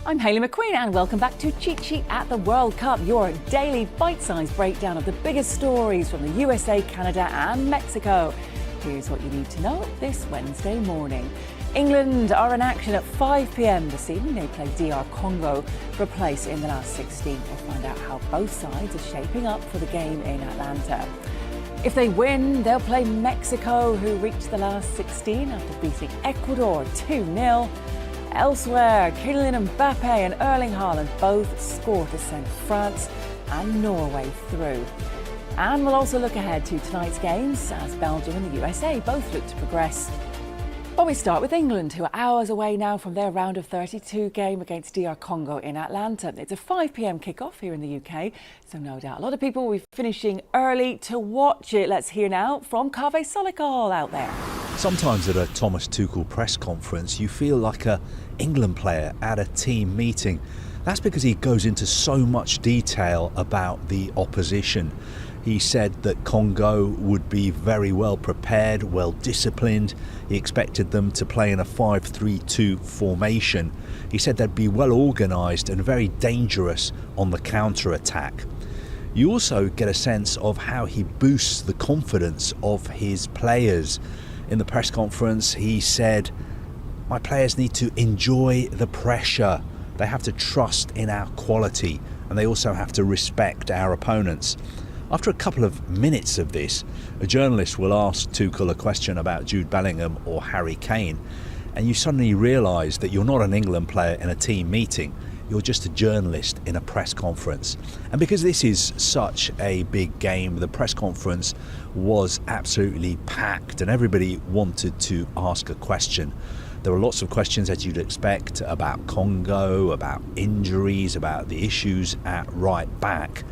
I'm Hayley McQueen and welcome back to Cheat Sheet at the World Cup, your daily bite-sized breakdown of the biggest stories from the USA, Canada and Mexico. Here's what you need to know this Wednesday morning. England are in action at 5 p.m. this evening. They play DR Congo for a place in the last 16. We'll find out how both sides are shaping up for the game in Atlanta. If they win, they'll play Mexico, who reached the last 16 after beating Ecuador 2-0. Elsewhere, Kylian Mbappe and Erling Haaland both scored to send France and Norway through. And we'll also look ahead to tonight's games as Belgium and the USA both look to progress. But we start with England, who are hours away now from their round of 32 game against DR Congo in Atlanta. It's a 5 p.m. kick-off here in the UK, so no doubt a lot of people will be finishing early to watch it. Let's hear now from Kaveh Solikol out there. Sometimes at a Thomas Tuchel press conference, you feel like an England player at a team meeting. That's because he goes into so much detail about the opposition. He said that Congo would be very well prepared, well disciplined. He expected them to play in a 5-3-2 formation. He said they'd be well organised and very dangerous on the counter-attack. You also get a sense of how he boosts the confidence of his players. In the press conference, he said, "My players need to enjoy the pressure. They have to trust in our quality, and they also have to respect our opponents." After a couple of minutes of this, a journalist will ask Tuchel a question about Jude Bellingham or Harry Kane, and you suddenly realise that you're not an England player in a team meeting, you're just a journalist in a press conference. And because this is such a big game, the press conference was absolutely packed and everybody wanted to ask a question. There were lots of questions, as you'd expect, about Congo, about injuries, about the issues at right back.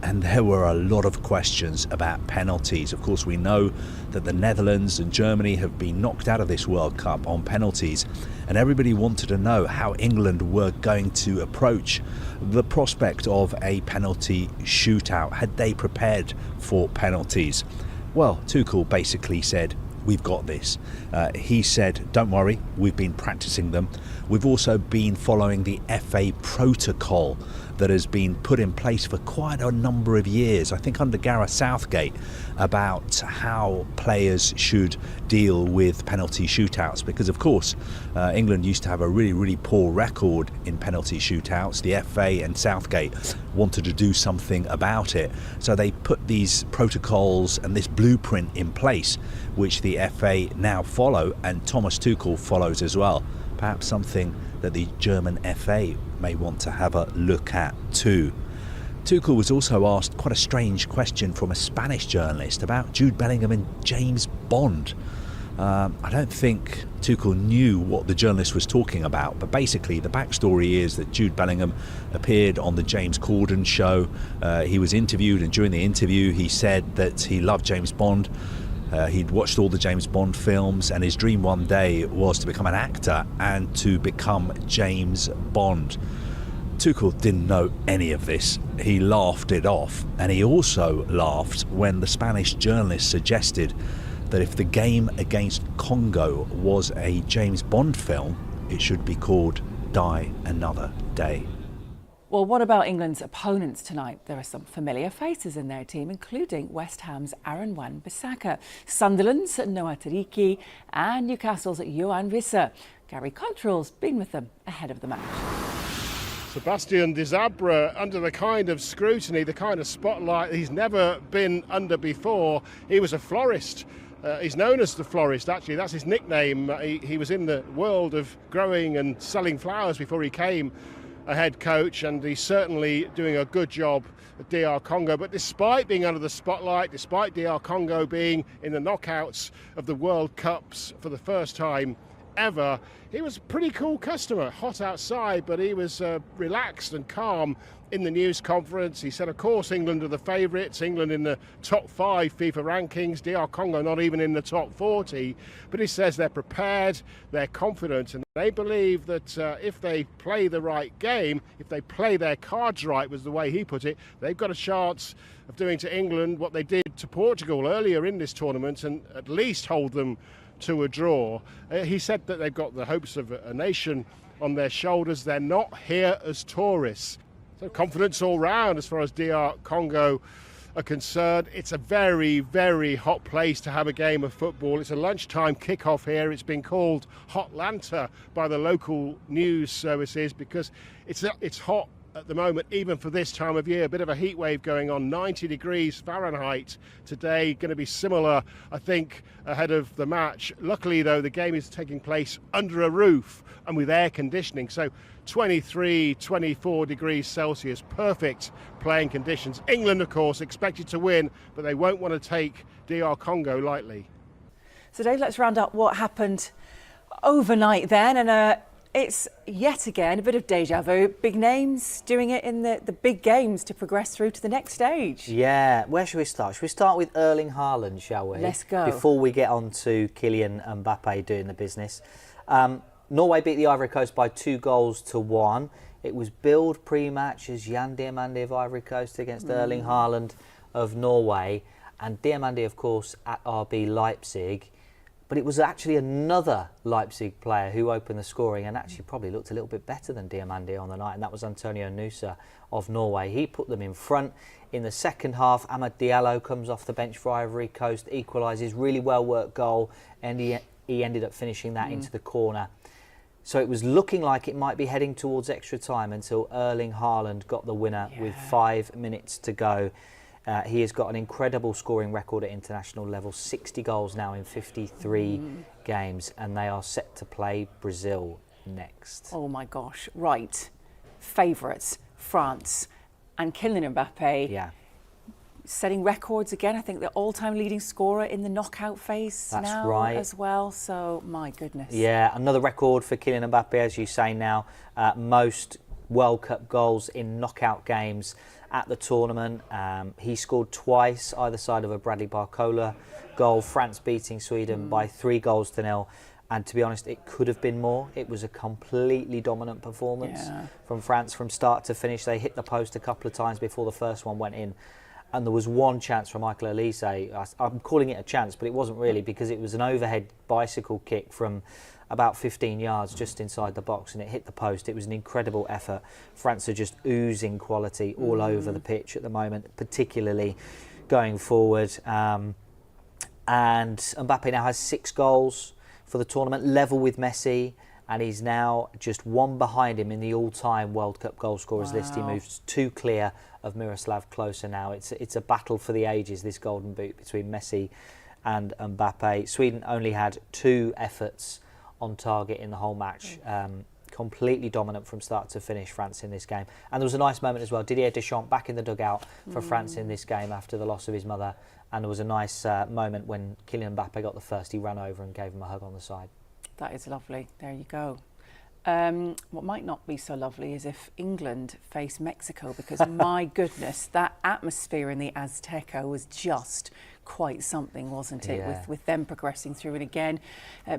And there were a lot of questions about penalties. Of course, we know that the Netherlands and Germany have been knocked out of this World Cup on penalties, and everybody wanted to know how England were going to approach the prospect of a penalty shootout. Had they prepared for penalties? Well, Tuchel basically said, "We've got this." He said, "Don't worry, we've been practicing them. We've also been following the FA protocol that has been put in place for quite a number of years, I think under Gareth Southgate, about how players should deal with penalty shootouts. Because, of course, England used to have a really poor record in penalty shootouts. The FA and Southgate wanted to do something about it. So they put these protocols and this blueprint in place, which the FA now follow, and Thomas Tuchel follows as well. Perhaps something that the German FA may want to have a look at too. Tuchel was also asked quite a strange question from a Spanish journalist about Jude Bellingham and James Bond. I don't think Tuchel knew what the journalist was talking about, but basically the backstory is that Jude Bellingham appeared on the James Corden show. He was interviewed, and during the interview he said that he loved James Bond. He'd watched all the James Bond films, and his dream one day was to become an actor and to become James Bond. Tuchel didn't know any of this. He laughed it off, and he also laughed when the Spanish journalist suggested that if the game against Congo was a James Bond film, it should be called Die Another Day. Well, what about England's opponents tonight? There are some familiar faces in their team, including West Ham's Aaron Wan-Bissaka, Sunderland's Noah Tariki and Newcastle's Yohan Wissa. Gary Cottrell's been with them ahead of the match. Sebastian Desabre under the kind of scrutiny, the kind of spotlight he's never been under before. He was a florist. He's known as the florist, actually. That's his nickname. He was in the world of growing and selling flowers before he came a head coach, and he's certainly doing a good job at DR Congo. But despite being under the spotlight, despite DR Congo being in the knockouts of the World Cups for the first time ever, he was a pretty cool customer. Hot outside, but he was relaxed and calm in the news conference. He said, of course, England are the favourites, England in the top 5 FIFA rankings, DR Congo not even in the top 40, but he says they're prepared, they're confident, and they believe that if they play the right game, if they play their cards right, was the way he put it, they've got a chance of doing to England what they did to Portugal earlier in this tournament, and at least hold them to a draw. He said that they've got the hopes of a nation on their shoulders. They're not here as tourists. So confidence all round as far as DR Congo are concerned. It's a very, very hot place to have a game of football. It's a lunchtime kickoff here. It's been called Hot Lanta by the local news services because it's hot at the moment, even for this time of year. A bit of a heat wave going on, 90 degrees Fahrenheit today, going to be similar, I think, ahead of the match. Luckily, though, the game is taking place under a roof and with air conditioning, so 23, 24 degrees Celsius, perfect playing conditions. England, of course, expected to win, but they won't want to take DR Congo lightly. So, Dave, let's round up what happened overnight then, and it's yet again a bit of deja vu. Big names doing it in the big games to progress through to the next stage. Yeah, where should we start? Should we start with Erling Haaland, shall we? Let's go. Before we get on to Kylian Mbappe doing the business. Norway beat the Ivory Coast by 2-1. It was billed pre-match as Jan Diamande of Ivory Coast against Erling Haaland of Norway. And Diamande, of course, at RB Leipzig. But it was actually another Leipzig player who opened the scoring and actually probably looked a little bit better than Diamande on the night, and that was Antonio Nusa of Norway. He put them in front. In the second half, Amad Diallo comes off the bench for Ivory Coast, equalises, really well-worked goal, and he ended up finishing that into the corner. So it was looking like it might be heading towards extra time until Erling Haaland got the winner with 5 minutes to go. He has got an incredible scoring record at international level, 60 goals now in 53 games, and they are set to play Brazil next. Oh my gosh, right. Favourites, France and Kylian Mbappe. Yeah. Setting records again. I think the all-time leading scorer in the knockout phase That's now right. as well. So, my goodness. Yeah, another record for Kylian Mbappe, as you say now. Most World Cup goals in knockout games at the tournament. He scored twice either side of a Bradley Barcola goal. France beating Sweden by 3-0. And to be honest, it could have been more. It was a completely dominant performance from France from start to finish. They hit the post a couple of times before the first one went in. And there was one chance from Michael Olise. I'm calling it a chance, but it wasn't really, because it was an overhead bicycle kick from about 15 yards just inside the box, and it hit the post. It was an incredible effort. France are just oozing quality all over the pitch at the moment, particularly going forward. And Mbappe now has 6 goals for the tournament, level with Messi, and he's now just one behind him in the all-time World Cup goal scorers list. He moves 2 clear of Miroslav Klose now. It's a battle for the ages, this golden boot between Messi and Mbappe. Sweden only had 2 efforts on target in the whole match. Completely dominant from start to finish, France in this game. And there was a nice moment as well. Didier Deschamps back in the dugout for France in this game after the loss of his mother. And there was a nice moment when Kylian Mbappe got the first. He ran over and gave him a hug on the side. That is lovely. There you go. What might not be so lovely is if England face Mexico, because my goodness, that atmosphere in the Azteca was just quite something, wasn't it? With them progressing through and again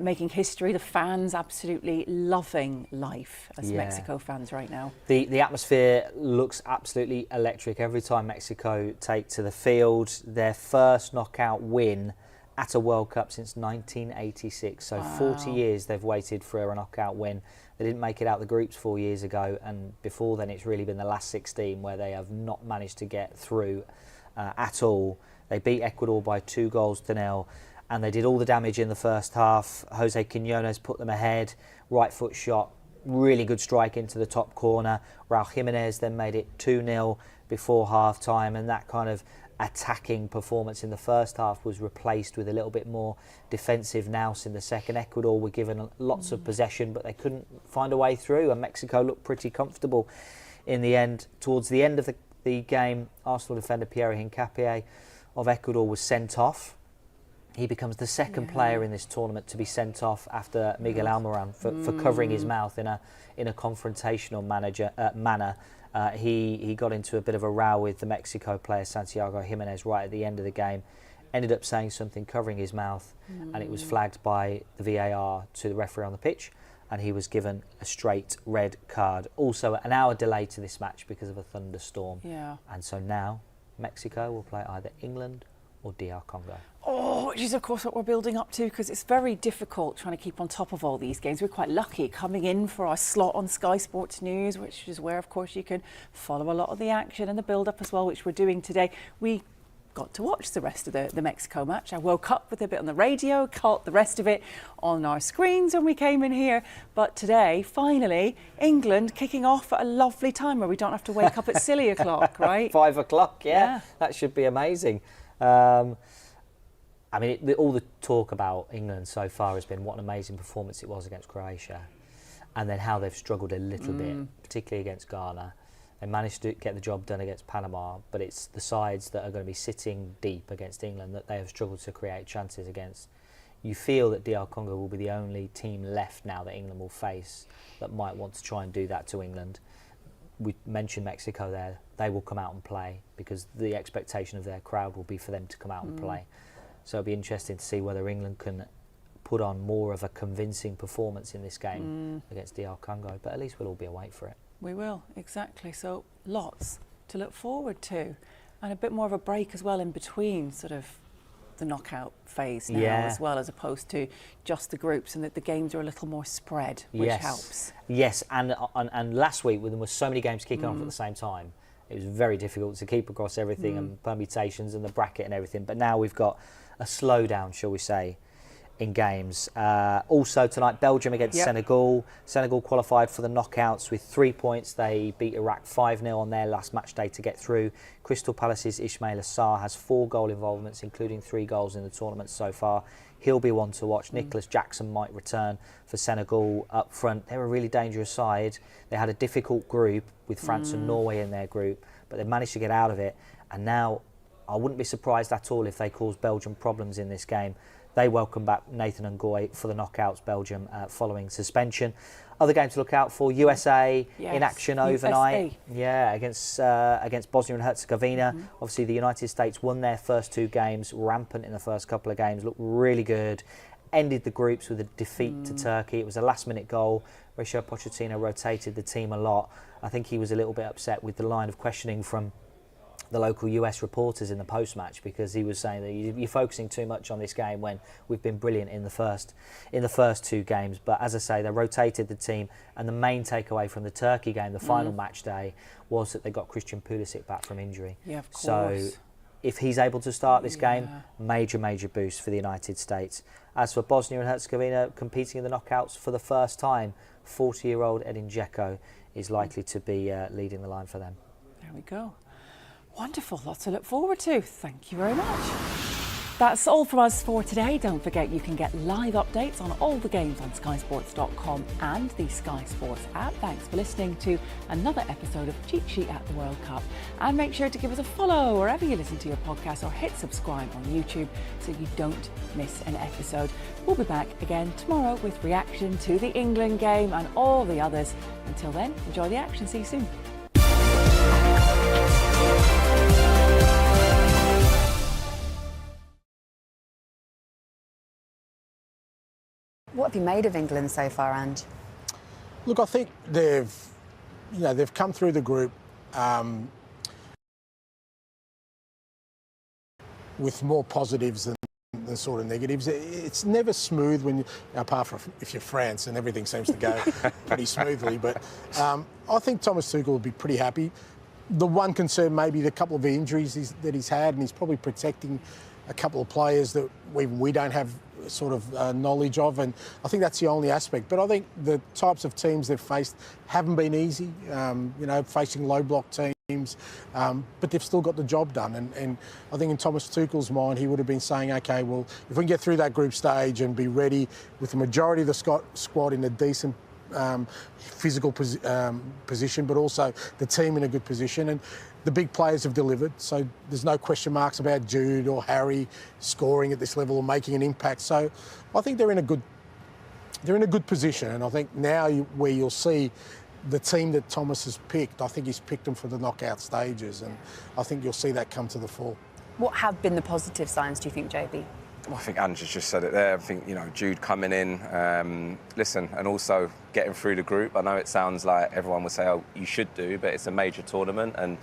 making history, the fans absolutely loving life as Mexico fans right now. The atmosphere looks absolutely electric every time Mexico take to the field. Their first knockout win at a World Cup since 1986. So 40 years they've waited for a knockout win. They didn't make it out the groups 4 years ago, and before then it's really been the last 16 where they have not managed to get through at all. They beat Ecuador by 2-0, and they did all the damage in the first half. Jose Quinones put them ahead, right foot shot, really good strike into the top corner. Raul Jimenez then made it 2-0 before half time, and that kind of attacking performance in the first half was replaced with a little bit more defensive nous in the second. Ecuador were given lots of possession, but they couldn't find a way through, and Mexico looked pretty comfortable in the end. Towards the end of the game, Arsenal defender Pierre Hincapié of Ecuador was sent off. He becomes the second player in this tournament to be sent off after Miguel Almiron for covering his mouth in a confrontational manner. He got into a bit of a row with the Mexico player Santiago Jimenez right at the end of the game, ended up saying something covering his mouth, and it was flagged by the VAR to the referee on the pitch, and he was given a straight red card. Also an hour delay to this match because of a thunderstorm. And so now Mexico will play either England or DR Congo? Oh, which is of course what we're building up to, because it's very difficult trying to keep on top of all these games. We're quite lucky coming in for our slot on Sky Sports News, which is where of course you can follow a lot of the action and the build up as well, which we're doing today. We got to watch the rest of the Mexico match. I woke up with a bit on the radio, caught the rest of it on our screens when we came in here. But today, finally, England kicking off at a lovely time where we don't have to wake up at silly o'clock, right? 5 o'clock, yeah. That should be amazing. I mean, all the talk about England so far has been what an amazing performance it was against Croatia, and then how they've struggled a little bit, particularly against Ghana. They managed to get the job done against Panama, but it's the sides that are going to be sitting deep against England that they have struggled to create chances against. You feel that DR Congo will be the only team left now that England will face that might want to try and do that to England. We mentioned Mexico there. They will come out and play because the expectation of their crowd will be for them to come out and play. So it'll be interesting to see whether England can put on more of a convincing performance in this game against DR Congo. But at least we'll all be awake for it. We will, exactly. So lots to look forward to, and a bit more of a break as well in between sort of the knockout phase now as well, as opposed to just the groups, and that the games are a little more spread, which helps. Yes, and last week when there were so many games kicking off at the same time, it was very difficult to keep across everything and permutations and the bracket and everything. But now we've got a slowdown, shall we say, in games. Also tonight, Belgium against Senegal. Senegal qualified for the knockouts with 3 points. They beat Iraq 5-0 on their last match day to get through. Crystal Palace's Ismail Assar has 4 goal involvements, including 3 goals in the tournament so far. He'll be one to watch. Nicholas Jackson might return for Senegal up front. They're a really dangerous side. They had a difficult group with France and Norway in their group, but they managed to get out of it. And now I wouldn't be surprised at all if they cause Belgium problems in this game. They welcome back Nathan Ngoy for the knockouts, Belgium, following suspension. Other game to look out for, USA in action overnight. Against Bosnia and Herzegovina. Obviously, the United States won their first 2 games, rampant in the first couple of games, looked really good. Ended the groups with a defeat to Turkey. It was a last-minute goal. Mauricio Pochettino rotated the team a lot. I think he was a little bit upset with the line of questioning from the local US reporters in the post-match, because he was saying that you're focusing too much on this game when we've been brilliant in the first 2 games. But as I say, they rotated the team, and the main takeaway from the Turkey game, the final match day, was that they got Christian Pulisic back from injury. Yeah, of course. So if he's able to start this game, major boost for the United States. As for Bosnia and Herzegovina competing in the knockouts for the first time, 40-year-old Edin Dzeko is likely to be leading the line for them. There we go. Wonderful, lots to look forward to. Thank you very much. That's all from us for today. Don't forget you can get live updates on all the games on skysports.com and the Sky Sports app. Thanks for listening to another episode of Cheat Sheet at the World Cup. And make sure to give us a follow wherever you listen to your podcast, or hit subscribe on YouTube so you don't miss an episode. We'll be back again tomorrow with reaction to the England game and all the others. Until then, enjoy the action. See you soon. What have you made of England so far, Ange? Look, I think they've come through the group with more positives than sort of negatives. It's never smooth when, apart from if you're France, and everything seems to go pretty smoothly. But I think Thomas Tuchel will be pretty happy. The one concern may be the couple of injuries that he's had, and he's probably protecting a couple of players that we don't have sort of knowledge of, and I think that's the only aspect. But I think the types of teams they've faced haven't been easy, facing low block teams, but they've still got the job done. And I think in Thomas Tuchel's mind, he would have been saying, okay, well, if we can get through that group stage and be ready with the majority of the squad in a decent physical position, but also the team in a good position. And the big players have delivered, so there's no question marks about Jude or Harry scoring at this level or making an impact. So I think they're in a good position, and I think now where you'll see the team that Thomas has picked, I think he's picked them for the knockout stages, and I think you'll see that come to the fore. What have been the positive signs, do you think, JB? Well, I think Ange just said it there. I think, Jude coming in, and also getting through the group. I know it sounds like everyone would say, oh, you should do, but it's a major tournament and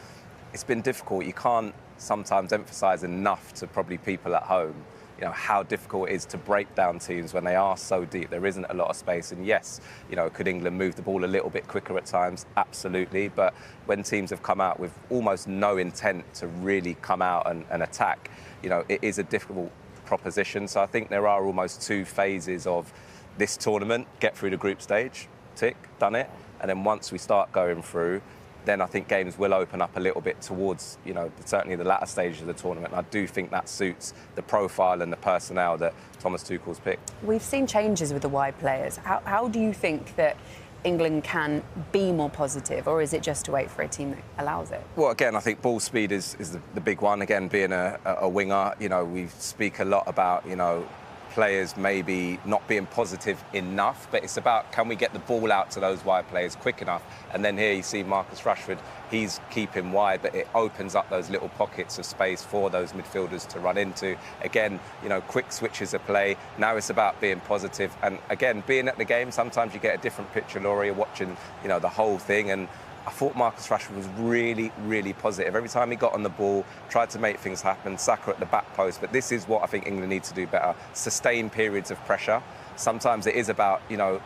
it's been difficult. You can't sometimes emphasise enough to probably people at home, you know, how difficult it is to break down teams when they are so deep. There isn't a lot of space. And yes, you know, could England move the ball a little bit quicker at times? Absolutely. But when teams have come out with almost no intent to really come out and attack, you know, it is a difficult proposition. So I think there are almost two phases of this tournament. Get through the group stage, tick, done it. And then once we start going through, then I think games will open up a little bit towards, you know, certainly the latter stages of the tournament. And I do think that suits the profile and the personnel that Thomas Tuchel's picked. We've seen changes with the wide players. How do you think that England can be more positive, or is it just to wait for a team that allows it? Well, again, I think ball speed is the big one. Again, being a winger, you know, we speak a lot about, you know, players maybe not being positive enough, but it's about, can we get the ball out to those wide players quick enough? And then here you see Marcus Rashford, he's keeping wide, but it opens up those little pockets of space for those midfielders to run into. Again, you know, quick switches of play. Now it's about being positive. And again, being at the game, sometimes you get a different picture, Laurie, you're watching, you know, the whole thing. And I thought Marcus Rashford was really, really positive. Every time he got on the ball, tried to make things happen, Saka at the back post. But this is what I think England needs to do better. Sustain periods of pressure. Sometimes it is about, you know,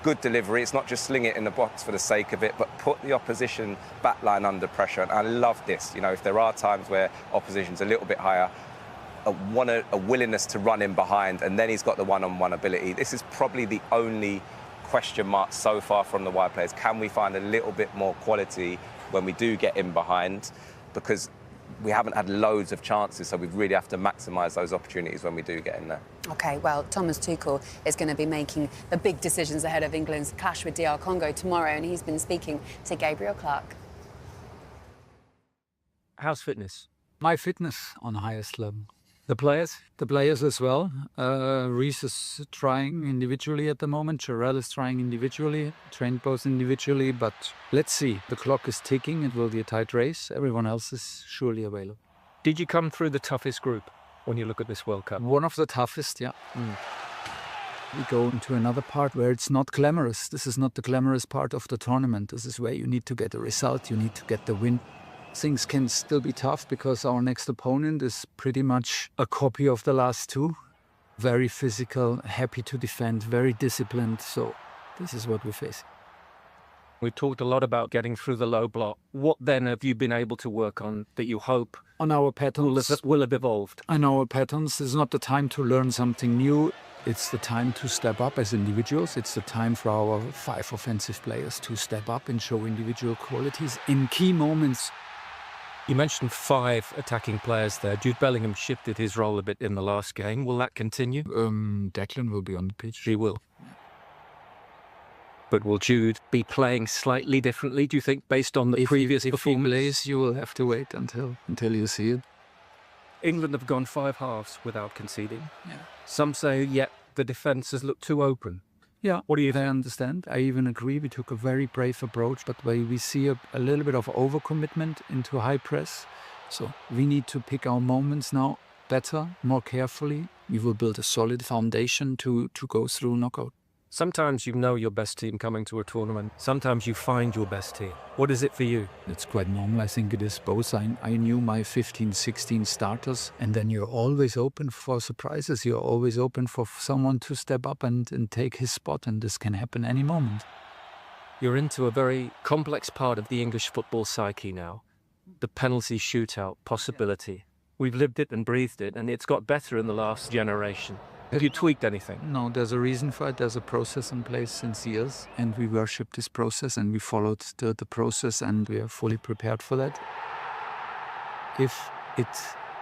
good delivery. It's not just sling it in the box for the sake of it, but put the opposition backline under pressure. And I love this. You know, if there are times where opposition's a little bit higher, a willingness to run in behind, and then he's got the one-on-one ability. This is probably the only question mark so far from the wide players. Can we find a little bit more quality when we do get in behind? Because we haven't had loads of chances, so we really have to maximise those opportunities when we do get in there. OK, well, Thomas Tuchel is going to be making the big decisions ahead of England's clash with DR Congo tomorrow, and he's been speaking to Gabriel Clark. How's fitness? My fitness on the highest level. The players? The players as well. Reece is trying individually at the moment. Jarrell is trying individually. Trained both individually. But let's see. The clock is ticking. It will be a tight race. Everyone else is surely available. Did you come through the toughest group when you look at this World Cup? One of the toughest, yeah. We go into another part where it's not glamorous. This is not the glamorous part of the tournament. This is where you need to get a result. You need to get the win. Things can still be tough because our next opponent is pretty much a copy of the last two. Very physical, happy to defend, very disciplined. So this is what we're facing. We've talked a lot about getting through the low block. What then have you been able to work on that you hope on our patterns will have evolved? On our patterns, it's not the time to learn something new. It's the time to step up as individuals. It's the time for our 5 offensive players to step up and show individual qualities in key moments. You mentioned 5 attacking players there. Jude Bellingham shifted his role a bit in the last game. Will that continue? Declan will be on the pitch. He will. But will Jude be playing slightly differently, do you think, based on the previous performance? If he plays, you will have to wait until you see it. England have gone 5 halves without conceding. Yeah. Some say, the defence has looked too open. Yeah, what do you think? I understand. I even agree. We took a very brave approach, but we see a little bit of overcommitment into high press. So we need to pick our moments now better, more carefully. We will build a solid foundation to go through knockout. Sometimes you know your best team coming to a tournament. Sometimes you find your best team. What is it for you? It's quite normal. I think it is both. I knew my 15, 16 starters, and then you're always open for surprises. You're always open for someone to step up and take his spot, and this can happen any moment. You're into a very complex part of the English football psyche now. The penalty shootout possibility. We've lived it and breathed it, and it's got better in the last generation. Have you tweaked anything? No, there's a reason for it. There's a process in place since years, and we worship this process, and we followed the process, and we are fully prepared for that. If it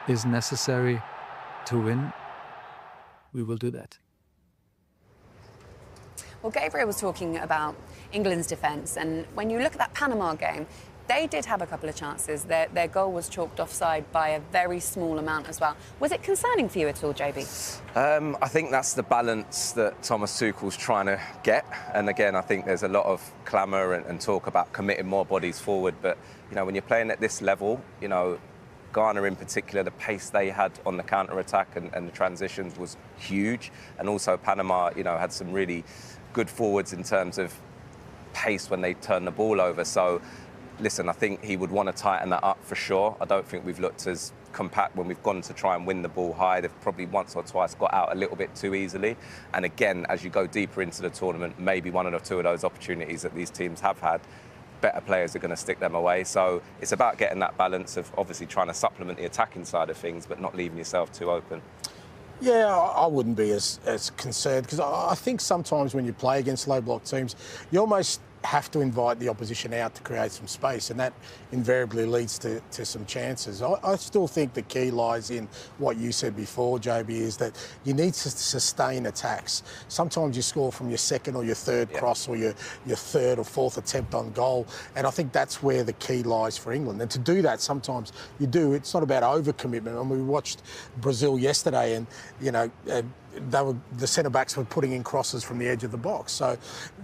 is necessary to win, we will do that. Well, Gabriel was talking about England's defence, and when you look at that Panama game, they did have a couple of chances. Their goal was chalked offside by a very small amount as well. Was it concerning for you at all, JB? I think that's the balance that Thomas Tuchel's trying to get. And again, I think there's a lot of clamour and talk about committing more bodies forward. But, you know, when you're playing at this level, you know, Ghana in particular, the pace they had on the counter-attack and the transitions was huge. And also Panama, you know, had some really good forwards in terms of pace when they turned the ball over. So listen, I think he would want to tighten that up for sure. I don't think we've looked as compact when we've gone to try and win the ball high. They've probably once or twice got out a little bit too easily. And again, as you go deeper into the tournament, maybe one or two of those opportunities that these teams have had, better players are going to stick them away. So it's about getting that balance of obviously trying to supplement the attacking side of things, but not leaving yourself too open. Yeah, I wouldn't be as concerned, because I think sometimes when you play against low block teams, you almost have to invite the opposition out to create some space, and that invariably leads to some chances. I still think the key lies in what you said before, JB, is that you need to sustain attacks. Sometimes you score from your second or your third cross, or your third or fourth attempt on goal, and I think that's where the key lies for England. And to do that, sometimes you do. It's not about overcommitment. I mean, we watched Brazil yesterday, and the centre-backs were putting in crosses from the edge of the box. So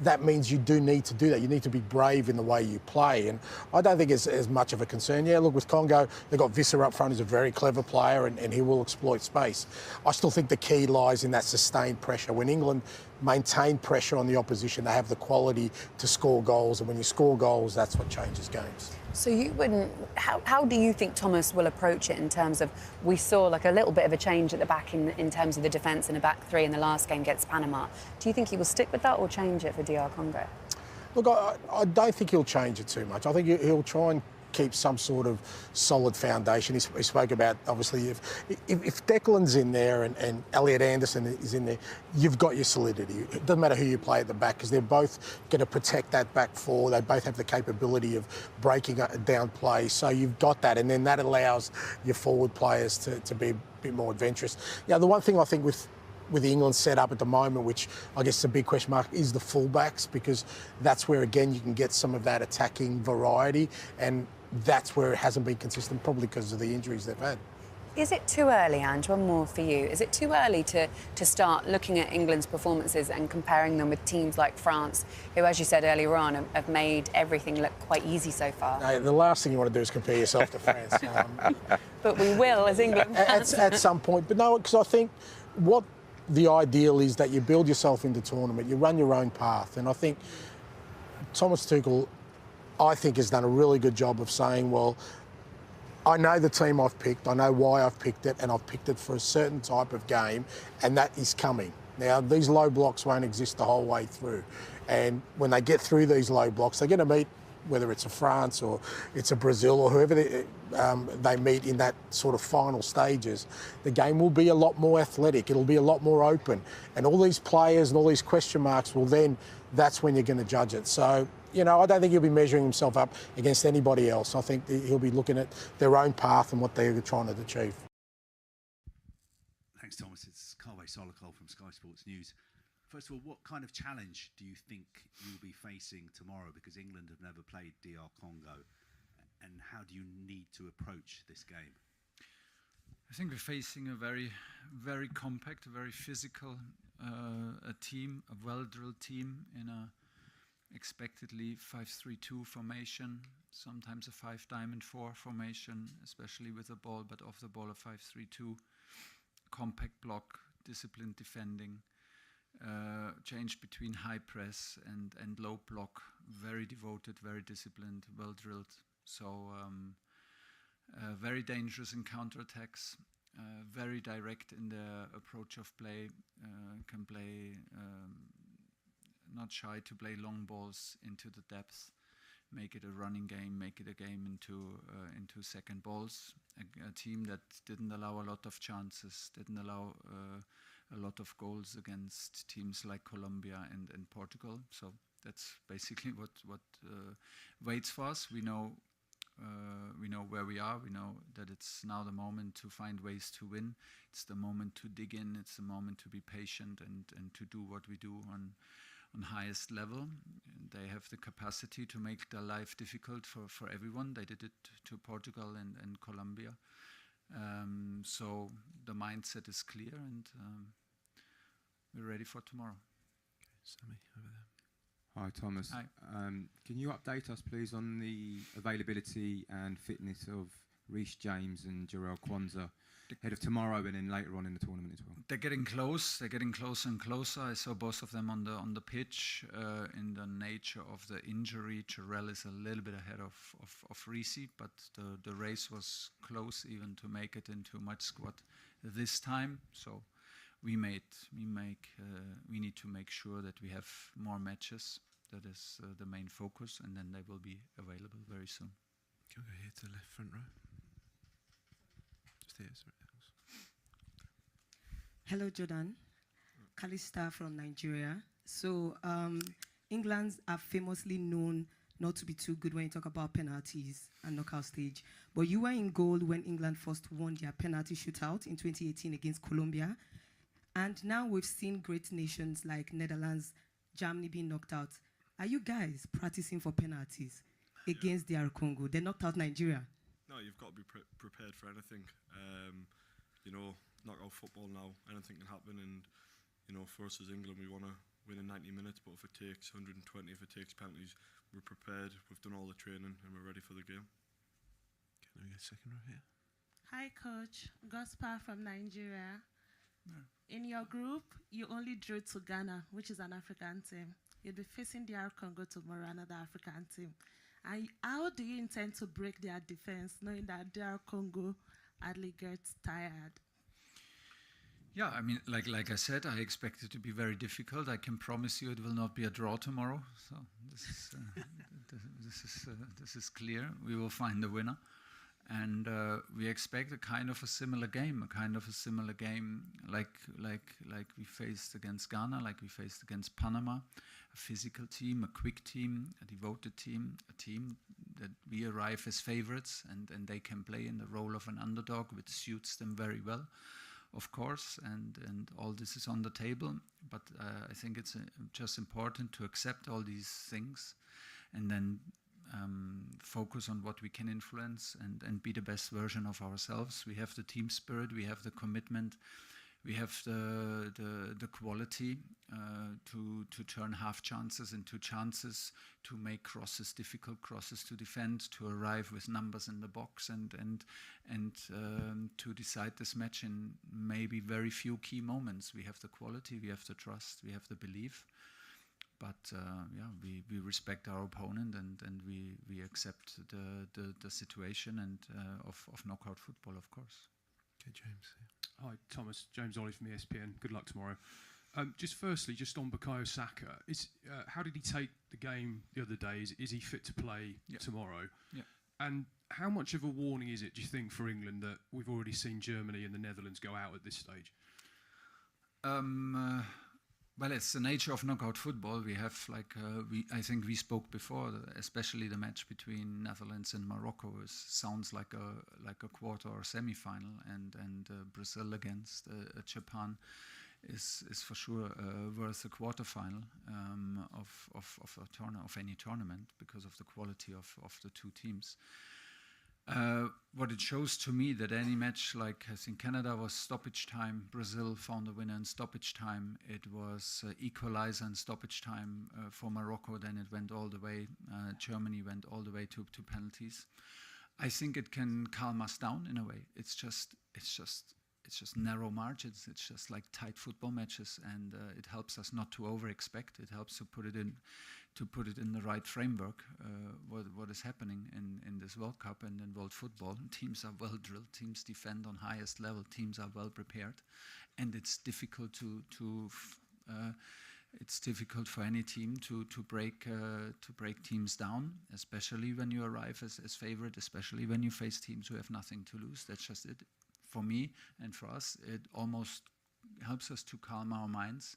that means you do need to do that. You need to be brave in the way you play. And I don't think it's as much of a concern. Yeah, look, with Congo, they've got Visser up front, who's a very clever player, and he will exploit space. I still think the key lies in that sustained pressure. When England maintain pressure on the opposition, they have the quality to score goals. And when you score goals, that's what changes games. So you wouldn't. How do you think Thomas will approach it in terms of, we saw like a little bit of a change at the back in terms of the defence in a back three in the last game against Panama. Do you think he will stick with that or change it for DR Congo? Look, I don't think he'll change it too much. I think he'll try and keep some sort of solid foundation. He spoke about, obviously, if Declan's in there and Elliot Anderson is in there, you've got your solidity. It doesn't matter who you play at the back, because they're both going to protect that back four. They both have the capability of breaking down play. So you've got that, and then that allows your forward players to be a bit more adventurous. Yeah, the one thing I think with the England setup at the moment, which I guess is a big question mark, is the fullbacks, because that's where, again, you can get some of that attacking variety, and that's where it hasn't been consistent, probably because of the injuries they've had. Is it too early, Ange? One more for you. Is it too early to start looking at England's performances and comparing them with teams like France, who, as you said earlier on, have made everything look quite easy so far? No, the last thing you want to do is compare yourself to France. But we will, as England fans. At some point. But no, because I think what the ideal is that you build yourself into tournament, you run your own path. And I think Thomas Tuchel, I think, has done a really good job of saying, well, I know the team I've picked, I know why I've picked it, and I've picked it for a certain type of game, and that is coming. Now, these low blocks won't exist the whole way through. And when they get through these low blocks, they're going to meet, whether it's a France or it's a Brazil or whoever they meet in that sort of final stages, the game will be a lot more athletic. It'll be a lot more open. And all these players and all these question marks will then, that's when you're going to judge it. So, I don't think he'll be measuring himself up against anybody else. I think he'll be looking at their own path and what they're trying to achieve. Thanks, Thomas. It's Carway Solokol from Sky Sports News. First of all, what kind of challenge do you think you'll be facing tomorrow? Because England have never played DR Congo. And how do you need to approach this game? I think we're facing a very, very compact, very physical a team, a well-drilled team in a expectedly 5-3-2 formation, sometimes a 5-diamond-4 formation, especially with the ball, but off the ball a 5-3-2, compact block, disciplined defending, change between high press and low block, very devoted, very disciplined, well-drilled. So very dangerous in counterattacks, very direct in their approach of play, can play not shy to play long balls into the depth, make it a running game, make it a game into second balls. A team that didn't allow a lot of chances, didn't allow a lot of goals against teams like Colombia and Portugal. So that's basically what waits for us. We know where we are. We know that it's now the moment to find ways to win. It's the moment to dig in. It's the moment to be patient and to do what we do on highest level. They have the capacity to make their life difficult for everyone. They did it to Portugal and Colombia. So the mindset is clear, and we're ready for tomorrow. Sammy, over there. Hi, Thomas. Hi. Can you update us, please, on the availability and fitness of Reece James and Jarrell Kwanzaa ahead of tomorrow and then later on in the tournament as well? They're getting close. They're getting closer and closer. I saw both of them on the pitch. In the nature of the injury, Jarrell is a little bit ahead of Reece, but the race was close even to make it into match squad this time. So we need to make sure that we have more matches. That is the main focus, and then they will be available very soon. Can we go here to the left front row? Just here, sorry. Hello, Jordan. Kalista from Nigeria. So, England are famously known not to be too good when you talk about penalties and knockout stage. But you were in goal when England first won their penalty shootout in 2018 against Colombia. And now we've seen great nations like Netherlands, Germany being knocked out. Are you guys practicing for penalties against DR Congo? They knocked out Nigeria. No, you've got to be prepared for anything. You know, knockout football now, anything can happen. And, you know, for us as England, we want to win in 90 minutes. But if it takes 120, if it takes penalties, we're prepared. We've done all the training and we're ready for the game. Can we get a second row here? Hi, Coach. Gospa from Nigeria. In your group, you only drew to Ghana, which is an African team. You'll be facing DR Congo tomorrow, another African team. And how do you intend to break their defense, knowing that DR Congo hardly gets tired? Yeah, I mean, like I said, I expect it to be very difficult. I can promise you it will not be a draw tomorrow. So this is clear. We will find the winner. And we expect a kind of a similar game, like we faced against Ghana, like we faced against Panama, a physical team, a quick team, a devoted team, a team that we arrive as favorites and they can play in the role of an underdog, which suits them very well, of course, and all this is on the table. But I think it's just important to accept all these things and then focus on what we can influence and be the best version of ourselves. We have the team spirit, we have the commitment, we have the quality to turn half chances into chances, to make crosses, difficult crosses to defend, to arrive with numbers in the box and to decide this match in maybe very few key moments. We have the quality, we have the trust, we have the belief. But we respect our opponent and we accept the situation and of knockout football, of course. Okay, James. Yeah. Hi, Thomas. James Ollie from ESPN. Good luck tomorrow. Just firstly, just on Bukayo Saka, how did he take the game the other day? Is he fit to play tomorrow? Yeah. And how much of a warning is it, do you think, for England that we've already seen Germany and the Netherlands go out at this stage? Well, it's the nature of knockout football. We have, I think we spoke before, especially the match between Netherlands and Morocco sounds like a quarter or semi-final, and Brazil against Japan is for sure worth a quarter-final of any tournament because of the quality of the two teams. What it shows to me that any match, like I think Canada was stoppage time, Brazil found a winner in stoppage time, it was equalizer in stoppage time for Morocco, then it went all the way, Germany went all the way to penalties. I think it can calm us down in a way. It's just narrow margins. It's just like tight football matches, and it helps us not to over-expect. It helps to put it in the right framework. What is happening in this World Cup and in world football? Teams are well drilled. Teams defend on highest level. Teams are well prepared, and it's difficult it's difficult for any team to break teams down, especially when you arrive as favorite, especially when you face teams who have nothing to lose. That's just it. For me and for us, it almost helps us to calm our minds,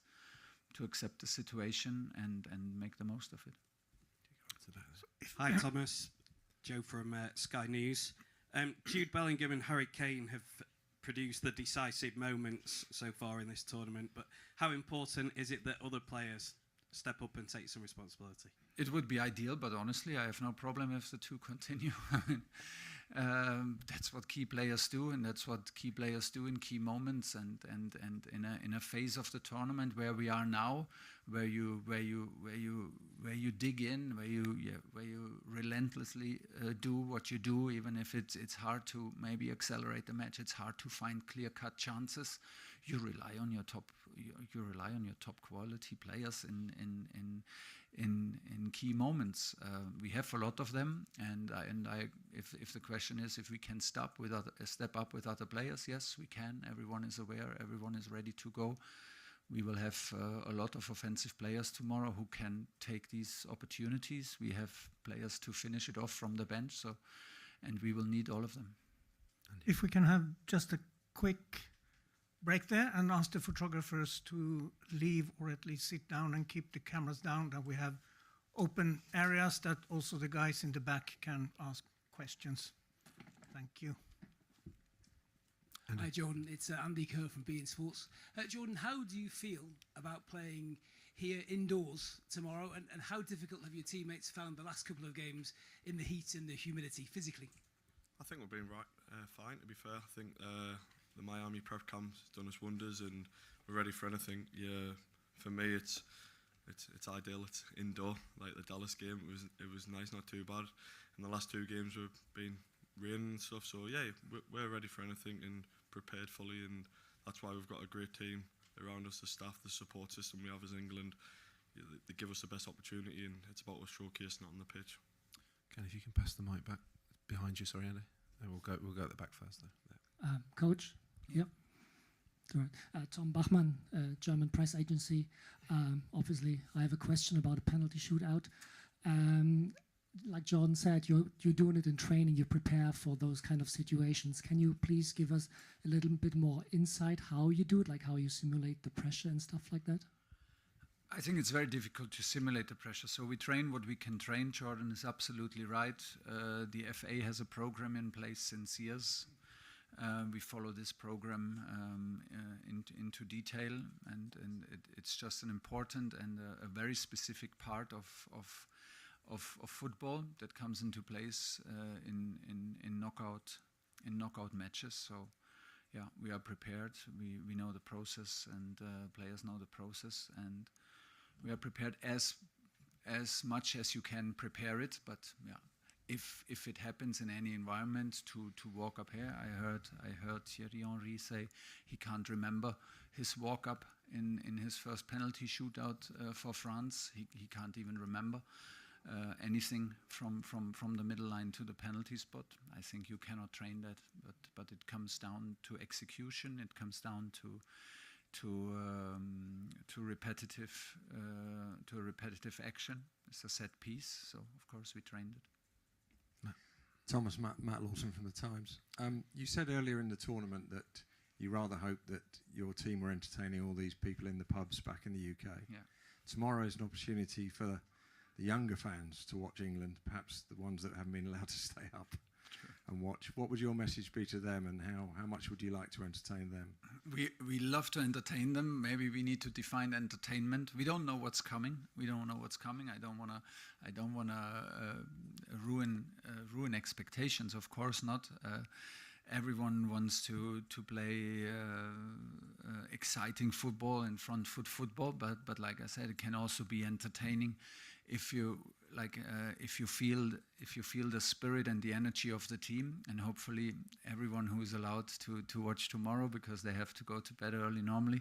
to accept the situation and make the most of it. Hi, Thomas. Joe from Sky News. Jude Bellingham and Harry Kane have produced the decisive moments so far in this tournament, but how important is it that other players step up and take some responsibility? It would be ideal, but honestly, I have no problem if the two continue. That's what key players do, and that's what key players do in key moments, and in a phase of the tournament where we are now, where you dig in, where you relentlessly do what you do, even if it's hard to maybe accelerate the match. It's hard to find clear-cut chances. You rely on your top quality players in key moments. We have a lot of them, and if the question is if we can step up with other players, yes, we can. Everyone is aware. Everyone is ready to go. We will have a lot of offensive players tomorrow who can take these opportunities. We have players to finish it off from the bench, and we will need all of them. If we can have just a quick break there and ask the photographers to leave or at least sit down and keep the cameras down, that we have open areas that also the guys in the back can ask questions. Thank you. Hi Jordan, it's Andy Kerr from beIN Sports. Jordan, how do you feel about playing here indoors tomorrow, and how difficult have your teammates found the last couple of games in the heat and the humidity physically? I think we've been fine, to be fair. I think the Miami prep camp's done us wonders, and we're ready for anything. Yeah, for me it's ideal. It's indoor, like the Dallas game. It was nice, not too bad. And the last two games we've been raining and stuff. So yeah, we're ready for anything and prepared fully, and that's why we've got a great team around us, the staff, the support system we have as England. They give us the best opportunity, and it's about us showcasing it on the pitch. Ken, if you can pass the mic back behind you, sorry, Andy. And we'll go at the back first though. Coach, yep. Tom Bachmann, German press agency. Obviously, I have a question about a penalty shootout. Like Jordan said, you're doing it in training. You prepare for those kind of situations. Can you please give us a little bit more insight how you do it, like how you simulate the pressure and stuff like that? I think it's very difficult to simulate the pressure. So we train what we can train. Jordan is absolutely right. The FA has a program in place since years. We follow this program into detail, and it's just an important and a very specific part of football that comes into place in knockout matches. So yeah, we are prepared. We know the process, and players know the process, and we are prepared as much as you can prepare it. But yeah, if it happens in any environment to walk up here, I heard Thierry Henry say he can't remember his walk up in his first penalty shootout for France. He can't even remember anything from the middle line to the penalty spot. I think you cannot train that, but it comes down to execution. It comes down to repetitive action. It's a set piece, so of course we trained it. Thomas, Matt Lawson from the Times. You said earlier in the tournament that you rather hoped that your team were entertaining all these people in the pubs back in the UK. Yeah. Tomorrow is an opportunity for the younger fans to watch England, perhaps the ones that haven't been allowed to stay up and watch. What would your message be to them, and how much would you like to entertain them? We love to entertain them. Maybe we need to define entertainment. We don't know what's coming. I don't wanna ruin expectations. Of course not. Everyone wants to play exciting football and front foot football, but like I said, it can also be entertaining if you feel the spirit and the energy of the team, and hopefully everyone who is allowed to watch tomorrow, because they have to go to bed early normally.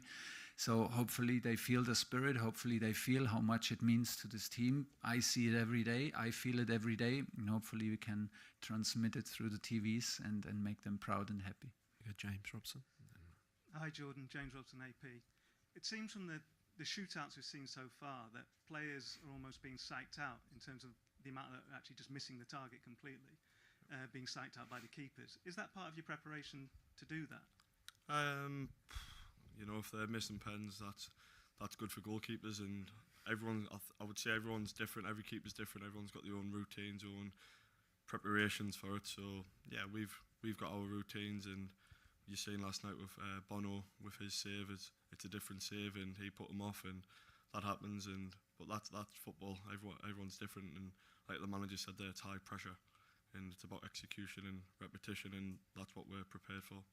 So hopefully they feel the spirit. Hopefully they feel how much it means to this team. I see it every day. I feel it every day, and hopefully we can transmit it through the TVs and make them proud and happy. James Robson. Hi Jordan, James Robson, AP. It seems from the shootouts we've seen so far that players are almost being psyched out in terms of the amount that are actually just missing the target completely, being psyched out by the keepers. Is that part of your preparation to do that? You know, if they're missing pens, that's good for goalkeepers, and everyone. I would say everyone's different. Every keeper's different. Everyone's got their own routines, own preparations for it. So yeah, we've got our routines, and you seen last night with Bono with his save. It's a different save, and he put him off, and that happens. But that's football. Everyone's different, and like the manager said there, it's high pressure. and it's about execution and repetition, and that's what we're prepared for.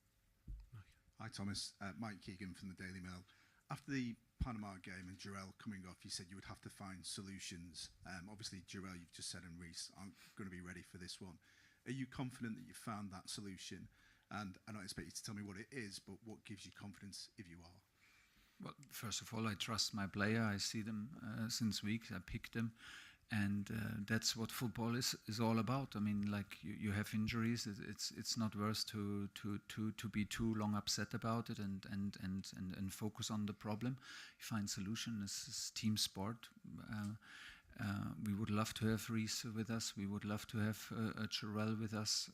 Hi Thomas, Mike Keegan from the Daily Mail. After the Panama game and Jarrell coming off, you said you would have to find solutions. Obviously Jarrell, you've just said, and Reece aren't going to be ready for this one. Are you confident that you found that solution? And I don't expect you to tell me what it is, but what gives you confidence if you are? Well, first of all, I trust my player. I see them since weeks. I pick them. And that's what football is all about. I mean, like you have injuries. It's not worth to be too long upset about it and focus on the problem. You find solution. This is team sport. We would love to have Reece with us. We would love to have Jarrell with us.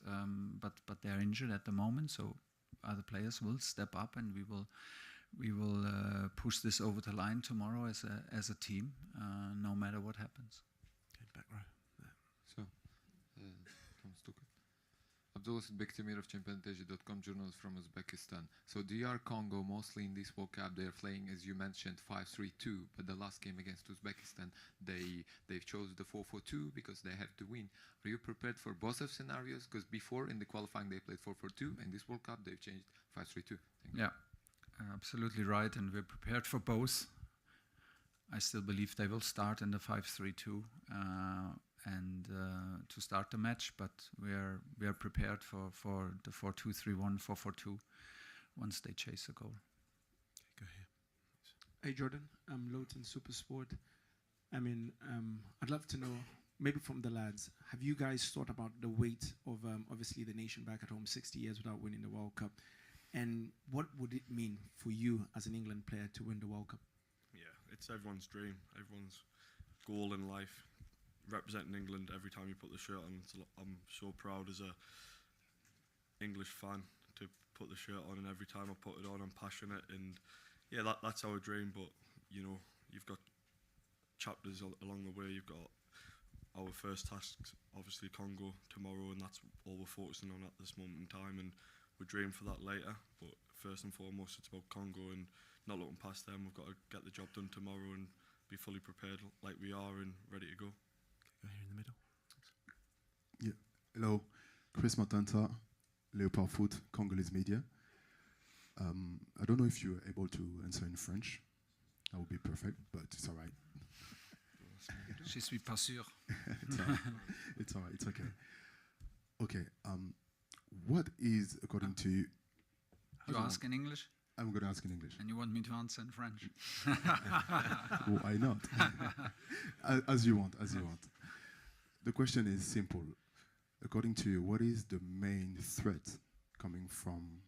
But they're injured at the moment, so other players will step up, and we will push this over the line tomorrow as a team, no matter what happens. Back row. So, from Stuttgart. Abdullah Bektemir of Championnat.com, journalist from Uzbekistan. So DR Congo, mostly in this World Cup, they're playing, as you mentioned, 5-3-2. But the last game against Uzbekistan, they've chose the 4-4-2 because they have to win. Are you prepared for both of scenarios? Because before in the qualifying they played 4-4-2, and this World Cup they've changed 5-3-2. Yeah, absolutely right, and we're prepared for both. I still believe they will start in the 5-3-2 and to start the match, but we are prepared for the 4-2-3-1, 4-4-2 once they chase a goal. Go here. Hey Jordan, I'm Lowton Supersport. I mean, I'd love to know, maybe from the lads, have you guys thought about the weight of obviously the nation back at home, 60 years without winning the World Cup, and what would it mean for you as an England player to win the World Cup? Yeah, it's everyone's dream, everyone's goal in life. Representing England every time you put the shirt on. I'm so proud as a English fan to put the shirt on, and every time I put it on, I'm passionate. And yeah, that's our dream. But you know, you've got chapters along the way. You've got our first task, obviously Congo tomorrow, and that's all we're focusing on at this moment in time. And we're dreaming for that later. But first and foremost, it's about Congo and not looking past them. We've got to get the job done tomorrow and be fully prepared like we are and ready to go. Go here in the middle. Yeah. Hello, Chris Matanta, Leopard Foot, Congolese media. I don't know if you're able to answer in French. That would be perfect, but it's all right. Je suis pas sûr. It's all right. It's all right. It's okay. Okay. What is, according to you? You ask in English? I'm going to ask in English. And you want me to answer in French? Why not? As you want, as you want. The question is simple. According to you, what is the main threat coming from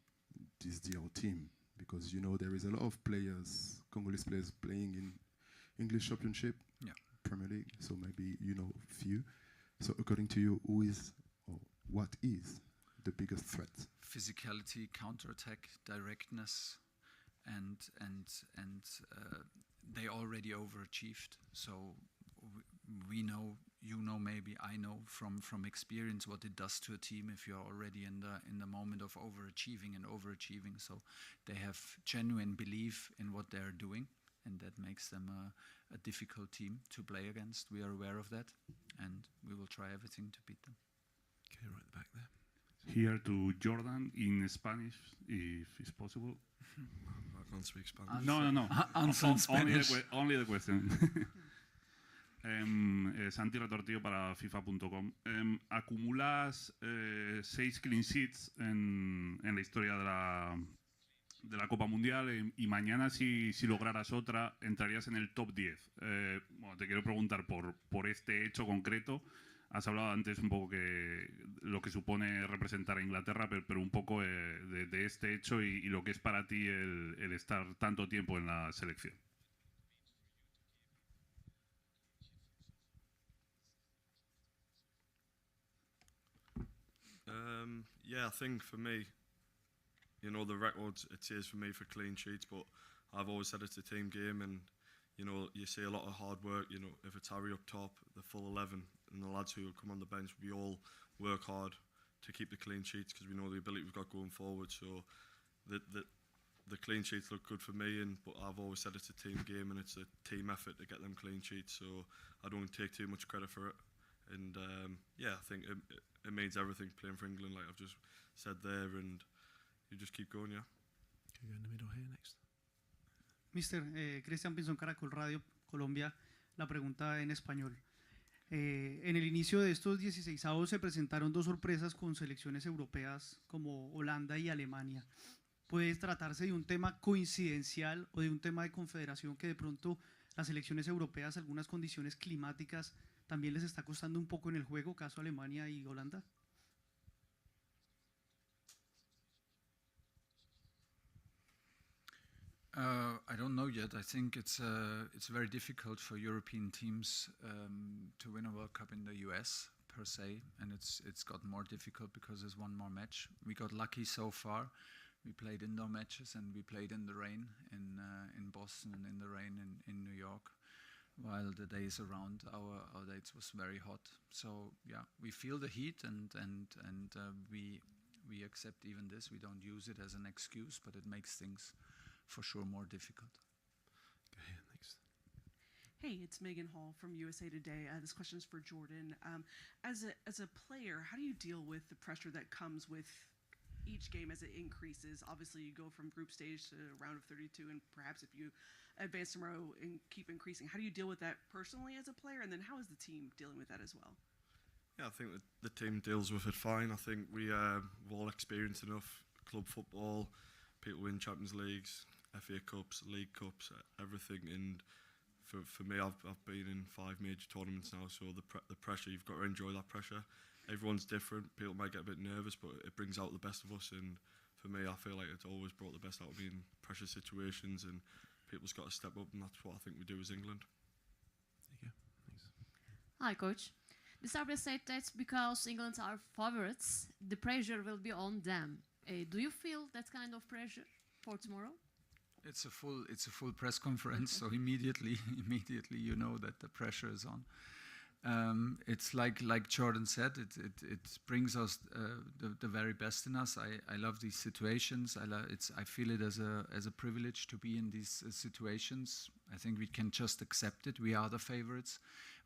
this DL team? Because, you know, there is a lot of players, Congolese players playing in English Championship, yeah, Premier League, so maybe you know few. So according to you, who is, or what is the biggest threat? Physicality, counterattack, directness, and they already overachieved. So we know, you know, maybe I know from experience what it does to a team if you're already in the moment of overachieving. So they have genuine belief in what they're doing, and that makes them a difficult team to play against. We are aware of that, and we will try everything to beat them. Okay, right at the back there. Here to Jordan in Spanish, if it's possible. I can't speak Spanish. No. Answer in Spanish. Only the question. Santi Retortillo para FIFA.com. Acumulas 6 clean sheets en la historia de la Copa Mundial y mañana si lograras otra entrarías en el top 10. Bueno, te quiero preguntar por este hecho concreto. Has hablado antes un poco que lo que supone representar a Inglaterra, pero un poco de este hecho y lo que es para ti el estar tanto tiempo en la selección. Yeah, I think for me, you know, the records, it is for me for clean sheets, but I've always said it's a team game, and you know, you see a lot of hard work. You know, if it's Harry up top, the full 11, and the lads who will come on the bench, we all work hard to keep the clean sheets because we know the ability we've got going forward. So the clean sheets look good for me, but I've always said it's a team game and it's a team effort to get them clean sheets. So I don't take too much credit for it. And yeah, I think it means everything playing for England, like I've just said there, and you just keep going, yeah. Can we go in the middle here next? Mister, Cristian Pinzón, Caracol Radio, Colombia, la pregunta en español. En el inicio de estos 16avos se presentaron dos sorpresas con selecciones europeas como Holanda y Alemania. ¿Puede tratarse de un tema coincidencial o de un tema de confederación que de pronto las selecciones europeas, algunas condiciones climáticas, también les está costando un poco en el juego, caso Alemania y Holanda? I don't know yet. I think it's very difficult for European teams to win a World Cup in the US per se, and it's got more difficult because there's one more match. We got lucky so far. We played indoor matches and we played in the rain in Boston and in the rain in New York, while the days around our dates was very hot. So yeah, we feel the heat and we accept even this. We don't use it as an excuse, but it makes things for sure more difficult. Go ahead, next. Hey, it's Megan Hall from USA Today. This question is for Jordan. As a player, how do you deal with the pressure that comes with each game as it increases? Obviously, you go from group stage to round of 32, and perhaps if you advance tomorrow and keep increasing, how do you deal with that personally as a player, and then how is the team dealing with that as well? Yeah, I think the team deals with it fine. I think we've all experienced enough club football. People win Champions Leagues, FA Cups, League Cups, everything. And for me, I've been in 5 major tournaments now, so the pressure, you've got to enjoy that pressure. Everyone's different. People might get a bit nervous, but it brings out the best of us. And for me, I feel like it's always brought the best out of me in pressure situations, and people's got to step up, and that's what I think we do as England. There you go. Thanks. Hi, Coach. The Serbia said that because England are favorites, the pressure will be on them. Do you feel that kind of pressure for tomorrow? It's a full press conference, so immediately you know that the pressure is on. It's like Jordan said, it brings us the very best in us. I love these situations. I feel it as a privilege to be in these situations. I think we can just accept it. We are the favorites.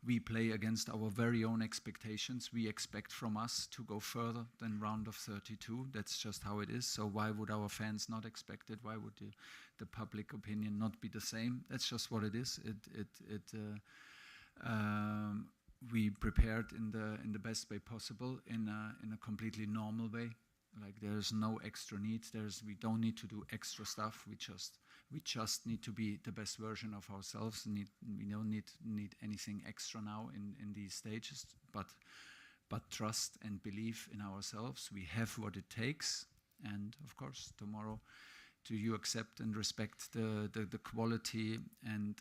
We play against our very own expectations. We expect from us to go further than round of 32. That's just how it is. So why would our fans not expect it? Why would the public opinion not be the same? That's just what it is. We prepared in the best way possible, in a completely normal way. Like there's no extra need. We don't need to do extra stuff. We just need to be the best version of ourselves. We don't need anything extra now in these stages. But trust and believe in ourselves. We have what it takes, and of course tomorrow, do you accept and respect the quality and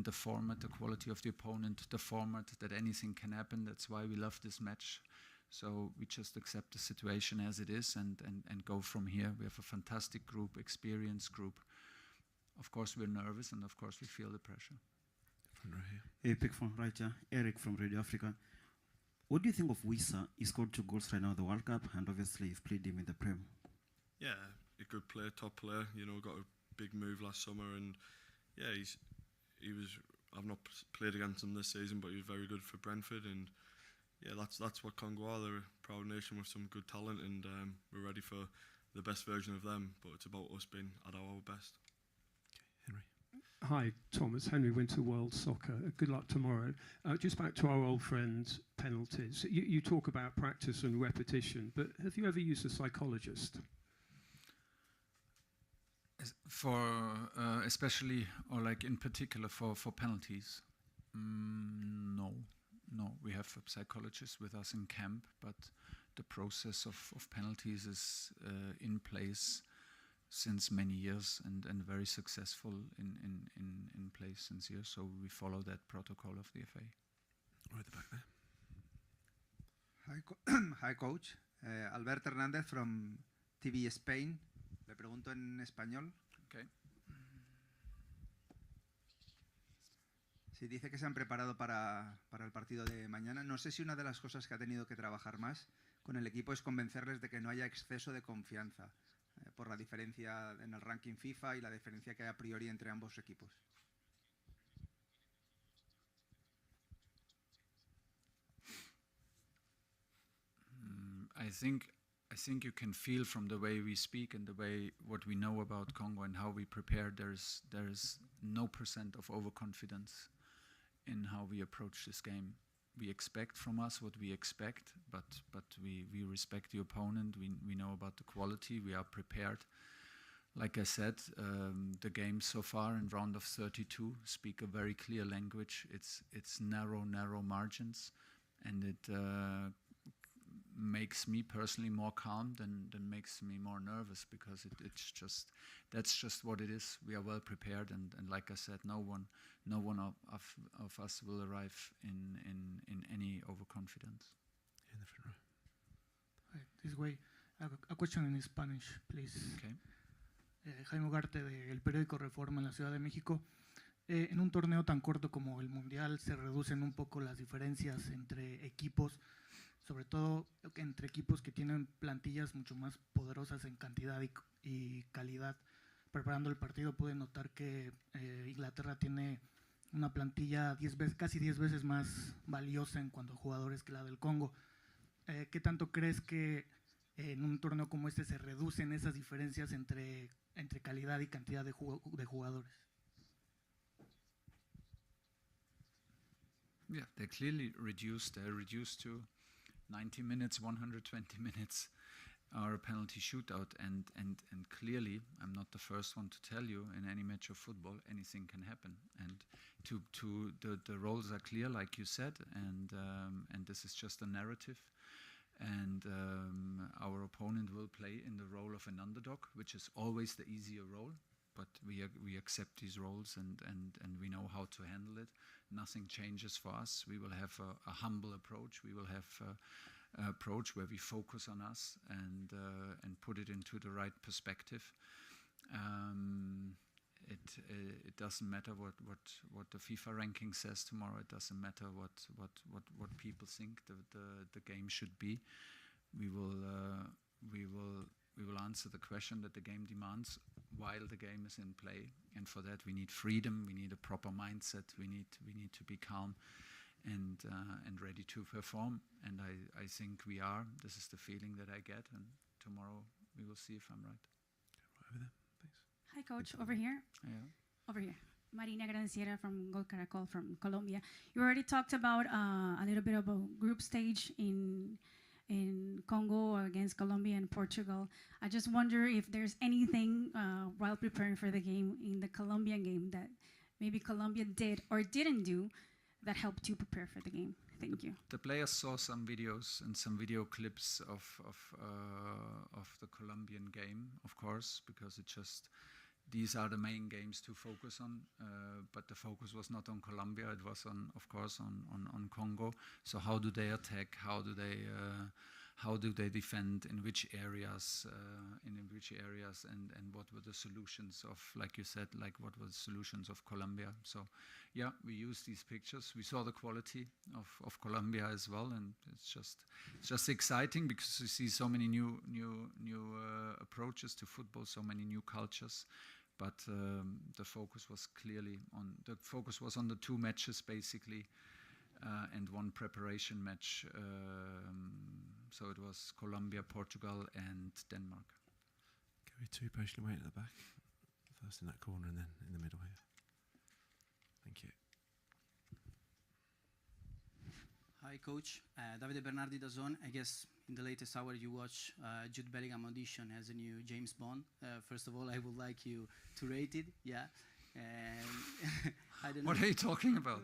the format, the quality of the opponent, the format that anything can happen. That's why we love this match. So we just accept the situation as it is and go from here. We have a fantastic group, experienced group. Of course we're nervous and of course we feel the pressure. Epic from Raja, Eric from Radio Africa. What do you think of Wissa? He scored 2 goals right now in the World Cup, and obviously you've played him in the Prem. Yeah, a good player, top player. You know, got a big move last summer, and yeah, he was. I've not played against him this season, but he was very good for Brentford, and yeah, that's what Congo are. They're a proud nation with some good talent, and we're ready for the best version of them. But it's about us being at our best. Henry. Hi, Thomas. Henry Winter, World Soccer. Good luck tomorrow. Just back to our old friend, penalties. You talk about practice and repetition, but have you ever used a psychologist? Especially, or like in particular for penalties? No. We have a psychologist with us in camp, but the process of penalties is in place since many years and very successful in place since years. So we follow that protocol of the FA. Right at the back there. Hi, Coach. Albert Hernández from TV Spain. Le pregunto en español. Okay. Si dice que se han preparado para el partido de mañana, no sé si una de las cosas que ha tenido que trabajar más con el equipo es convencerles de que no haya exceso de confianza por la diferencia en el ranking FIFA y la diferencia que hay a priori entre ambos equipos. I think you can feel from the way we speak and the way what we know about Congo and how we prepare. There's no % of overconfidence in how we approach this game. We expect from us what we expect, but we respect the opponent. We know about the quality. We are prepared. Like I said, the games so far in round of 32 speak a very clear language. It's narrow margins, and it makes me personally more calm than makes me more nervous, because that's just what it is. We are well prepared, and like I said, no one of us will arrive in any overconfidence. In the front row. Hi, this way. I have a question in Spanish, please. Okay. Jaime Ugarte, del periódico Reforma en la Ciudad de México. En un torneo tan corto como el Mundial se reducen un poco las diferencias entre equipos, sobre todo entre equipos que tienen plantillas mucho más poderosas en cantidad y calidad. Preparando el partido pude notar que Inglaterra tiene una plantilla casi 10 veces más valiosa en cuanto a jugadores que la del Congo. ¿Qué tanto crees que en un torneo como este se reducen esas diferencias entre calidad y cantidad de jugadores? Yeah, they're clearly reduced. They're reduced to 90 minutes, 120 minutes are a penalty shootout, and clearly, I'm not the first one to tell you, in any match of football, anything can happen. And the roles are clear, like you said, and this is just a narrative. And our opponent will play in the role of an underdog, which is always the easier role. But we accept these roles, and we know how to handle it. Nothing changes for us. We will have a humble approach. We will have an approach where we focus on us and put it into the right perspective. It doesn't matter what the FIFA ranking says tomorrow. It doesn't matter what people think the game should be. We will answer the question that the game demands while the game is in play, and for that we need freedom. We need a proper mindset. We need to be calm and ready to perform. And I think we are. This is the feeling that I get, and tomorrow we will see if I'm right. Over there, please. Hi, Coach. Over here. Yeah. Over here. Marina Granciera from Gol Caracol from Colombia. You already talked about a little bit about group stage in Congo against Colombia and Portugal. I just wonder if there's anything while preparing for the game in the Colombian game that maybe Colombia did or didn't do that helped you prepare for the game. Thank you. The players saw some videos and some video clips of the Colombian game, of course, because these are the main games to focus on, but the focus was not on Colombia. It was of course on Congo. So how do they attack? How do they defend? In which areas? And what were the solutions of, like you said, what were the solutions of Colombia? So, yeah, we used these pictures. We saw the quality of Colombia as well, and it's just exciting because we see so many new approaches to football, so many new cultures. But the focus was on the two matches basically, and one preparation match. So it was Colombia, Portugal, and Denmark. Can we two patiently wait at the back? First in that corner and then in the middle here. Thank you. Hi, Coach. Davide Bernardi Dazon. I guess in the latest hour you watch Jude Bellingham audition as a new James Bond. First of all, I would like you to rate it. Yeah. I don't know. What are you talking about?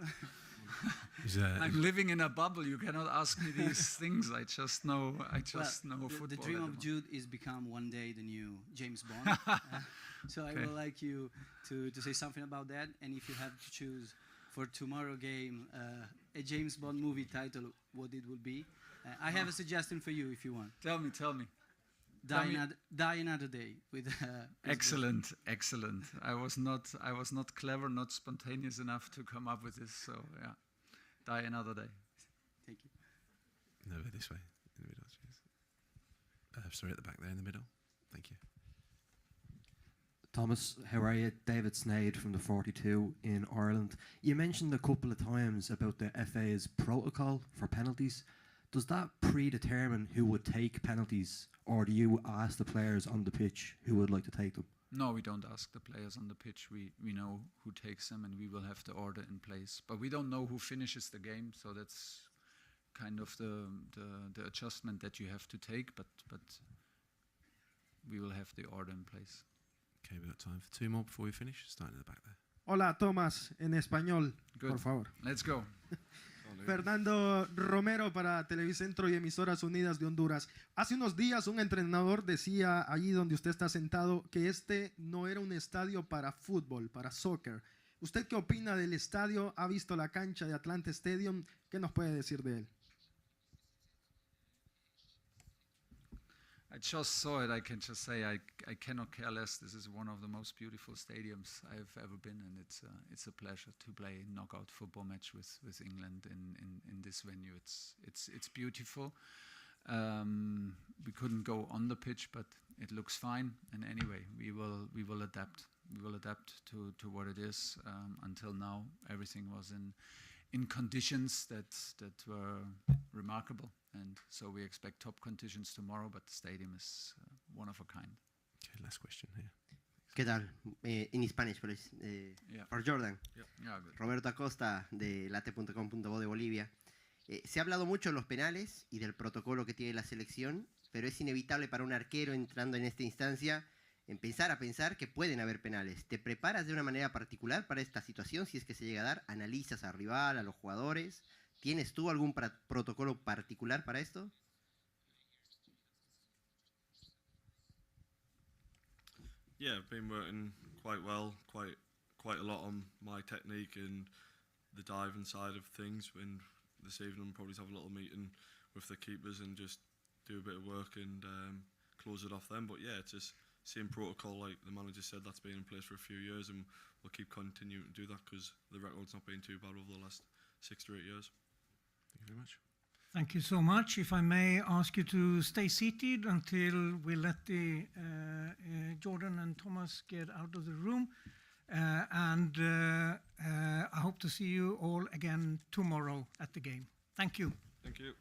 I'm living in a bubble. You cannot ask me these things. I just know football. The dream of Jude is become one day the new James Bond. So okay. I would like you to say something about that. And if you have to choose for tomorrow game a James Bond movie title, what it would be? I have a suggestion for you if you want. Tell me. Die Another Day with. Excellent. I was not clever, not spontaneous enough to come up with this. So yeah, Die Another Day. Thank you. No, this way in the middle. Sorry, at the back there in the middle. Thank you. Thomas, how are you? David Snade from the 42 in Ireland. You mentioned a couple of times about the FA's protocol for penalties. Does that predetermine who would take penalties, or do you ask the players on the pitch who would like to take them? No, we don't ask the players on the pitch. We know who takes them, and we will have the order in place. But we don't know who finishes the game, so that's kind of the adjustment that you have to take. But we will have the order in place. Okay, we've got time for two more before we finish. Starting at the back there. Hola, Tomás, en español, Good. por favor. Let's go. Fernando Romero para Televicentro y Emisoras Unidas de Honduras. Hace unos días un entrenador decía allí donde usted está sentado que este no era un estadio para fútbol, para soccer. ¿Usted qué opina del estadio? ¿Ha visto la cancha de Atlanta Stadium? ¿Qué nos puede decir de él? I just saw it. I can just say I cannot care less. This is one of the most beautiful stadiums I've ever been in. It's a pleasure to play a knockout football match with England in this venue. It's beautiful. We couldn't go on the pitch, but it looks fine. And anyway, we will adapt. We will adapt to what it is. Until now, everything was in conditions that were remarkable, and so we expect top conditions tomorrow, but the stadium is one of a kind. Okay, last question here. ¿Qué tal? In Spanish, please. For Jordan. Yeah, Roberto Acosta de late.com.bo de Bolivia. Se ha hablado mucho de los penales y del protocolo que tiene la selección, pero es inevitable para un arquero entrando en esta instancia empezar a pensar que pueden haber penales. ¿Te preparas de una manera particular para esta situación? Si es que se llega a dar, ¿analizas al rival, a los jugadores? ¿Tienes tú algún protocolo particular para esto? Yeah, I've been working quite well, quite a lot on my technique and the diving side of things. And this evening, we'll probably have a little meeting with the keepers and just do a bit of work and close it off then. But yeah, it's just same protocol, like the manager said, that's been in place for a few years, and we'll keep continuing to do that because the record's not been too bad over the last 6 to 8 years. Thank you very much. Thank you so much. If I may ask you to stay seated until we let the Jordan and Thomas get out of the room. I hope to see you all again tomorrow at the game. Thank you. Thank you.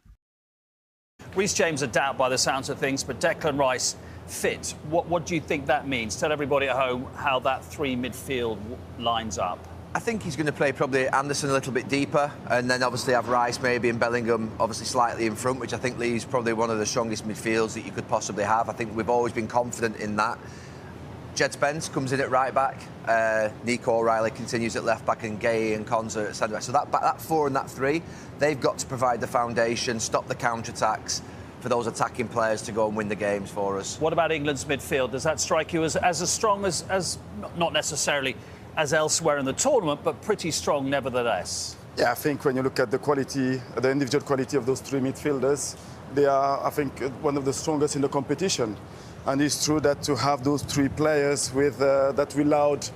Reece James a doubt by the sounds of things, but Declan Rice fit. What do you think that means? Tell everybody at home how that three midfield lines up. I think he's going to play probably Anderson a little bit deeper, and then obviously have Rice maybe and Bellingham obviously slightly in front, which I think leaves probably one of the strongest midfields that you could possibly have. I think we've always been confident in that. Jed Spence comes in at right back, Nico O'Reilly continues at left back, and Gay and Konza at centre back. So that four and that three, they've got to provide the foundation, stop the counter-attacks for those attacking players to go and win the games for us. What about England's midfield? Does that strike you as strong as not necessarily as elsewhere in the tournament, but pretty strong nevertheless? Yeah, I think when you look at the quality, the individual quality of those three midfielders, they are, I think, one of the strongest in the competition. And it's true that to have those three players with that allowed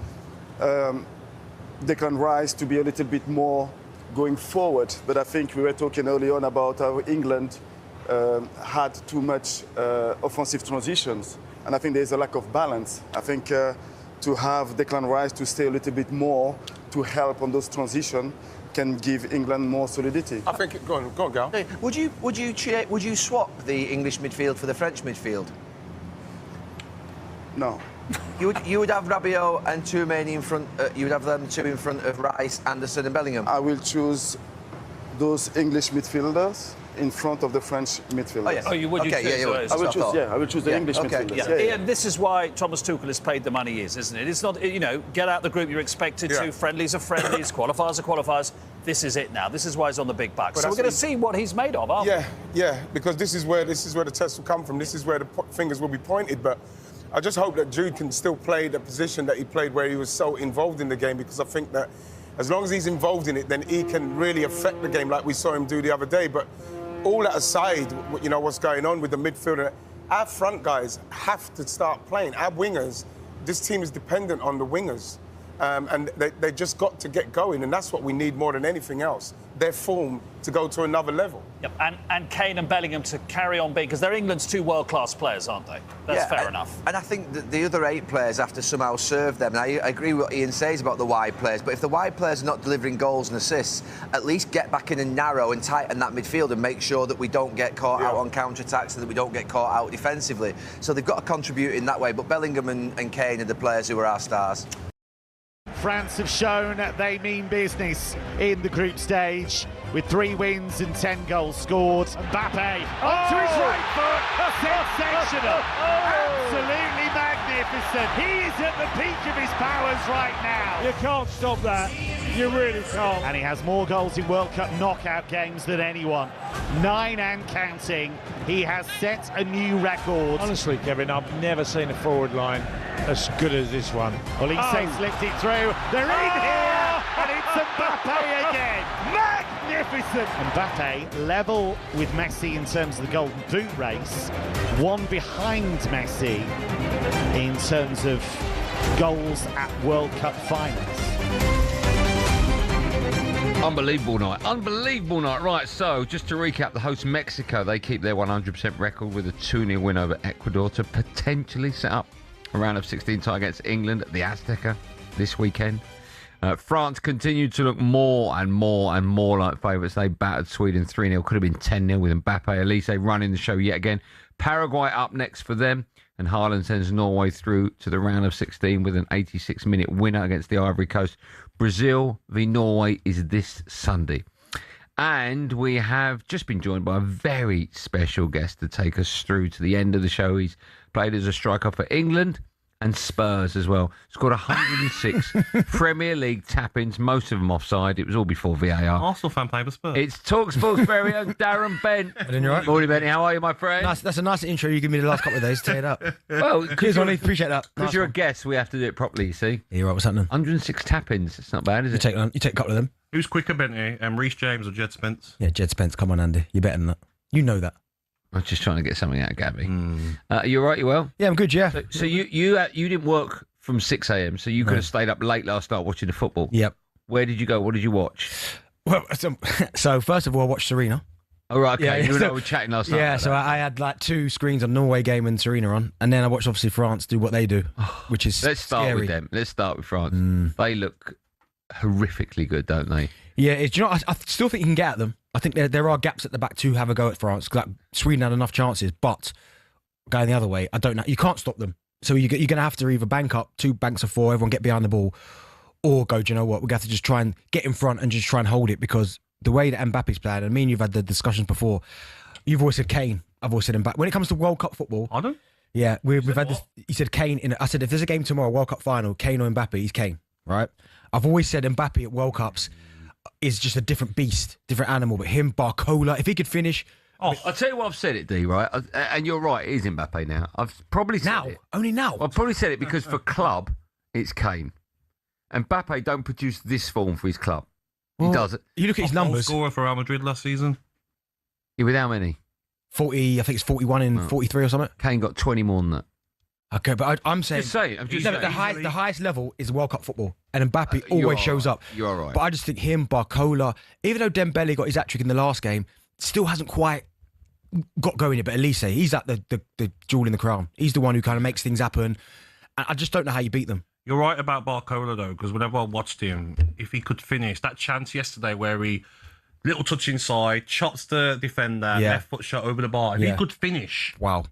Declan Rice to be a little bit more going forward. But I think we were talking early on about how England had too much offensive transitions. And I think there's a lack of balance. I think to have Declan Rice to stay a little bit more to help on those transitions can give England more solidity. I think, go on, Gal. Would you swap the English midfield for the French midfield? No. You would have Rabiot and Toumani in front. You would have them two in front of Rice, Anderson, and Bellingham. I will choose those English midfielders in front of the French midfielders. Oh, yes. Oh, you would? Okay, you choose those? I will choose the English midfielders. Ian, this is why Thomas Tuchel has paid the money he is, isn't it? It's not, get out the group you're expected to. Friendlies are friendlies, qualifiers are qualifiers. This is it now. This is why he's on the big bucks. So we're going to see what he's made of, aren't we? Yeah, because this is where the test will come from. This is where the fingers will be pointed. But I just hope that Jude can still play the position that he played where he was so involved in the game, because I think that as long as he's involved in it, then he can really affect the game like we saw him do the other day. But all that aside, what's going on with the midfielder, our front guys have to start playing. Our wingers, this team is dependent on the wingers. and they just got to get going, and that's what we need more than anything else. Their form to go to another level. Yep. And Kane and Bellingham to carry on being, because they're England's two world-class players, aren't they? That's fair enough. And I think that the other 8 players have to somehow serve them. And I agree with what Ian says about the wide players, but if the wide players are not delivering goals and assists, at least get back in and narrow and tighten that midfield and make sure that we don't get caught out on counter-attacks and that we don't get caught out defensively. So they've got to contribute in that way, but Bellingham and Kane are the players who are our stars. France have shown they mean business in the group stage with 3 wins and 10 goals scored. Mbappe onto his right foot, sensational, absolutely magnificent. He is at the peak of his powers right now. You can't stop that. You really can't. And he has more goals in World Cup knockout games than anyone. 9 and counting. He has set a new record. Honestly, Kevin, I've never seen a forward line as good as this one. Olise slipped it through. They're in here, and it's Mbappe again. Magnificent. Mbappe level with Messi in terms of the Golden Boot race. 1 behind Messi in terms of goals at World Cup finals. Unbelievable night. Right, so just to recap, the host Mexico, they keep their 100% record with a 2-0 win over Ecuador to potentially set up a round of 16 tie against England at the Azteca this weekend. France continued to look more and more like favourites. They battered Sweden 3-0. Could have been 10-0 with Mbappe, Olise running the show yet again. Paraguay up next for them. And Haaland sends Norway through to the round of 16 with an 86-minute winner against the Ivory Coast. Brazil v Norway is this Sunday. And we have just been joined by a very special guest to take us through to the end of the show. He's played as a striker for England and Spurs as well. Scored 106 Premier League tap-ins, most of them offside. It was all before VAR. Arsenal fan playing for Spurs. It's TalkSport's very own Darren Bent. Right? Morning, Benny. How are you, my friend? Nice, that's a nice intro you give me the last couple of days to tear it up. Well, cheers, Ollie. Appreciate that. Because you're a guest, we have to do it properly, you see. Yeah, right, what's happening? 106 tap-ins. It's not bad, is it? You take a couple of them. Who's quicker, Benty? Reece James or Jed Spence? Yeah, Jed Spence. Come on, Andy. You're better than that. You know that. I'm just trying to get something out of Gabby. You all right? You well? Yeah, I'm good, yeah. So you didn't work from 6 a.m, so you could have stayed up late last night watching the football. Yep. Where did you go? What did you watch? Well, so first of all, I watched Serena. Oh, right, okay. Yeah, You and I were chatting last night. Yeah, so I had like 2 screens on Norway game and Serena on, and then I watched obviously France do what they do, which is Let's start scary. with them. Let's start with France. They look horrifically good, don't they? Yeah, do you know, I still think you can get at them. I think there are gaps at the back to have a go at France. Like Sweden had enough chances, but going the other way, I don't know. You can't stop them. So you're going to have to either bank up 2 banks of 4, everyone get behind the ball, or go, do you know what, we're going to have to just try and get in front and just try and hold it, because the way that Mbappe's playing, and me and you've had the discussions before, you've always said Kane, I've always said Mbappe. When it comes to World Cup football... I don't? Yeah, we've had this... You said Kane, I said if there's a game tomorrow, World Cup final, Kane or Mbappe, he's Kane, right? I've always said Mbappe at World Cups is just a different beast, different animal, but him, Barcola, if he could finish... I'll tell you what, I've said it, D, right? And you're right, it is Mbappe now. I've probably said it. Only now? I've probably said it because for club, it's Kane. And Mbappe don't produce this form for his club. He does it. You look at his numbers. Scorer for Real Madrid last season. Yeah, with how many? 40, I think it's 41 in 43 or something. Kane got 20 more than that. Okay, but I'm saying... Just saying. I'm just saying. The highest level is World Cup football, and Mbappe always shows up. You're right. But I just think him, Barcola, even though Dembele got his hat-trick in the last game, still hasn't quite got going yet. But Olise, he's like the jewel in the crown. He's the one who kind of makes things happen. And I just don't know how you beat them. You're right about Barcola, though, because whenever I watched him, if he could finish, that chance yesterday where he, little touch inside, chops the defender, left foot shot over the bar, if he could finish. Wow.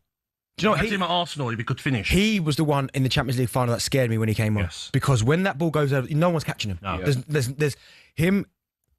Do you know what? Him at Arsenal, if he could finish. He was the one in the Champions League final that scared me when he came on. Because when that ball goes over, no one's catching him. No. There's him,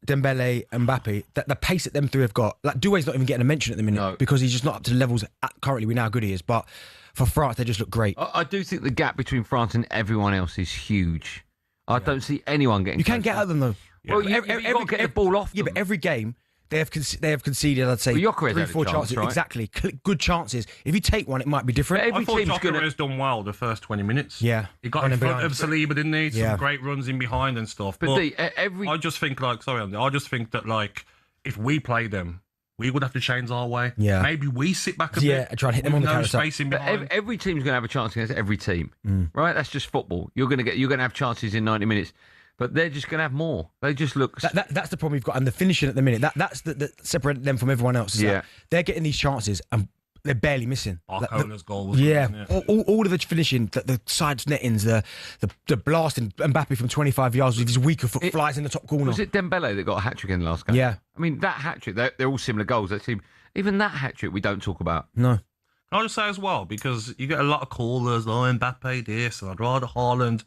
Dembele, Mbappe, that the pace that them 3 have got. Like, Doué's not even getting a mention at the minute because he's just not up to the levels currently we know how good he is. But for France, they just look great. I do think the gap between France and everyone else is huge. I don't see anyone getting... You can't get at them, though. Well, you've got to get the ball off them. Yeah, but every game... They have conceded, I'd say, well, 3-4 chances. Right? Exactly. Good chances. If you take one, it might be different. I thought Jokeris done well the first 20 minutes. Yeah. He got in front of Saliba, didn't he? Some great runs in behind and stuff. But I just think, I just think that, if we play them, we would have to change our way. Yeah. Maybe we sit back a Yeah, bit. try and hit them on the no counter-attack. space in But behind. every team's going to have a chance against every team, right? That's just football. You're going to have chances in 90 minutes, but they're just going to have more. They just look. That's the problem we've got, and the finishing at the minute. That's the separate them from everyone else. Is that they're getting these chances and they're barely missing. Arcona's goal was yeah, good, wasn't it? all of the finishing, the side nettings, the blasting Mbappe from 25 yards with his weaker foot flies in the top corner. Was it Dembele that got a hat-trick in the last game? Yeah. I mean, that hat-trick, they're all similar goals. That seem, even that hat-trick we don't talk about. No. Can I just say as well, because you get a lot of callers, Mbappe this, and I'd rather Haaland.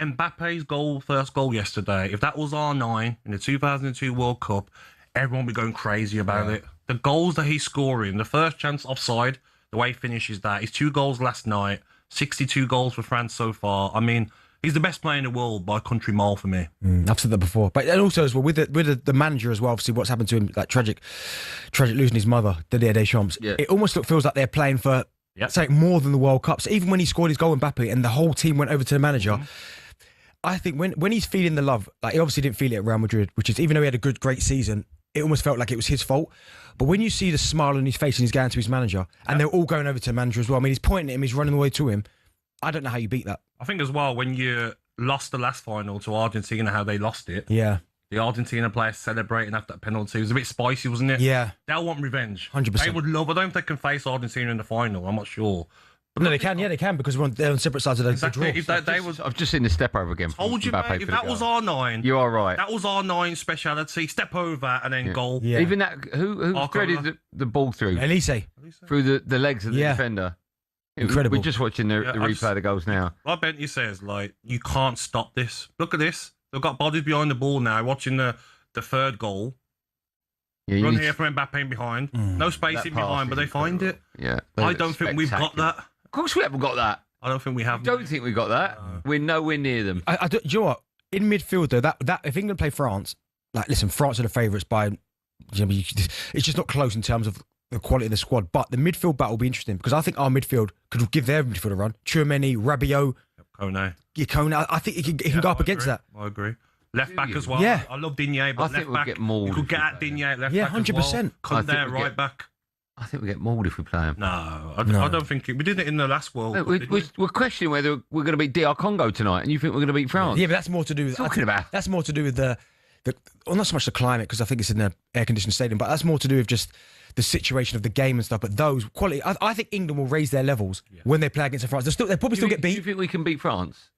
Mbappe's first goal yesterday, if that was R9 in the 2002 World Cup, everyone would be going crazy about it. The goals that he's scoring, the first chance offside, the way he finishes that, his 2 goals last night, 62 goals for France so far. I mean, he's the best player in the world by a country mile for me. I've said that before, but and also as well with the manager as well. Obviously, what's happened to him, like tragic losing his mother, Didier Deschamps. Yeah. It almost feels like they're playing for say more than the World Cup. So even when he scored his goal, Mbappe, and the whole team went over to the manager. I think when he's feeling the love, like he obviously didn't feel it at Real Madrid, which is even though he had a great season, it almost felt like it was his fault. But when you see the smile on his face and he's going to his manager, and they're all going over to the manager as well. I mean, he's pointing at him, he's running the way to him. I don't know how you beat that. I think as well, when you lost the last final to Argentina, how they lost it. Yeah. The Argentina players celebrating after that penalty. It was a bit spicy, wasn't it? Yeah. They'll want revenge. 100%. They would love. I don't know if they can face Argentina in the final. I'm not sure. No, they can. Yeah, they can because they're on separate sides of the draw. If they was, I've just seen the step over again. Told you, mate, if that was R9, you are right. That was R9 speciality. Step over and then goal. Yeah. Even that, who threaded the ball through? Elise. Through the legs of the defender. Incredible. We're just watching the replay of the goals now. Like Bentley says, like, you can't stop this. Look at this. They've got bodies behind the ball now, watching the third goal. Yeah, Run here from Mbappe behind. No space in behind, but they find it. Yeah. I don't think we've got that. Of course we haven't got that. I don't think we have. Don't think we got that. We're nowhere near them. Do you know what? In midfield though, that if England play France, like listen, France are the favourites by. It's just not close in terms of the quality of the squad. But the midfield battle will be interesting because I think our midfield could give their midfield a run. Tchouameni, Rabiot, Kone. Kone. I think he can go up against that. I agree. Left back as well. Yeah. I love Digne, but I think left we'll back. get mauled. You could get at Digne at left Yeah, back. 100%. Come there, right back. I think we get mauled if we play them. No, I don't think it. We did it in the last World Cup. We're questioning whether we're going to beat DR Congo tonight, and you think we're going to beat France? Yeah, but that's more to do with That's more to do with the well, not so much the climate because I think it's in an air-conditioned stadium, but that's more to do with just the situation of the game and stuff. But those quality, I think England will raise their levels when they play against France. They'll probably still get beat. Do you think we can beat France?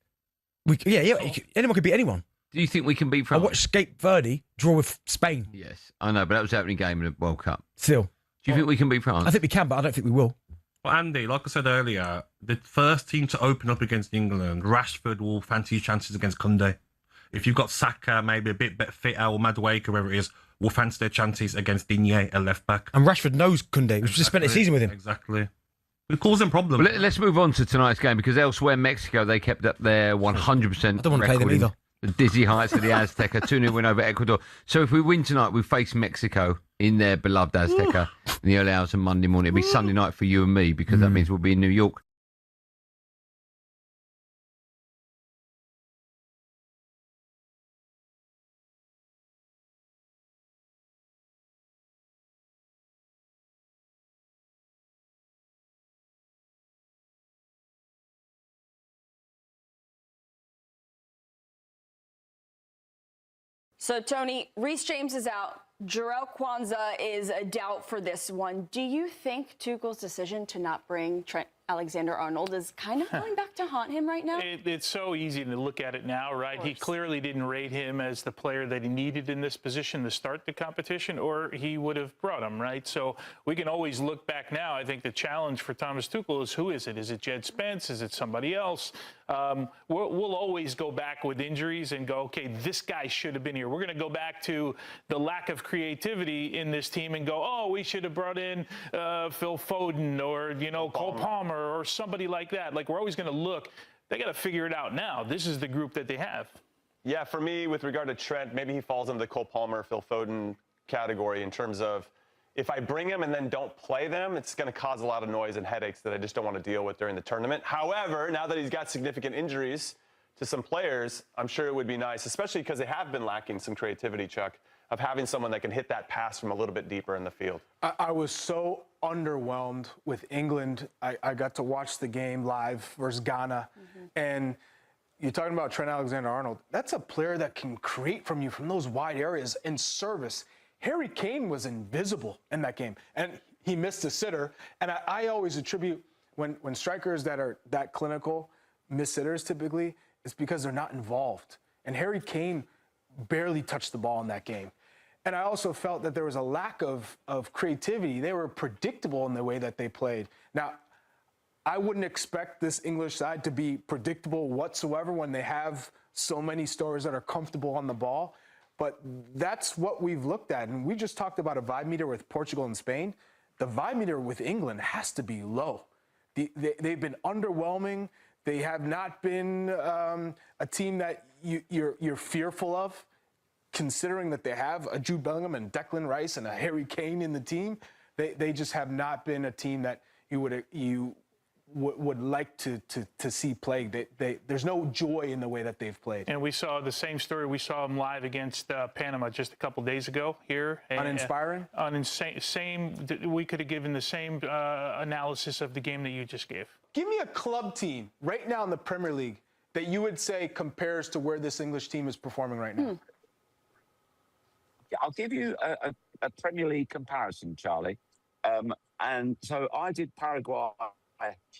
Anyone can beat anyone. Do you think we can beat France? I watched Cape Verde draw with Spain. Yes, I know, but that was the opening game in the World Cup. Still. Do you think we can beat France? I think we can, but I don't think we will. Well, Andy, like I said earlier, the first team to open up against England, Rashford will fancy his chances against Conde. If you've got Saka, maybe a bit better fitter, or Madueke, whoever it is, will fancy their chances against Digne, a left back. And Rashford knows Kunde. We've just spent a season with him. Exactly. It causing problems. Well, let's move on to tonight's game because elsewhere, Mexico, they kept up their 100% I don't want to play them record in either. the dizzy heights of the Azteca, 2-0 win over Ecuador. So if we win tonight, we face Mexico in their beloved Azteca in the early hours of Monday morning. It'll be Sunday night for you and me because that means we'll be in New York. So, Tony, Reece James is out. Jarrell Kwanzaa is a doubt for this one. Do you think Tuchel's decision to not bring Trent Alexander-Arnold is kind of going back to haunt him right now? It's so easy to look at it now, right? He clearly didn't rate him as the player that he needed in this position to start the competition, or he would have brought him, right? So we can always look back now. I think the challenge for Thomas Tuchel is who is it? Is it Jed Spence? Is it somebody else? We'll always go back with injuries and go, okay, this guy should have been here. We're going to go back to the lack of creativity in this team and go, oh, we should have brought in Phil Foden or, Cole Palmer or somebody like that. Like, we're always going to look. They got to figure it out now. This is the group that they have. Yeah, for me, with regard to Trent, maybe he falls into the Cole Palmer, Phil Foden category in terms of if I bring him and then don't play them, it's going to cause a lot of noise and headaches that I just don't want to deal with during the tournament. However, now that he's got significant injuries to some players, I'm sure it would be nice, especially because they have been lacking some creativity, Chuck, of having someone that can hit that pass from a little bit deeper in the field? I was so underwhelmed with England. I got to watch the game live versus Ghana, and you're talking about Trent Alexander-Arnold. That's a player that can create from you from those wide areas in service. Harry Kane was invisible in that game, and he missed a sitter. And I always attribute when strikers that are that clinical miss sitters typically, it's because they're not involved. And Harry Kane barely touched the ball in that game. And I also felt that there was a lack of creativity. They were predictable in the way that they played. Now, I wouldn't expect this English side to be predictable whatsoever when they have so many stars that are comfortable on the ball. But that's what we've looked at. And we just talked about a vibe meter with Portugal and Spain. The vibe meter with England has to be low. They've been underwhelming. They have not been a team that you're fearful of, considering that they have a Jude Bellingham and Declan Rice and a Harry Kane in the team. They just have not been a team that you would like to see play. There's no joy in the way that they've played. And we saw the same story. We saw them live against Panama just a couple days ago here. Uninspiring? We could have given the same analysis of the game that you just gave. Give me a club team right now in the Premier League that you would say compares to where this English team is performing right now. Yeah, I'll give you a Premier League comparison, Charlie. And so I did Paraguay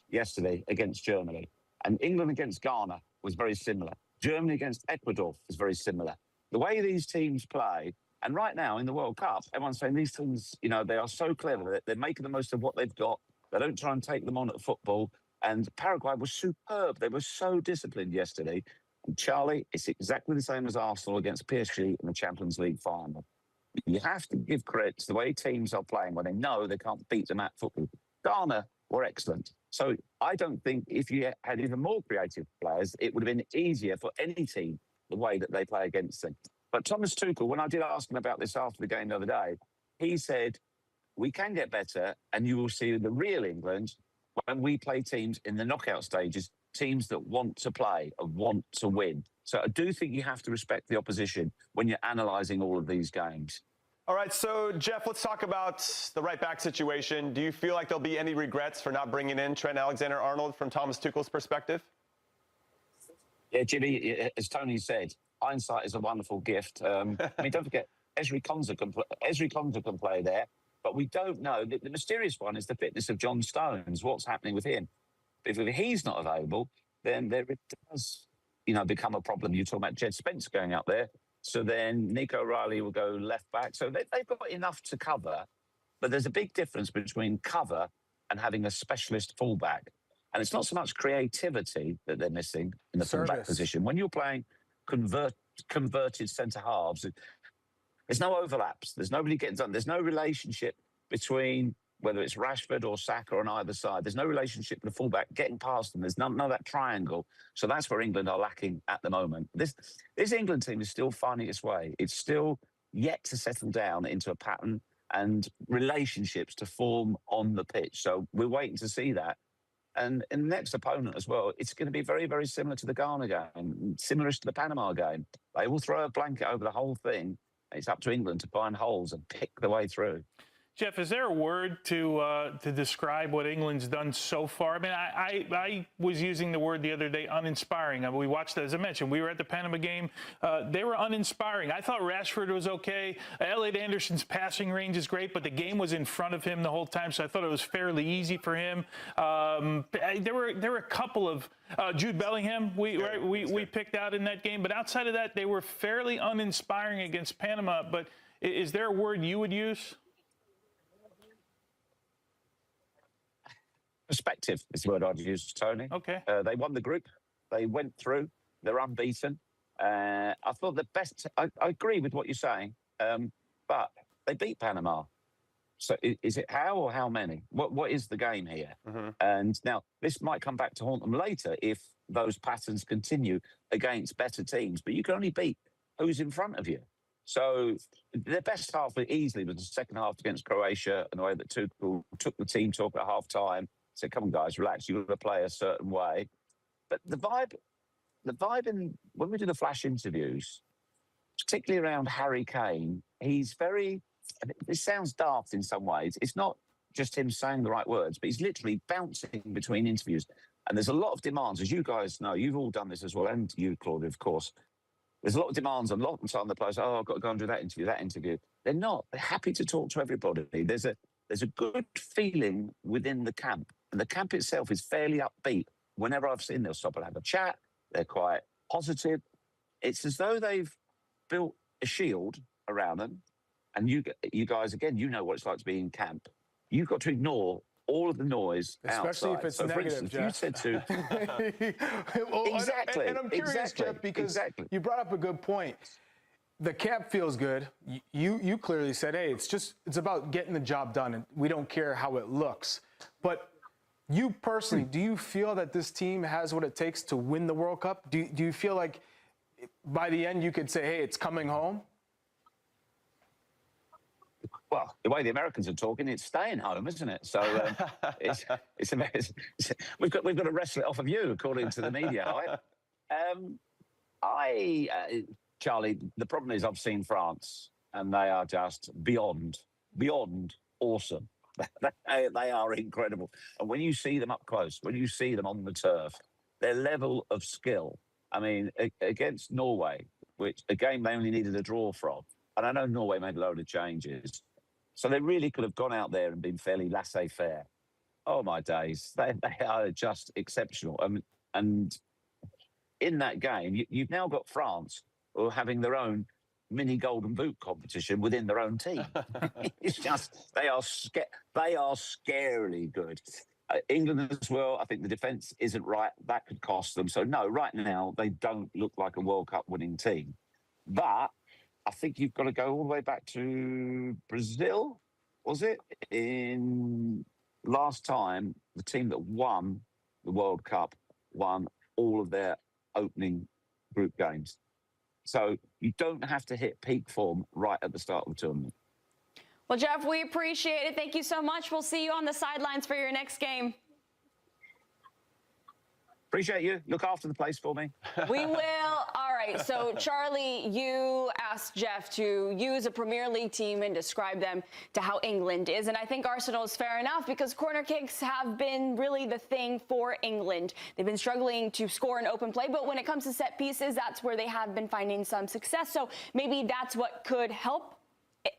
yesterday against Germany, and England against Ghana was very similar. Germany against Ecuador was very similar. The way these teams play, and right now in the World Cup, everyone's saying these teams, you know, they are so clever. They're making the most of what they've got. They don't try and take them on at football. And Paraguay was superb. They were so disciplined yesterday. And Charlie, it's exactly the same as Arsenal against PSG in the Champions League final. You have to give credit to the way teams are playing when they know they can't beat them at football. Ghana were excellent. So I don't think if you had even more creative players, it would have been easier for any team the way that they play against them. But Thomas Tuchel, when I did ask him about this after the game the other day, he said, we can get better and you will see the real England when we play teams in the knockout stages, teams that want to play and want to win. So I do think you have to respect the opposition when you're analysing all of these games. All right, so Jeff, let's talk about the right back situation. Do you feel like there'll be any regrets for not bringing in Trent Alexander-Arnold from Thomas Tuchel's perspective? Yeah, Jimmy, as Tony said, hindsight is a wonderful gift. I mean, don't forget, Ezri Konsa can play there, but we don't know. The mysterious one is the fitness of John Stones. What's happening with him? If he's not available, then there it does, become a problem. You're talking about Jed Spence going out there. So then Nico Riley will go left back. So they've got enough to cover, but there's a big difference between cover and having a specialist fullback. And it's not so much creativity that they're missing in the fullback position. When you're playing converted centre halves, there's no overlaps. There's nobody getting done. There's no relationship between whether it's Rashford or Saka on either side. There's no relationship with the fullback getting past them. There's none of that triangle. So that's where England are lacking at the moment. This England team is still finding its way. It's still yet to settle down into a pattern and relationships to form on the pitch. So we're waiting to see that. And in the next opponent as well, it's going to be very, very similar to the Ghana game, similar to the Panama game. They will throw a blanket over the whole thing. It's up to England to find holes and pick the way through. Jeff, is there a word to describe what England's done so far? I mean, I was using the word the other day, uninspiring. I mean, we watched, as I mentioned, we were at the Panama game. They were uninspiring. I thought Rashford was okay. Elliot Anderson's passing range is great, but the game was in front of him the whole time, so I thought it was fairly easy for him. There were a couple of Jude Bellingham we picked out in that game, but outside of that, they were fairly uninspiring against Panama. But is there a word you would use? Perspective is the word I'd use, Tony. Okay. They won the group. They went through. They're unbeaten. I thought the best... I agree with what you're saying, but they beat Panama. So is it how or how many? What is the game here? Mm-hmm. And now, this might come back to haunt them later if those patterns continue against better teams, but you can only beat who's in front of you. So their best half easily was the second half against Croatia, and the way that Tuchel took the team talk at half-time, said, come on, guys, relax. You've got to play a certain way. But the vibe in when we do the flash interviews, particularly around Harry Kane, he's very, this sounds daft in some ways. It's not just him saying the right words, but he's literally bouncing between interviews. And there's a lot of demands, as you guys know, you've all done this as well, and you, Claudia, of course. There's a lot of demands, a lot of the time the players, oh, I've got to go and do that interview, that interview. They're not. They're happy to talk to everybody. There's a good feeling within the camp. And the camp itself is fairly upbeat. Whenever I've seen, they'll stop and have a chat. They're quite positive. It's as though they've built a shield around them. And you guys, again, you know what it's like to be in camp. You've got to ignore all of the noise especially outside. if it's so negative, for instance, Jeff. You said to well, exactly, and I'm curious, exactly, Jeff, because exactly. you brought up a good point. The camp feels good. You clearly said, hey, it's about getting the job done, and we don't care how it looks. But you personally, do you feel that this team has what it takes to win the World Cup? Do you feel like by the end you could say, hey, it's coming home? Well, the way the Americans are talking, it's staying home, isn't it? So we've got to wrestle it off of you, according to the media. Charlie, the problem is I've seen France, and they are just beyond awesome. They are incredible. And when you see them up close, when you see them on the turf, their level of skill, I mean, against Norway, which a game they only needed a draw from, and I know Norway made a load of changes, so they really could have gone out there and been fairly laissez-faire. Oh, my days. They are just exceptional. And in that game, you've now got France who are having their own mini Golden Boot competition within their own team. It's just, they are scarily good. England as well, I think the defence isn't right. That could cost them. So, no, right now, they don't look like a World Cup winning team. But I think you've got to go all the way back to Brazil, was it? In last time, the team that won the World Cup won all of their opening group games. So you don't have to hit peak form right at the start of the tournament. Well, Jeff, we appreciate it. Thank you so much. We'll see you on the sidelines for your next game. Appreciate you. Look after the place for me. We will. All right. So, Charlie, you asked Jeff to use a Premier League team and describe them to how England is. And I think Arsenal is fair enough because corner kicks have been really the thing for England. They've been struggling to score in open play, but when it comes to set pieces, that's where they have been finding some success. So maybe that's what could help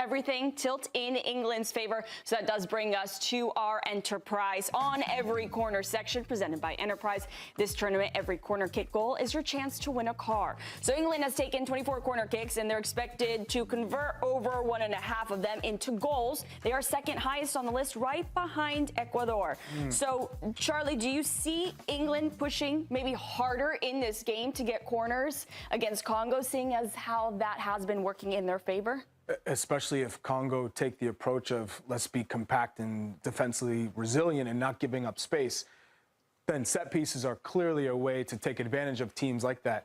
everything tilt in England's favor. So that does bring us to our Enterprise on every corner section presented by Enterprise. This tournament, every corner kick goal is your chance to win a car. So England has taken 24 corner kicks and they're expected to convert over 1.5 of them into goals. They are second highest on the list, right behind Ecuador. So Charlie, do you see England pushing maybe harder in this game to get corners against Congo, seeing as how that has been working in their favor? Especially if Congo take the approach of let's be compact and defensively resilient and not giving up space, then set pieces are clearly a way to take advantage of teams like that.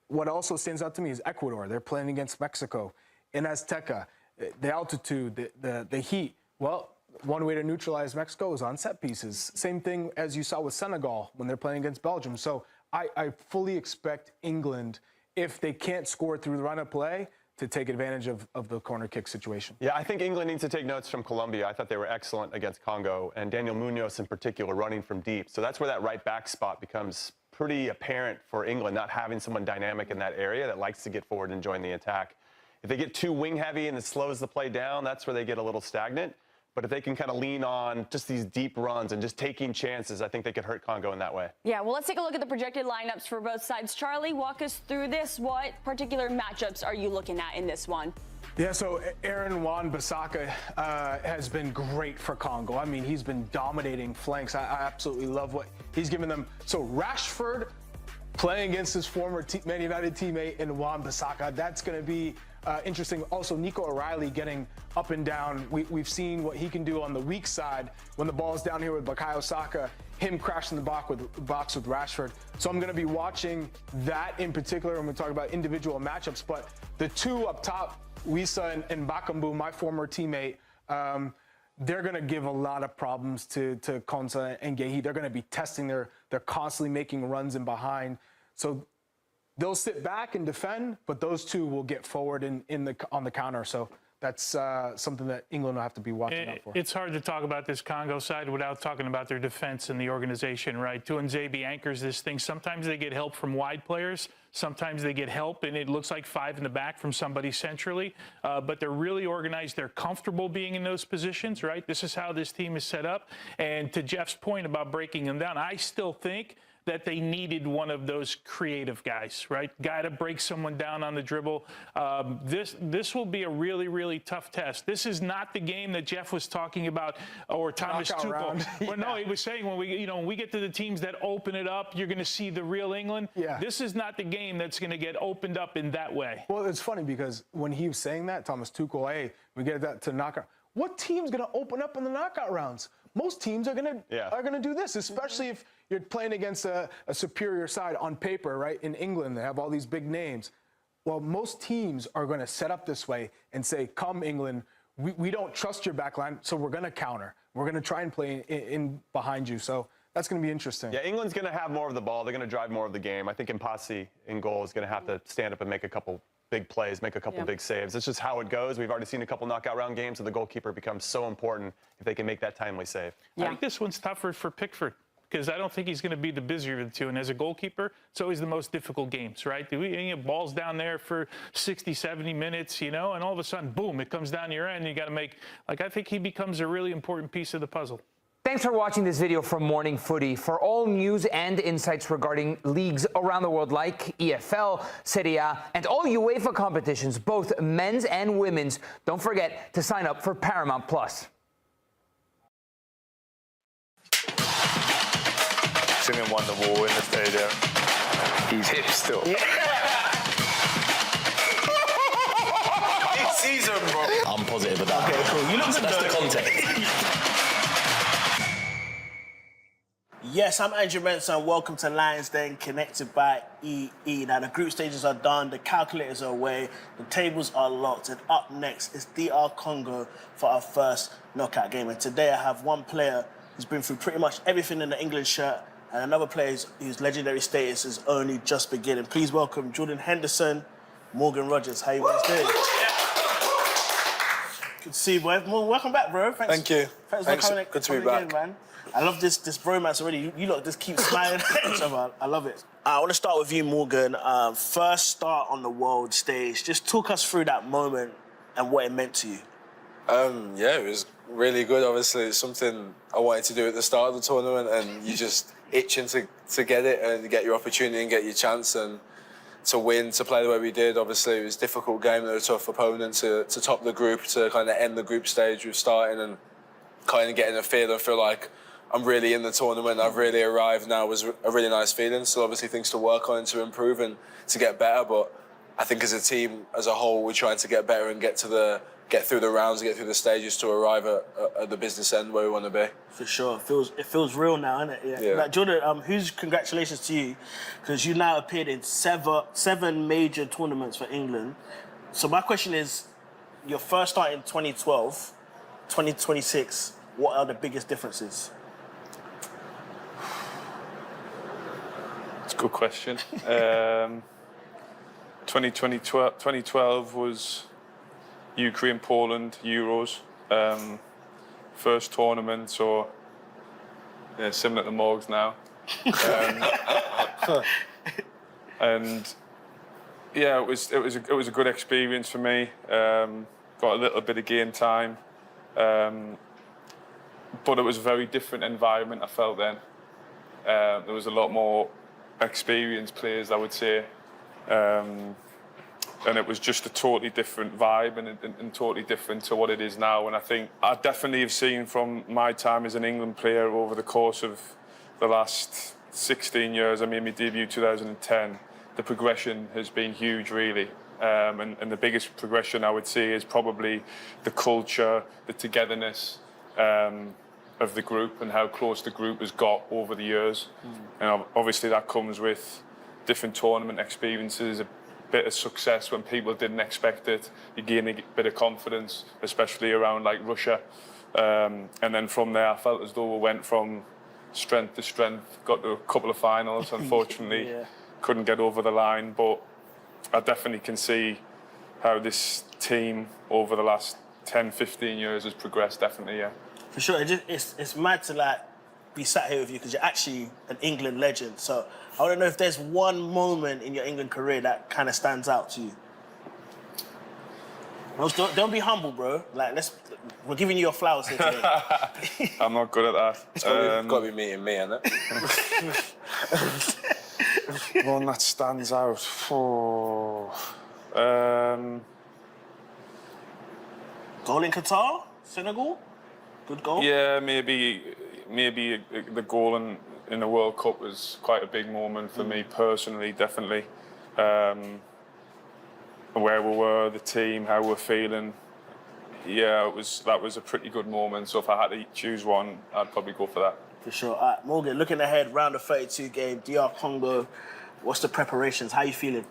What also stands out to me is Ecuador. They're playing against Mexico in Azteca. The altitude, the heat. Well, one way to neutralize Mexico is on set pieces. Same thing as you saw with Senegal when they're playing against Belgium. So I fully expect England, if they can't score through the run of play, to take advantage of the corner kick situation. Yeah, I think England needs to take notes from Colombia. I thought they were excellent against Congo, and Daniel Munoz in particular running from deep. So that's where that right back spot becomes pretty apparent for England, not having someone dynamic in that area that likes to get forward and join the attack. If they get too wing heavy and it slows the play down, that's where they get a little stagnant. But if they can kind of lean on just these deep runs and just taking chances, I think they could hurt Congo in that way. Yeah, well, let's take a look at the projected lineups for both sides. Charlie, walk us through this. What particular matchups are you looking at in this one? Yeah, so Aaron Wan-Bissaka has been great for Congo. I mean, he's been dominating flanks. I absolutely love what he's given them. So Rashford playing against his former Man United teammate in Wan-Bissaka, that's going to be interesting. Also, Nico O'Reilly getting up and down. We've seen what he can do on the weak side when the ball's down here with Bukayo Saka, him crashing the box with Rashford. So I'm going to be watching that in particular when we talk about individual matchups. But the two up top, Wissa and Bakambu, my former teammate, they're going to give a lot of problems to Konsa and Gehi. They're going to be testing they're constantly making runs in behind. So they'll sit back and defend, but those two will get forward on the counter. So that's something that England will have to be watching out for. It's hard to talk about this Congo side without talking about their defense and the organization, right? Tuanzebe anchors this thing. Sometimes they get help from wide players. Sometimes they get help, and it looks like 5 in the back from somebody centrally. But they're really organized. They're comfortable being in those positions, right? This is how this team is set up. And to Jeff's point about breaking them down, I still think that they needed one of those creative guys, right? Guy to break someone down on the dribble. This will be a really, really tough test. This is not the game that Jeff was talking about, or Thomas Tuchel. Well, no, he was saying when we get to the teams that open it up, you're going to see the real England. Yeah. This is not the game that's going to get opened up in that way. Well, it's funny because when he was saying that, Thomas Tuchel, hey, we get that to knockout. What team's going to open up in the knockout rounds? Most teams are going to do this, especially if you're playing against a superior side on paper, right? In England, they have all these big names. Well, most teams are going to set up this way and say, come England, we don't trust your back line, so we're going to counter. We're going to try and play in behind you. So that's going to be interesting. Yeah, England's going to have more of the ball. They're going to drive more of the game. I think Impasi in goal is going to have to stand up and make a couple big plays, make a couple big saves. That's just how it goes. We've already seen a couple knockout round games, so the goalkeeper becomes so important if they can make that timely save. I think this one's tougher for Pickford, because I don't think he's going to be the busier of the two. And as a goalkeeper, it's always the most difficult games, right? You get balls down there for 60, 70 minutes, and all of a sudden, boom, it comes down your end. You got to make, I think he becomes a really important piece of the puzzle. Thanks for watching this video from Morning Footy. For all news and insights regarding leagues around the world like EFL, Serie A, and all UEFA competitions, both men's and women's, don't forget to sign up for Paramount+. Singing Wonderwall in the stadium. He's hip still. Yeah. It's season, bro. I'm positive of that. Okay, cool. You look good. That's the context. Yes, I'm Andrew Mensah, and welcome to Lions Den, connected by EE. Now, the group stages are done, the calculators are away, the tables are locked, and up next is DR Congo for our first knockout game. And today I have one player who's been through pretty much everything in the England shirt, and another player whose legendary status is only just beginning. Please welcome Jordan Henderson, Morgan Rogers. How you guys doing? Good to see you, boy. Welcome back, bro. Thank you. Thanks for coming. Good to be back. Again, man. I love this bromance already. You lot just keep smiling at each other. I love it. I want to start with you, Morgan. First start on the world stage. Just talk us through that moment and what it meant to you. Yeah, it was really good. Obviously, it's something I wanted to do at the start of the tournament, and you just itching to get it and get your opportunity and get your chance and to win, to play the way we did. Obviously, it was a difficult game. They were a tough opponent to top the group, to kind of end the group stage with starting and kind of getting a feel. I feel like I'm really in the tournament. I've really arrived now. It was a really nice feeling. Still, obviously, things to work on and to improve and to get better. But I think as a team, as a whole, we're trying to get better and get through the rounds, get through the stages to arrive at the business end where we want to be. For sure. It feels real now, isn't it? Yeah. Like, Jordan, huge congratulations to you, because you now appeared in seven major tournaments for England. So my question is, your first start in 2012, 2026, what are the biggest differences? It's a good question. 2012 was Ukraine, Poland, Euros. First tournament, so yeah, similar to Morgs now. And yeah, it was a good experience for me. Got a little bit of game time, but it was a very different environment. I felt then there was a lot more experienced players, I would say. And it was just a totally different vibe and totally different to what it is now. And I think I definitely have seen from my time as an England player over the course of the last 16 years, I made my debut 2010, the progression has been huge, really. And the biggest progression I would say is probably the culture, the togetherness of the group and how close the group has got over the years. And obviously that comes with different tournament experiences, a bit of success when people didn't expect it. You gain a bit of confidence, especially around like Russia. And then from there, I felt as though we went from strength to strength, got to a couple of finals, unfortunately. couldn't get over the line. But I definitely can see how this team over the last 10, 15 years has progressed, definitely, yeah. For sure, it's mad to like be sat here with you because you're actually an England legend. So I want to know if there's one moment in your England career that kind of stands out to you. Don't be humble, bro. Like, we're giving you your flowers here today. I'm not good at that. It's got to be meeting me, isn't it? One that stands out. Goal in Qatar, Senegal, good goal. Yeah, maybe the goal in the World Cup was quite a big moment for me personally, definitely. Where we were, the team, how we're feeling. Yeah, that was a pretty good moment. So if I had to choose one, I'd probably go for that. For sure. Morgan, looking ahead, round of 32 game, DR Congo. What's the preparations? How are you feeling?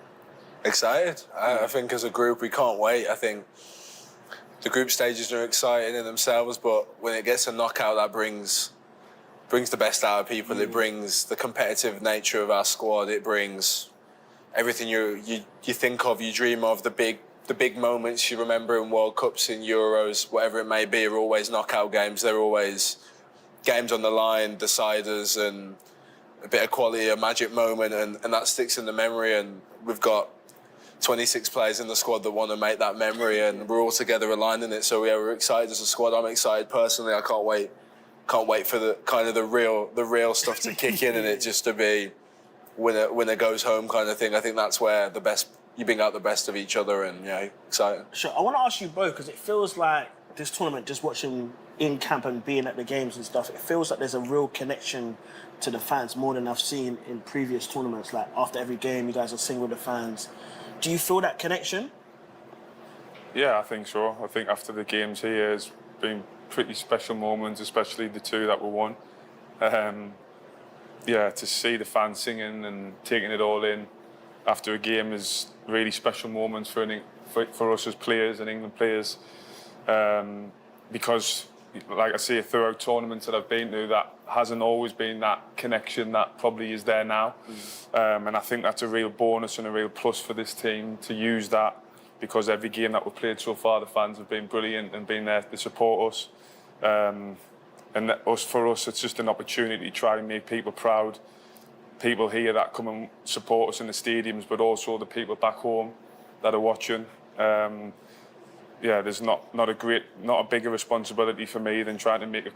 Excited. I think as a group we can't wait. I think the group stages are exciting in themselves, but when it gets a knockout, that brings the best out of people. It brings the competitive nature of our squad. It brings everything you think of, you dream of, the big moments you remember in World Cups, in Euros, whatever it may be, are always knockout games. They're always games on the line, deciders, and a bit of quality, a magic moment, and that sticks in the memory. And we've got 26 players in the squad that want to make that memory, and we're all together aligned in it. So yeah, we're excited as a squad. I'm excited personally. I can't wait for the kind of the real stuff to kick in, and it just to be winner goes home kind of thing. I think that's where you bring out the best of each other, and yeah, exciting. Sure. I want to ask you both, because it feels like this tournament, just watching in camp and being at the games and stuff, it feels like there's a real connection to the fans more than I've seen in previous tournaments. Like after every game, you guys are singing with the fans. Do you feel that connection? Yeah, I think so. I think after the games here, it's been pretty special moments, especially the two that were won. Yeah, to see the fans singing and taking it all in after a game is really special moments for us as players and England players. Because, like I say, throughout tournaments that I've been to, that hasn't always been that connection that probably is there now. And I think that's a real bonus and a real plus for this team to use that, because every game that we've played so far, the fans have been brilliant and been there to support us. And for us, it's just an opportunity to try and make people proud. People here that come and support us in the stadiums, but also the people back home that are watching. Yeah, there's not a bigger responsibility for me than trying to make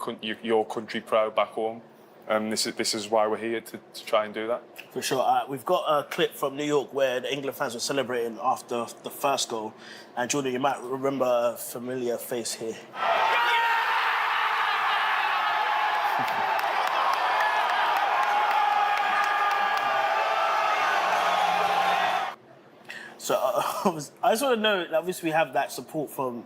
your country proud back home. And this is why we're here, to try and do that. For sure. We've got a clip from New York where the England fans were celebrating after the first goal. And Jordan, you might remember a familiar face here. So I just want to know, obviously we have that support from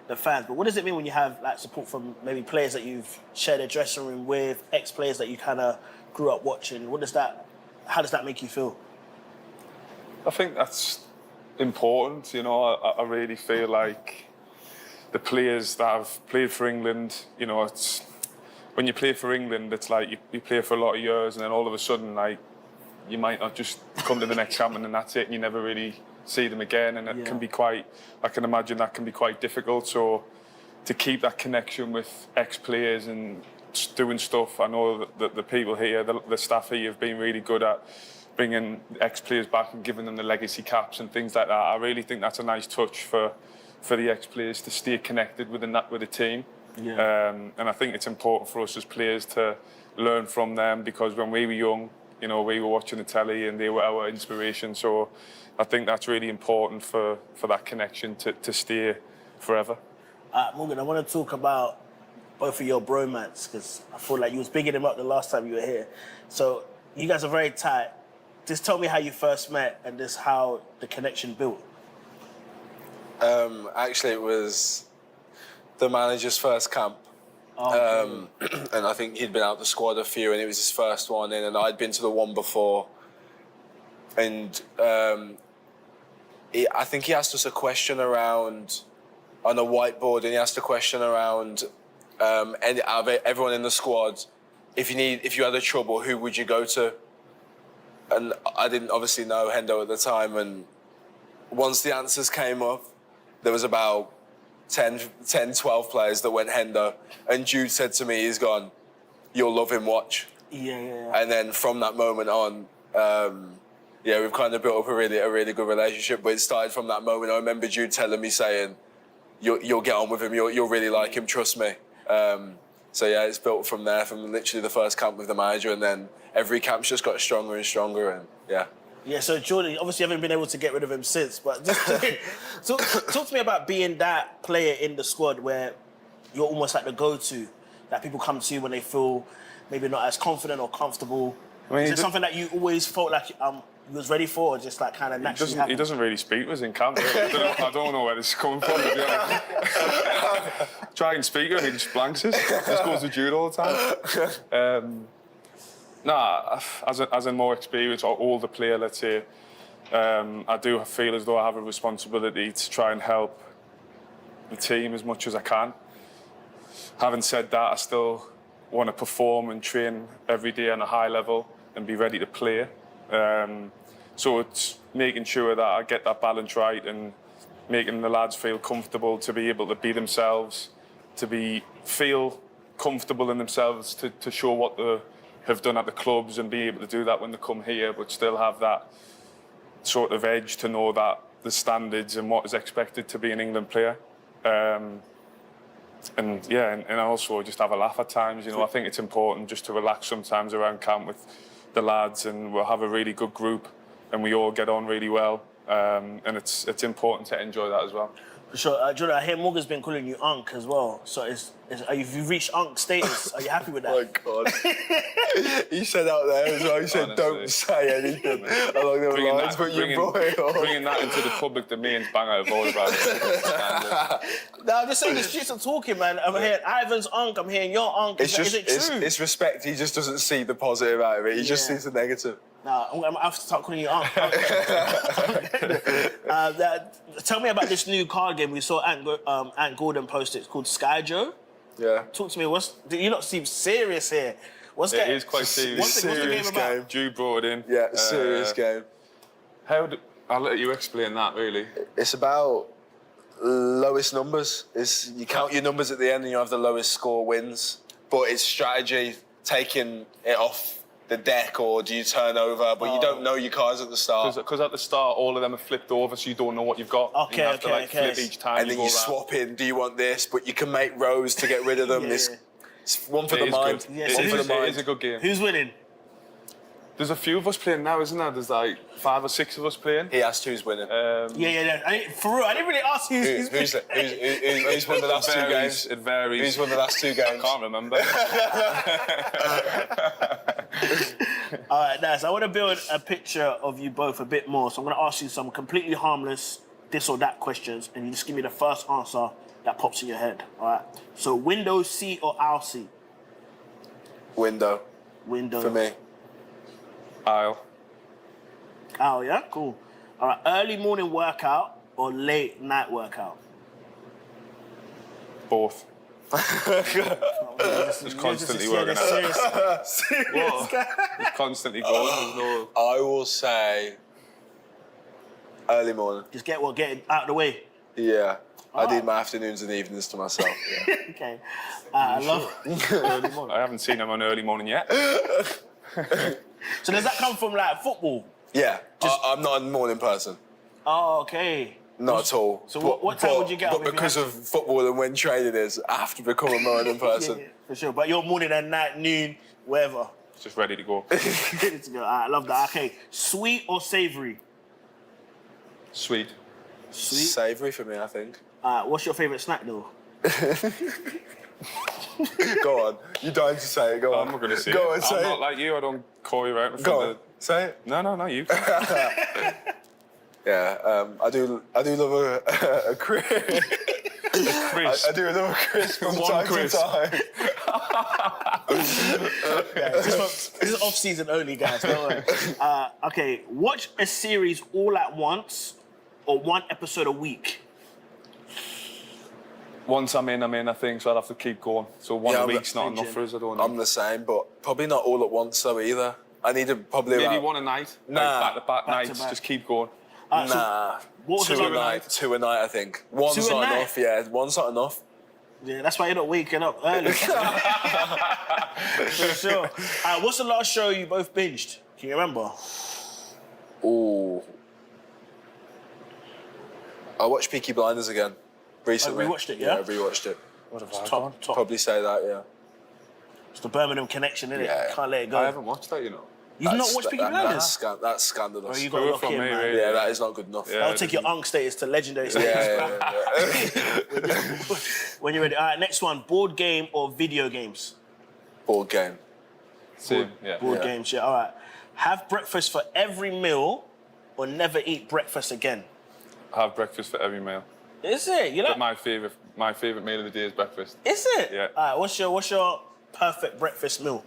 the fans, but what does it mean when you have that support from maybe players that you've shared a dressing room with, ex-players that you kind of grew up watching? How does that make you feel? I think that's important. You know, I really feel like the players that have played for England, you know, it's when you play for England, it's like you play for a lot of years, and then all of a sudden, like, you might not just come to the next champion and that's it, and you never really see them again, and it can be I can imagine that can be quite difficult. So to keep that connection with ex-players and doing stuff, I know that the people here, the staff here have been really good at bringing ex-players back and giving them the legacy caps and things like that. I really think that's a nice touch for the ex-players to stay connected with the team. Yeah. And I think it's important for us as players to learn from them, because when we were young, you know, we were watching the telly and they were our inspiration. So I think that's really important for that connection to stay forever. Morgan, I want to talk about both of your bromance, because I feel like you was bigging them up the last time you were here. So you guys are very tight. Just tell me how you first met and just how the connection built. Actually, it was the manager's first camp. And I think he'd been out the squad a few, and it was his first one in, and I'd been to the one before. And I think he asked us a question around on a whiteboard, and he asked a question around everyone in the squad. If you had a trouble, who would you go to? and I didn't obviously know Hendo at the time. And once the answers came up, there was about 10, 12 players that went Hendo. And Jude said to me, he's gone, you'll love him, watch. Yeah. And then from that moment on, we've kind of built up a really good relationship. But it started from that moment. I remember Jude telling me, saying, you'll get on with him, you'll really like him, trust me. So yeah, it's built from there, from literally the first camp with the manager, and then every camp's just got stronger and stronger, and yeah. Yeah, so Jordan, obviously you haven't been able to get rid of him since, but just talk to me about being that player in the squad where you're almost like the go-to, that people come to you when they feel maybe not as confident or comfortable. I mean, is it something that you always felt like you was ready for, or just like kind of naturally happened? He doesn't really speak to us in camp. I don't know where this is coming from, to be honest. Try and speak to him, he just blanks us. Just goes to Jude all the time. As a more experienced or older player, let's say, I do feel as though I have a responsibility to try and help the team as much as I can. Having said that, I still want to perform and train every day on a high level and be ready to play. So it's making sure that I get that balance right and making the lads feel comfortable to be able to be themselves, to feel comfortable in themselves, to show what they have done at the clubs and be able to do that when they come here, but still have that sort of edge to know that the standards and what is expected to be an England player. And also just have a laugh at times. You know, I think it's important just to relax sometimes around camp with the lads, and we'll have a really good group and we all get on really well. And it's important to enjoy that as well. For sure. Jordan, I hear Morgan's been calling you Unc as well. So have you reached Unc status? Are you happy with that? Oh, my God. He said out there as well, he said, don't say anything along those lines, but you brought it on. Bringing that into the public domain's bang out of all about it. No, I'm just saying the streets are talking, man. I'm hearing Ivan's Unc, I'm hearing your Unc. Is it true? It's respect. He just doesn't see the positive out of it. He just sees the negative. No, I'm going to have to start calling you Unc. Tell me about this new card game. We saw Ant Gordon post it. It's called Sky Joe. Yeah. Talk to me. You not seem serious here. It is quite serious. What's the game about? Jude brought it in. Yeah, serious game. I'll let you explain that, really. It's about lowest numbers. You count your numbers at the end and you have the lowest score wins. But it's strategy, taking it off the deck, or do you turn over? But you don't know your cards at the start. Because at the start, all of them are flipped over, so you don't know what you've got. Okay, you have to flip each time. And then you swap in, do you want this? But you can make rows to get rid of them. It's one for the mind. It is a good game. Who's winning? There's a few of us playing now, isn't there? There's like 5 or 6 of us playing. He asked who's winning. For real, I didn't really ask who's winning. Who's won the last 2 games? It varies. Who's won the last 2 games? I can't remember. All right, nice. I want to build a picture of you both a bit more. So I'm going to ask you some completely harmless this or that questions, and you just give me the first answer that pops in your head. All right. So window seat or aisle seat? Window. Window. For me. Aisle. Aisle, yeah? Cool. All right. Early morning workout or late night workout? Both. Just constantly working out. Serious guy. Just constantly going. I will say early morning. Just get it out of the way. Yeah. I need my afternoons and evenings to myself. Yeah. Okay. I love early morning. I haven't seen him on early morning yet. So does that come from like football? Yeah. I'm not a morning person. Oh, okay. Not at all. So what time would you get up? But because of football and when training is, I have to become a morning person. Yeah, for sure. But you're morning and night, noon, wherever. Just ready to go. Ready to go. I love that. Okay. Sweet or savoury? Sweet. Sweet? Savoury for me, I think. What's your favourite snack, though? Go on. You're dying to say it. Go on. I'm not going to say Go it. on, say I'm it. not like you. I don't call you out. Go on. Say it. No, you. Yeah, I do love a crisp. I do love a crisp from time to time. This is off-season only, guys. Don't worry. Okay, watch a series all at once or 1 episode a week? Once I'm in, I think, so I'll have to keep going. So one a week's not enough for us, I don't know. I'm the same, but probably not all at once, though, either. I need probably maybe about... one a night. Nah. Like back-to-back Back to nights. back. Just keep going. Nah. What was Two the a night. Two a night, I think. One's Two a not night? enough, yeah. One's not enough. Yeah, that's why you're not waking up early. For sure. What's the last show you both binged? Can you remember? Ooh. I watched Peaky Blinders again recently. rewatched it, yeah? Yeah, I rewatched it. What have I top. Probably say that, yeah. It's the Birmingham connection, innit? Yeah. Can't let it go. I haven't watched that, you know. You've not watched Peaky Blinders? That's scandalous. Oh, you got to lock in, man. Yeah, that is not good enough. I'll take your unk status to legendary status. Yeah. When you're ready. All right, next one. Board game or video games? Board game. Same, yeah. Board games, yeah. All right. Have breakfast for every meal or never eat breakfast again? I have breakfast for every meal. Is it? You know? But my favourite meal of the day is breakfast. Is it? Yeah. All right, what's your perfect breakfast meal?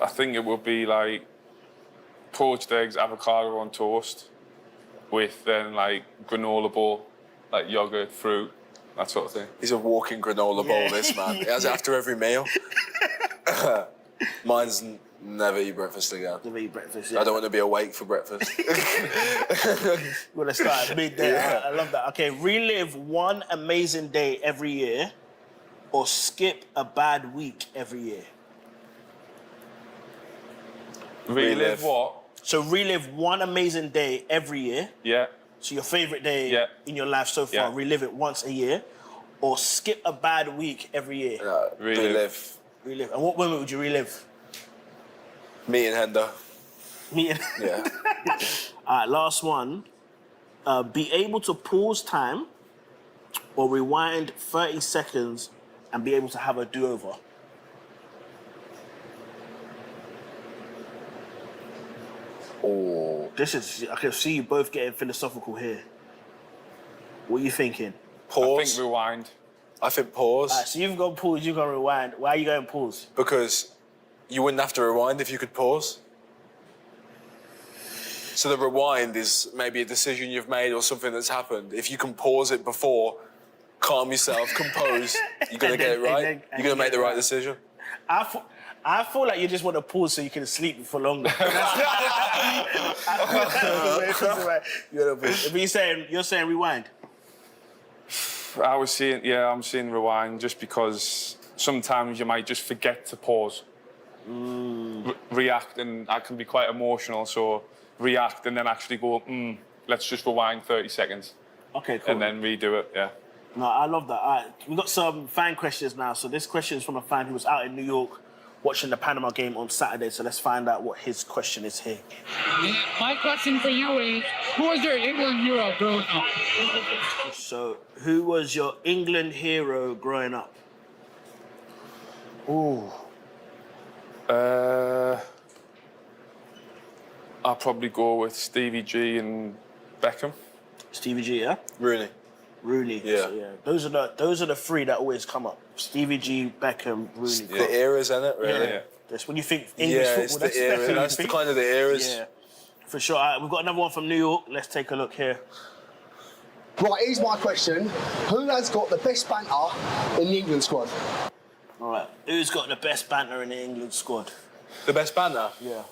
I think it would be like poached eggs, avocado on toast, with then like granola bowl, like yogurt, fruit, that sort of thing. He's a walking granola bowl, this man. He has it after every meal. Mine's never eat breakfast again. Never eat breakfast, yeah. I don't want to be awake for breakfast. We're going to start at midday. Yeah. I love that. Okay, relive one amazing day every year or skip a bad week every year? Relive what? So relive one amazing day every year. Yeah. So your favourite day in your life so far, relive it once a year, or skip a bad week every year. Relive. Relive. And what moment would you relive? Meeting Hendo. Meeting. Yeah. All right, last one. Be able to pause time or rewind 30 seconds and be able to have a do-over. Oh. I can see you both getting philosophical here. What are you thinking? Pause. I think rewind. I think pause. All right, so you've gone pause, you've gone rewind. Why are you going pause? Because you wouldn't have to rewind if you could pause. So the rewind is maybe a decision you've made or something that's happened. If you can pause it before, calm yourself, compose, you're going to get it right. You're going to make the right decision. I feel like you just want to pause so you can sleep for longer. But you're saying rewind? I'm saying rewind just because sometimes you might just forget to pause. React, and I can be quite emotional, so react and then actually go, let's just rewind 30 seconds. Okay, cool. And then redo it, yeah. No, I love that. All right, we've got some fan questions now. So this question is from a fan who was out in New York watching the Panama game on Saturday. So let's find out what his question is here. My question for you is, who was your England hero growing up? So, who was your England hero growing up? Ooh. I'll probably go with Stevie G and Beckham. Stevie G, yeah? Rooney. Yeah. So, yeah. Those are the three that always come up. Stevie G, Beckham, Rooney. The eras, isn't it, really? Yeah. That's when you think English football, it's that's the era. definitely That's kind of the eras. Yeah, for sure. All right, we've got another one from New York. Let's take a look here. Right, here's my question. Who has got the best banter in the England squad? All right, who's got the best banter in the England squad? The best banter? Yeah.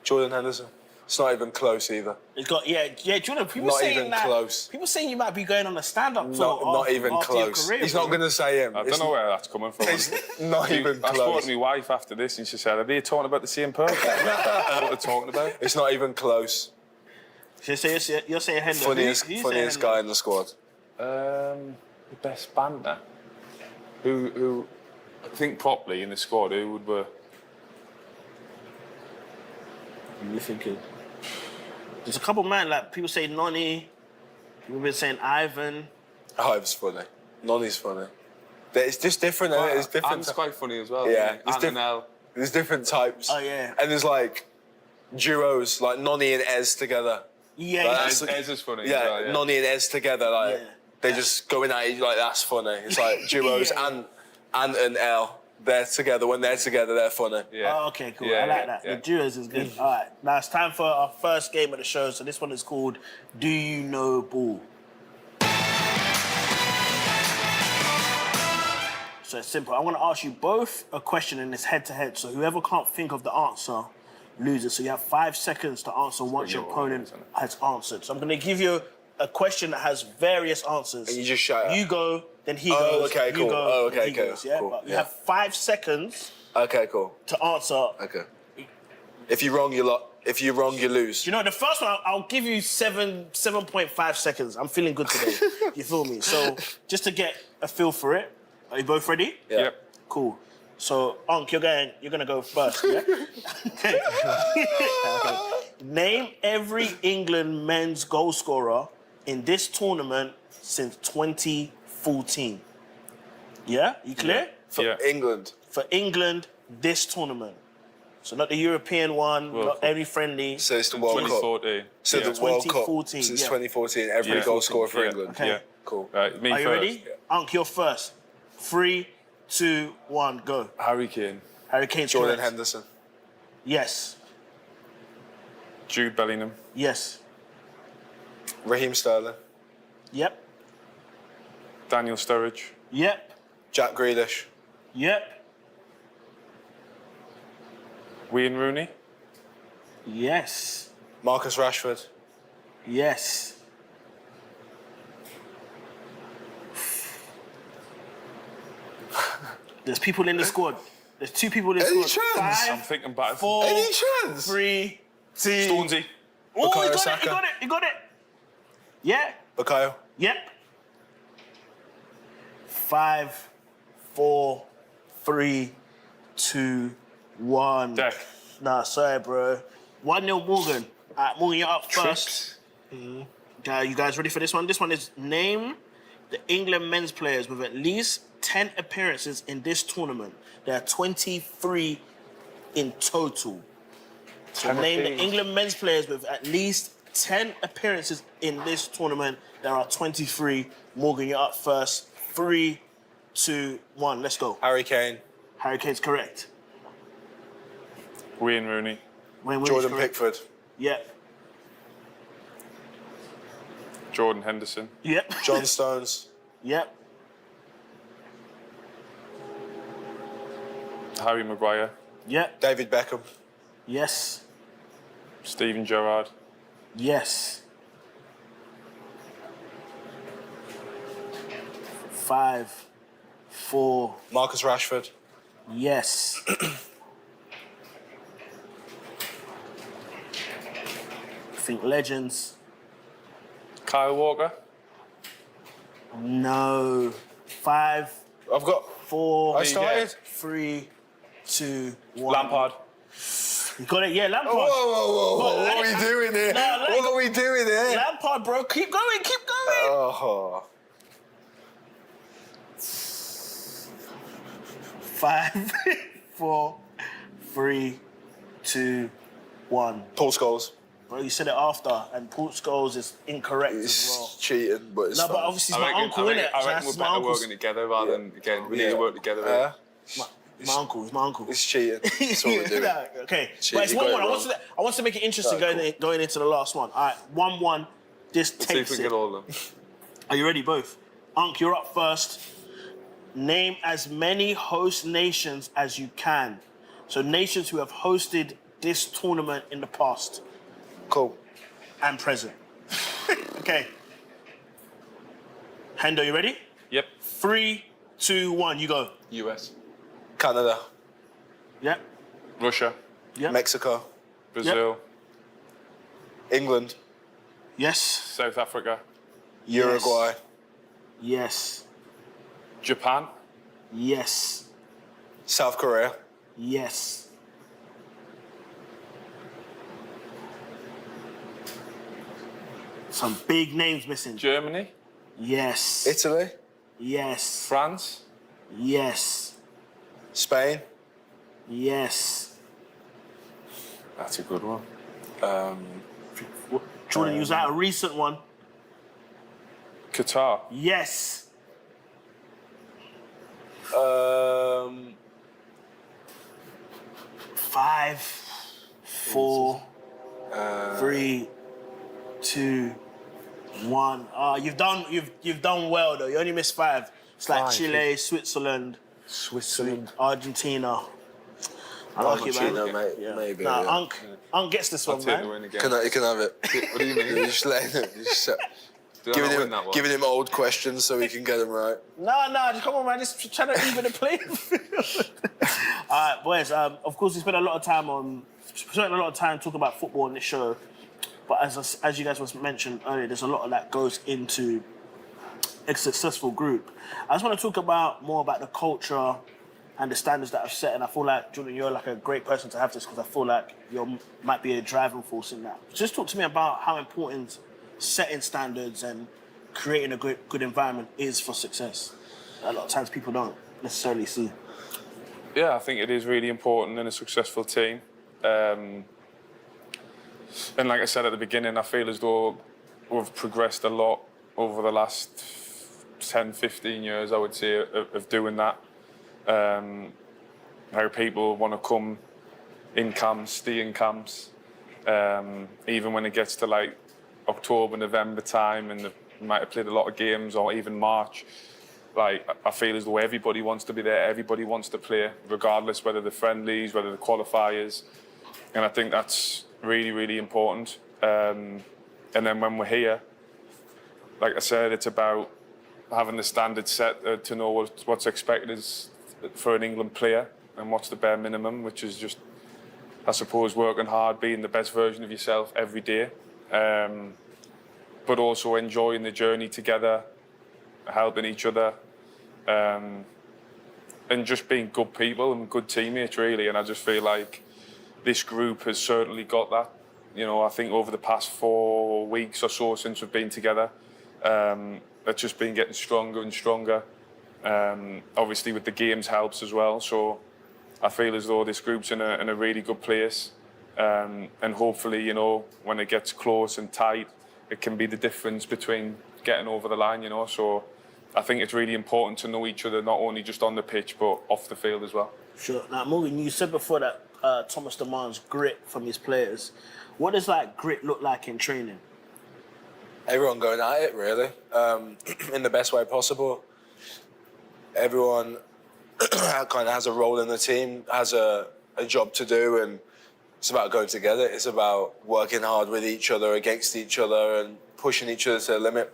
Jordan Henderson. It's not even close either. It's got Jordan. People Not saying even that. close. People saying you might be going on a stand-up tour. Not even after your close. career, He's bro. not going to say him. I don't know where that's coming from. It's not even I spoke close. to my wife after this and she said, are they talking about the same person? What they're talking about? It's not even close. You're saying Henderson. Funniest guy in the squad. The best banter? Who think properly in the squad, who would be? What are you thinking? There's a couple man, like people say Nonny, people been saying Ivan. Ivan's funny. Nonny's funny. It's just different, isn't it? It's different. Anne's quite funny as well. Yeah. There's different types. Oh, yeah. And there's like duos, like Nonny and Ez together. Yeah, Like, Ez is funny. Yeah, as well, yeah. Nonny and Ez together, like they just going at it like that's funny. It's like duos and L. They're together. When they're together, they're funny. Yeah. Oh, okay, cool. I like that. The duos is good. All right, now it's time for our first game of the show. So this one is called Do You Know Ball? So it's simple. I'm going to ask you both a question in this head-to-head. So whoever can't think of the answer, loses. So you have 5 seconds to answer once your opponent has answered. So I'm going to give you a question that has various answers. And you just shout out. You go, then he Oh, goes. okay, you cool. go, Oh, then okay, he cool. goes, yeah? Cool, But you yeah. have 5 seconds Okay, cool. to answer. Okay. If you're wrong, you lose. Do you know, the first one, I'll give you 7.5 seconds. I'm feeling good today. You feel me? So just to get a feel for it, are you both ready? Yeah. Yep. Cool. So, Unc, you're gonna go first, yeah? Okay. Okay. Name every England men's goal scorer in this tournament since 2014. Yeah? You clear? Yeah. England. For England, this tournament. So not the European one, not every friendly. So it's the World Cup. 2014. So Yeah. the World Cup 2014, since yeah. 2014, every Yeah. goal scorer for Yeah. England. Okay. Yeah. Cool. Right, me Are you first. ready? Unc, you're first. 3, 2, 1, go. Harry Kane. Harry Kane's Jordan correct. Henderson. Yes. Jude Bellingham. Yes. Raheem Sterling. Yep. Daniel Sturridge. Yep. Jack Grealish. Yep. Wayne Rooney. Yes. Marcus Rashford. Yes. There's people in the squad. There's 2 people in the Any squad. chance? 5, I'm thinking back. 4, Any chance? 3, 2. Stormzy. Oh, Bukayo you got it, Saka. you got it, you got it. Yeah. Bukayo. Yep. 5, 4, 3, 2, 1. Deck. Nah, sorry, bro. 1-0 Morgan. Alright, Morgan, you're up first. You guys ready for this one? This one is name the England men's players with at least 10 appearances in this tournament. There are 23 in total. So name the England men's players with at least 10 appearances in this tournament. There are 23. Morgan, you're up first. 3, 2, 1. Let's go. Harry Kane. Harry Kane's correct. Wayne Rooney. Wayne Rooney's Jordan correct. Pickford. Yep. Jordan Henderson. Yep. John Stones. Yep. Harry Maguire. Yep. David Beckham. Yes. Steven Gerrard. Yes. 5, 4. Marcus Rashford. Yes. Think legends. Kyle Walker. No. 5, I've got. 4. I started. 3, 2, 1. Lampard. You got it, yeah, Lampard. Whoa, whoa, whoa, But What are we doing here? What are we doing here? Lampard, bro. Keep going, keep going. Oh. 5, 4, 3, 2, 1. Paul Scholes. Bro, you said it after, and Paul Scholes is incorrect as well. It's cheating, but it's No, fine. but obviously it's my uncle, innit? I So reckon that's we're my better uncle's. working together rather than, again, we need to work together. here. My uncle, it's my uncle. It's cheating. That's what we're doing. Okay, Cheating. but it's You 1-1. got it I wrong. want to make it interesting going into the last one. All right, 1-1. This Let's see if takes we can it. get all of them. Are you ready, both? Unc, you're up first. Name as many host nations as you can. So nations who have hosted this tournament in the past. Cool. And present. Okay. Hendo, you ready? Yep. 3, 2, 1, you go. US. Canada. Yep. Russia. Yep. Mexico. Brazil. England. Yes. South Africa. Uruguay. Yes. Japan. Yes. South Korea. Yes. Some big names missing. Germany. Yes. Italy. Yes. France. Yes. Spain. Yes. That's a good one. Jordan, was that a recent one? Qatar. Yes. 5, 4, 3, 2, 1. You've done well though. You only missed 5. It's like 5, Chile, Switzerland, Argentina. I like it, man. Pochettino, mate. Yeah. Maybe. Nah, yeah. Unc gets this one, man. You can have it. What do you mean? You're just letting him. Giving him old questions so he can get them right. No, come on, man. Just trying to even the playing field. All right, boys. Of course, we spent a lot of time talking about football on this show. But as you guys was mentioned earlier, there's a lot of that goes into a successful group. I just want to talk more about the culture and the standards that I've set. And I feel like, Julian, you're like a great person to have this because I feel like you might be a driving force in that. Just talk to me about how important setting standards and creating a good environment is for success. A lot of times people don't necessarily see. Yeah, I think it is really important in a successful team. And like I said at the beginning, I feel as though we've progressed a lot over the last 10, 15 years, I would say, of doing that. How people want to come in camps, stay in camps, even when it gets to like October, November time, and they might have played a lot of games, or even March. Like, I feel as though everybody wants to be there, everybody wants to play, regardless whether they're friendlies, whether they're qualifiers. And I think that's really, really important. And then when we're here, like I said, it's about having the standard set to know what's expected for an England player and what's the bare minimum, which is just, I suppose, working hard, being the best version of yourself every day. But also enjoying the journey together, helping each other, and just being good people and good teammates, really. And I just feel like this group has certainly got that. You know, I think over the past 4 weeks or so since we've been together, it's just been getting stronger and stronger. Obviously, with the games helps as well. So I feel as though this group's in a really good place. And hopefully, you know, when it gets close and tight, it can be the difference between getting over the line, you know. So I think it's really important to know each other, not only just on the pitch, but off the field as well. Sure. Now, Morgan, you said before that Thomas demands grit from his players. What does that grit look like in training? Everyone going at it, really, in the best way possible. Everyone kind of has a role in the team, has a job to do, and it's about going together. It's about working hard with each other, against each other, and pushing each other to the limit.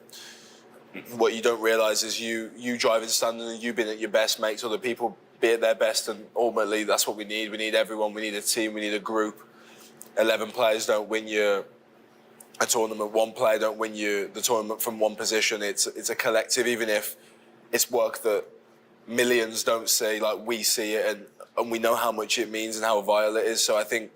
What you don't realise is you driving standard and you being at your best makes other people be at their best, and ultimately that's what we need. We need everyone, we need a team, we need a group. 11 players don't win you a tournament. One player don't win you the tournament from one position. It's a collective, even if it's work that millions don't see, like we see it, and we know how much it means and how vital it is. So I think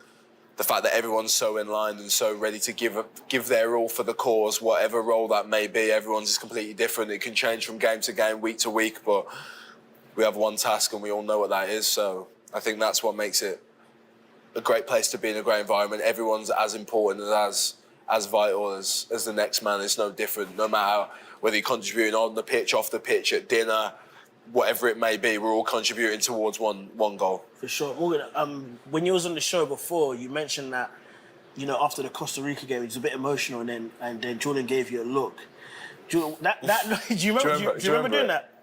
the fact that everyone's so in line and so ready to give their all for the cause, whatever role that may be, everyone's is completely different. It can change from game to game, week to week, but we have one task and we all know what that is. So I think that's what makes it a great place to be in, a great environment. Everyone's as important and as vital as the next man. It's no different, no matter whether you're contributing on the pitch, off the pitch, at dinner, whatever it may be, we're all contributing towards one goal. For sure. Morgan, when you was on the show before, you mentioned that, you know, after the Costa Rica game, it was a bit emotional, and then Jordan gave you a look. Do you remember doing that?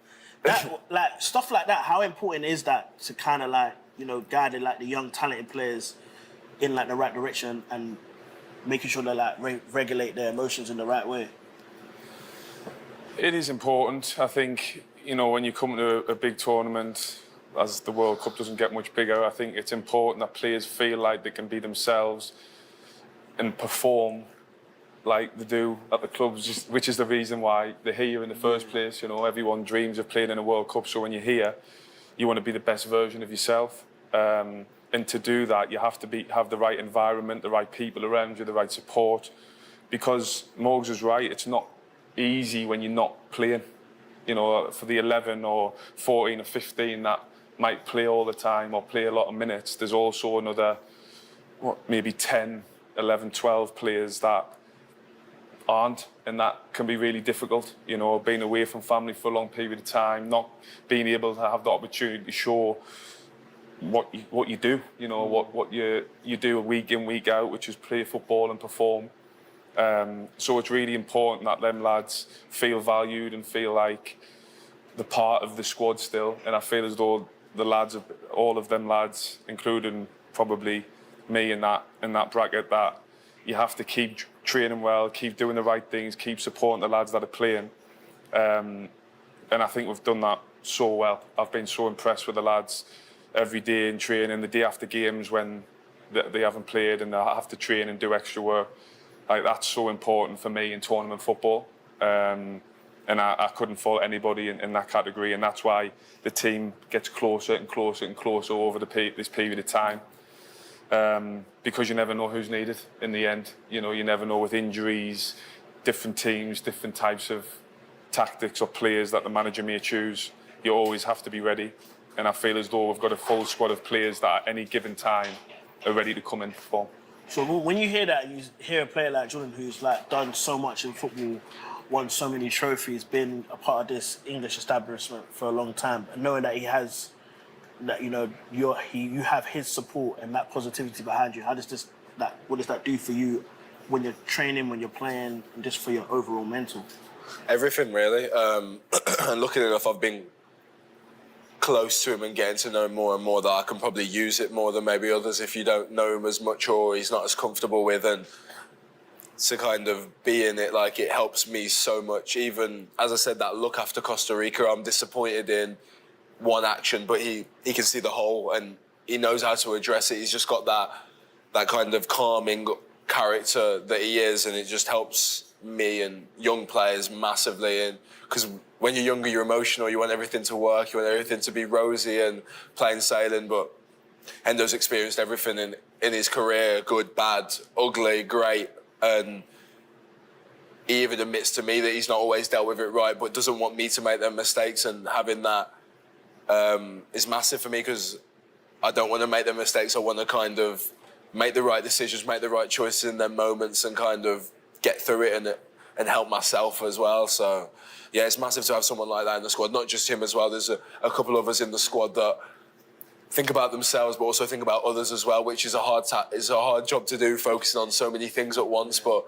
Like stuff like that. How important is that to kind of like, you know, guide like the young talented players in like the right direction and making sure they like regulate their emotions in the right way? It is important. I think, you know, when you come to a big tournament, as the World Cup doesn't get much bigger, I think it's important that players feel like they can be themselves and perform like they do at the clubs, which is the reason why they're here in the first place. You know, everyone dreams of playing in a World Cup, so when you're here, you want to be the best version of yourself. And to do that, you have to have the right environment, the right people around you, the right support. Because Morgs is right, it's not easy when you're not playing. You know, for the 11 or 14 or 15 that might play all the time or play a lot of minutes, there's also another, maybe 10, 11, 12 players that aren't, and that can be really difficult. You know, being away from family for a long period of time, not being able to have the opportunity to show what you do, you know, what you do week in, week out, which is play football and perform. So it's really important that them lads feel valued and feel like they're part of the squad still. And I feel as though the lads, all of them lads, including probably me in that bracket, that you have to keep training well, keep doing the right things, keep supporting the lads that are playing. And I think we've done that so well. I've been so impressed with the lads every day in training, the day after games when they haven't played and they have to train and do extra work. Like, that's so important for me in tournament football. And I couldn't fault anybody in that category, and that's why the team gets closer and closer and closer over this period of time. Because you never know who's needed in the end. You know, you never know with injuries, different teams, different types of tactics or players that the manager may choose. You always have to be ready. And I feel as though we've got a full squad of players that at any given time are ready to come in and perform. So when you hear that, you hear a player like Jordan who's like done so much in football, won so many trophies, been a part of this English establishment for a long time, and knowing that he has, that, you know, you have his support and that positivity behind you. What does that do for you when you're training, when you're playing, and just for your overall mental? Everything, really. And luckily enough, I've been close to him and getting to know him more and more, that I can probably use it more than maybe others if you don't know him as much or he's not as comfortable with. And to kind of be in it, like, it helps me so much. Even, as I said, that look after Costa Rica, I'm disappointed in one action, but he can see the whole and he knows how to address it. He's just got that kind of calming character that he is, and it just helps me and young players massively. And because when you're younger, you're emotional, you want everything to work, you want everything to be rosy and plain sailing, but Hendo's experienced everything in his career, good, bad, ugly, great, and he even admits to me that he's not always dealt with it right, but doesn't want me to make them mistakes, and having that is massive for me, because I don't want to make them mistakes. I want to kind of make the right decisions, make the right choices in them moments, and kind of get through it and help myself as well. So, yeah, it's massive to have someone like that in the squad. Not just him as well. There's a couple of us in the squad that think about themselves, but also think about others as well, which is a hard job to do, focusing on so many things at once. But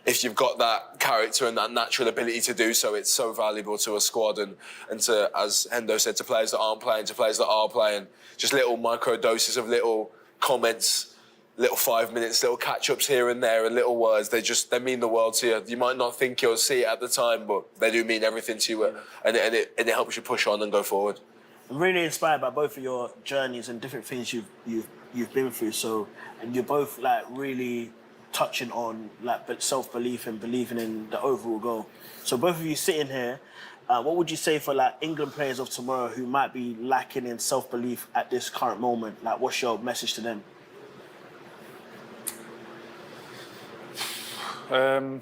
if you've got that character and that natural ability to do so, it's so valuable to a squad and to, as Hendo said, to players that aren't playing, to players that are playing. Just little micro doses of little comments, little 5 minutes, little catch-ups here and there, and little words. They mean the world to you. You might not think you'll see it at the time, but they do mean everything to you, and it helps you push on and go forward. I'm really inspired by both of your journeys and different things you've been through. So, and you're both like really touching on like self-belief and believing in the overall goal. So both of you sitting here, what would you say for like England players of tomorrow who might be lacking in self-belief at this current moment? Like, what's your message to them? I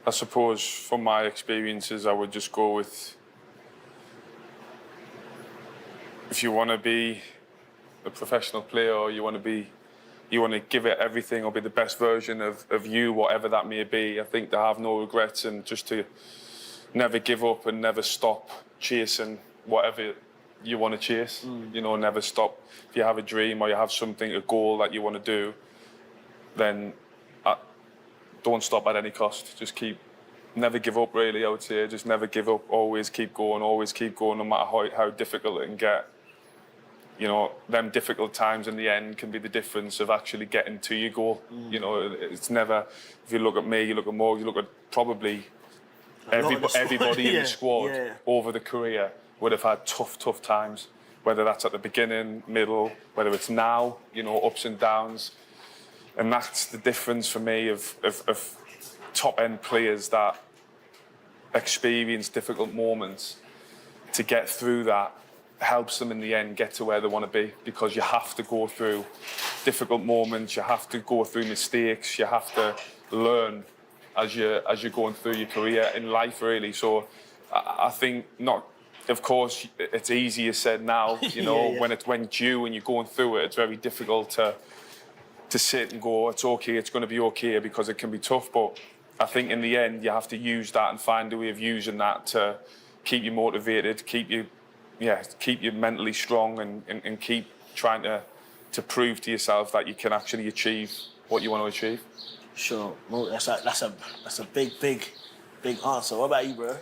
suppose from my experiences, I would just go with, if you want to be a professional player, or you want to give it everything or be the best version of you, whatever that may be, I think to have no regrets and just to never give up and never stop chasing whatever you want to chase. You know, never stop. If you have a dream or you have something, a goal that you want to do, then don't stop at any cost. Just never give up, really, I would say. Just never give up. Always keep going, no matter how difficult it can get. You know, them difficult times in the end can be the difference of actually getting to your goal. You know, it's never, if you look at me, you look at Morgan, you look at probably everybody in the squad over the career would have had tough times, whether that's at the beginning, middle, whether it's now, you know, ups and downs. And that's the difference for me of top-end players that experience difficult moments. To get through that helps them in the end get to where they want to be, because you have to go through difficult moments, you have to go through mistakes, you have to learn as you're going through your career in life, really. So I think of course, it's easier said now, you know, when due and you're going through it, it's very difficult to sit and go, it's okay, it's going to be okay, because it can be tough. But I think in the end, you have to use that and find a way of using that to keep you motivated, keep you mentally strong, and keep trying to prove to yourself that you can actually achieve what you want to achieve. Sure. Well, that's a big answer. What about you, bro?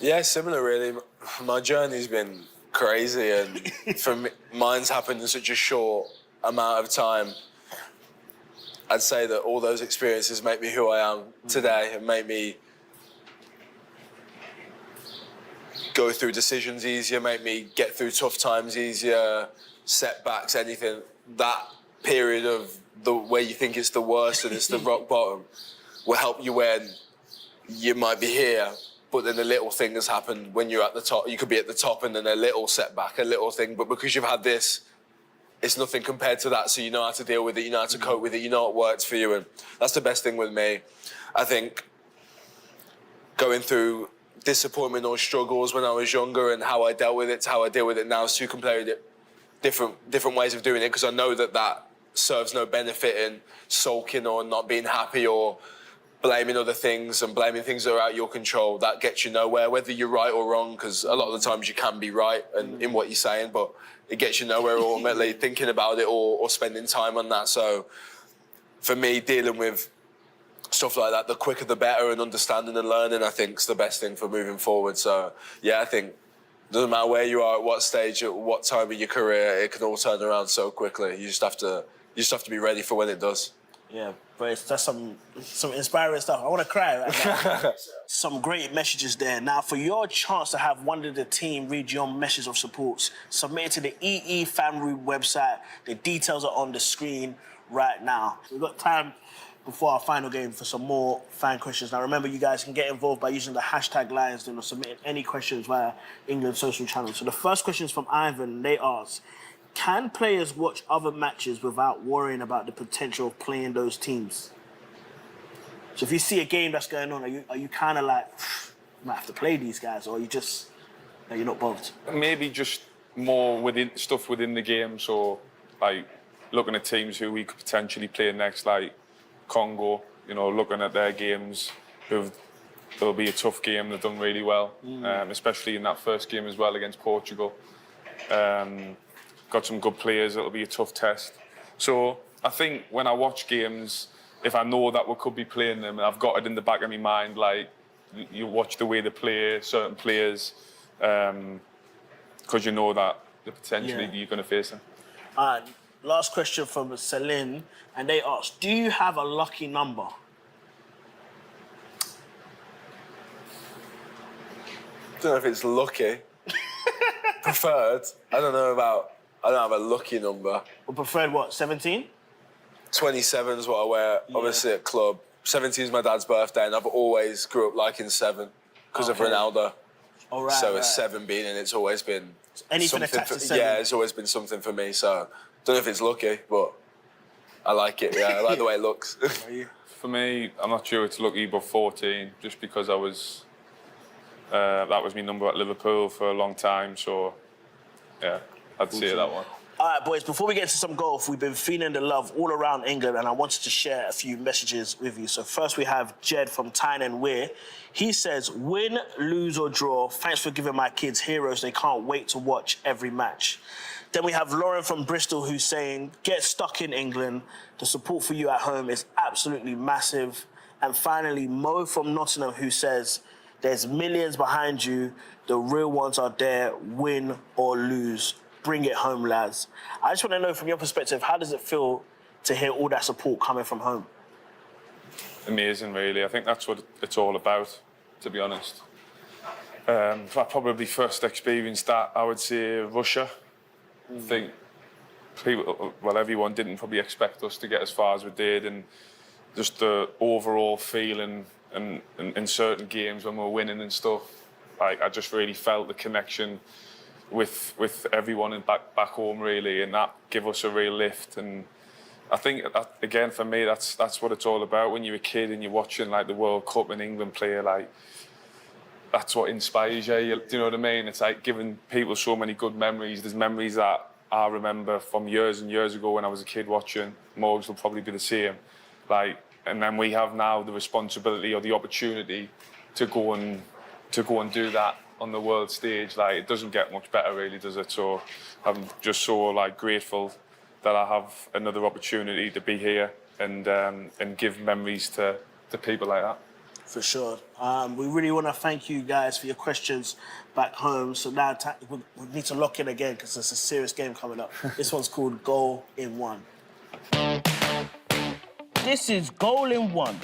Yeah, similar, really. My journey's been crazy, and for me, mine's happened in such a short amount of time. I'd say that all those experiences make me who I am today and make me go through decisions easier, make me get through tough times easier, setbacks, anything. That period of where you think it's the worst and it's the rock bottom will help you when you might be here, but then a little thing has happened when you're at the top. You could be at the top and then a little setback, a little thing, but because you've had this, it's nothing compared to that, so you know how to deal with it, you know how to cope with it, you know what works for you, and that's the best thing with me. I think going through disappointment or struggles when I was younger and how I dealt with it to how I deal with it now is two completely different ways of doing it, because I know that serves no benefit in sulking or not being happy or blaming other things and blaming things that are out of your control. That gets you nowhere, whether you're right or wrong, because a lot of the times you can be right in what you're saying, but it gets you nowhere ultimately thinking about it or spending time on that. So for me, dealing with stuff like that, the quicker the better, and understanding and learning, I think, is the best thing for moving forward. So yeah, I think it doesn't matter where you are, at what stage, at what time of your career, it can all turn around so quickly. You just have to be ready for when it does. Yeah, but that's some inspiring stuff. I want to cry right now. Some great messages there. Now, for your chance to have one of the team read your message of support, submit it to the EE Fan Room website. The details are on the screen right now. We've got time before our final game for some more fan questions. Now, remember, you guys can get involved by using the hashtag LionsDen or submitting any questions via England's social channels. So the first question is from Ivan. They ask, can players watch other matches without worrying about the potential of playing those teams? So if you see a game that's going on, are you kind of like, I might have to play these guys, or are you just, you're not bothered? Maybe just more within the game, so like looking at teams who we could potentially play next, like Congo, looking at their games, it'll be a tough game. They've done really well, especially in that first game as well against Portugal. Got some good players. It'll be a tough test. So I think when I watch games, if I know that we could be playing them, and I've got it in the back of my mind, like you watch the way they play certain players, because you know that potentially you're going to face them. Last question from Celine, and they ask, do you have a lucky number? I don't know if it's lucky. Preferred. I don't have a lucky number. Well, preferred what, 17? 27 is what I wear, obviously at club. 17 is my dad's birthday, and I've always grew up liking 7 because of Ronaldo. All right, so 7 being in it's always been anything attached to 7? Yeah, it's always been something for me. So don't know if it's lucky, but I like it. Yeah, I like the way it looks. For me, I'm not sure it's lucky, but 14, just because I was that was my number at Liverpool for a long time. So yeah, I'd say that one. All right, boys, before we get to some golf, we've been feeling the love all around England, and I wanted to share a few messages with you. So first we have Jed from Tyne and Weir. He says, win, lose or draw, thanks for giving my kids heroes they can't wait to watch every match. Then we have Lauren from Bristol who's saying, get stuck in England. The support for you at home is absolutely massive. And finally, Mo from Nottingham who says, there's millions behind you. The real ones are there, win or lose. Bring it home, lads. I just want to know from your perspective, how does it feel to hear all that support coming from home? Amazing, really. I think that's what it's all about, to be honest. I probably first experienced that, I would say, Russia. I think everyone didn't probably expect us to get as far as we did, and just the overall feeling and in certain games when we were winning and stuff, I just really felt the connection with everyone back home, really, and that gave us a real lift. And I think again for me that's what it's all about. When you're a kid and you're watching like the World Cup and England play, like that's what inspires you. Do you know what I mean? It's like giving people so many good memories. There's memories that I remember from years and years ago when I was a kid watching. Morgs will probably be the same. And then we have now the responsibility or the opportunity to go and do that on the world stage. It doesn't get much better, really, does it? So I'm just so grateful that I have another opportunity to be here and give memories to people like that. For sure. We really want to thank you guys for your questions back home. So now we need to lock in again because it's a serious game coming up. This one's called Goal in One. This is Goal in One.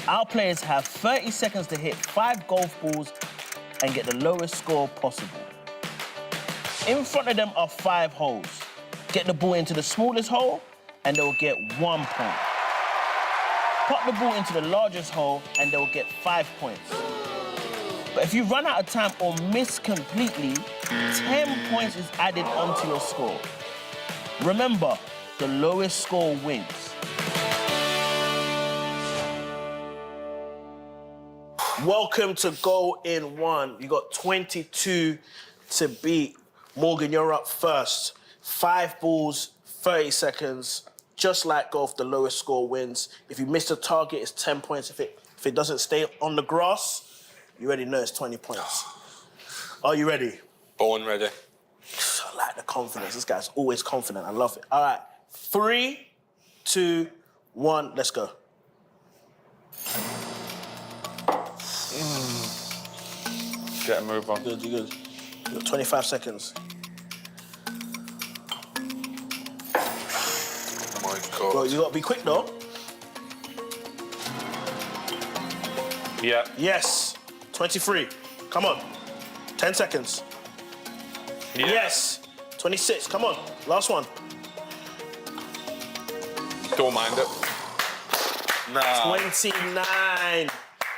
Our players have 30 seconds to hit 5 golf balls and get the lowest score possible. In front of them are 5 holes. Get the ball into the smallest hole and they'll get 1 point. Pop the ball into the largest hole and they'll get 5 points. But if you run out of time or miss completely, 10 points is added onto your score. Remember, the lowest score wins. Welcome to Goal in One. You got 22 to beat. Morgan, you're up first. 5 balls, 30 seconds. Just like golf, the lowest score wins. If you miss the target, it's 10 points. If it doesn't stay on the grass, you already know it's 20 points. Are you ready? Born ready. I like the confidence. This guy's always confident. I love it. All right. 3, 2, 1, let's go. Get a move on. Good, you're good. You got 25 seconds. Oh my God. Bro, you got to be quick, though. Yeah. Yes. 23. Come on. 10 seconds. Yeah. Yes. 26. Come on. Last one. Don't mind it. Nah. 29.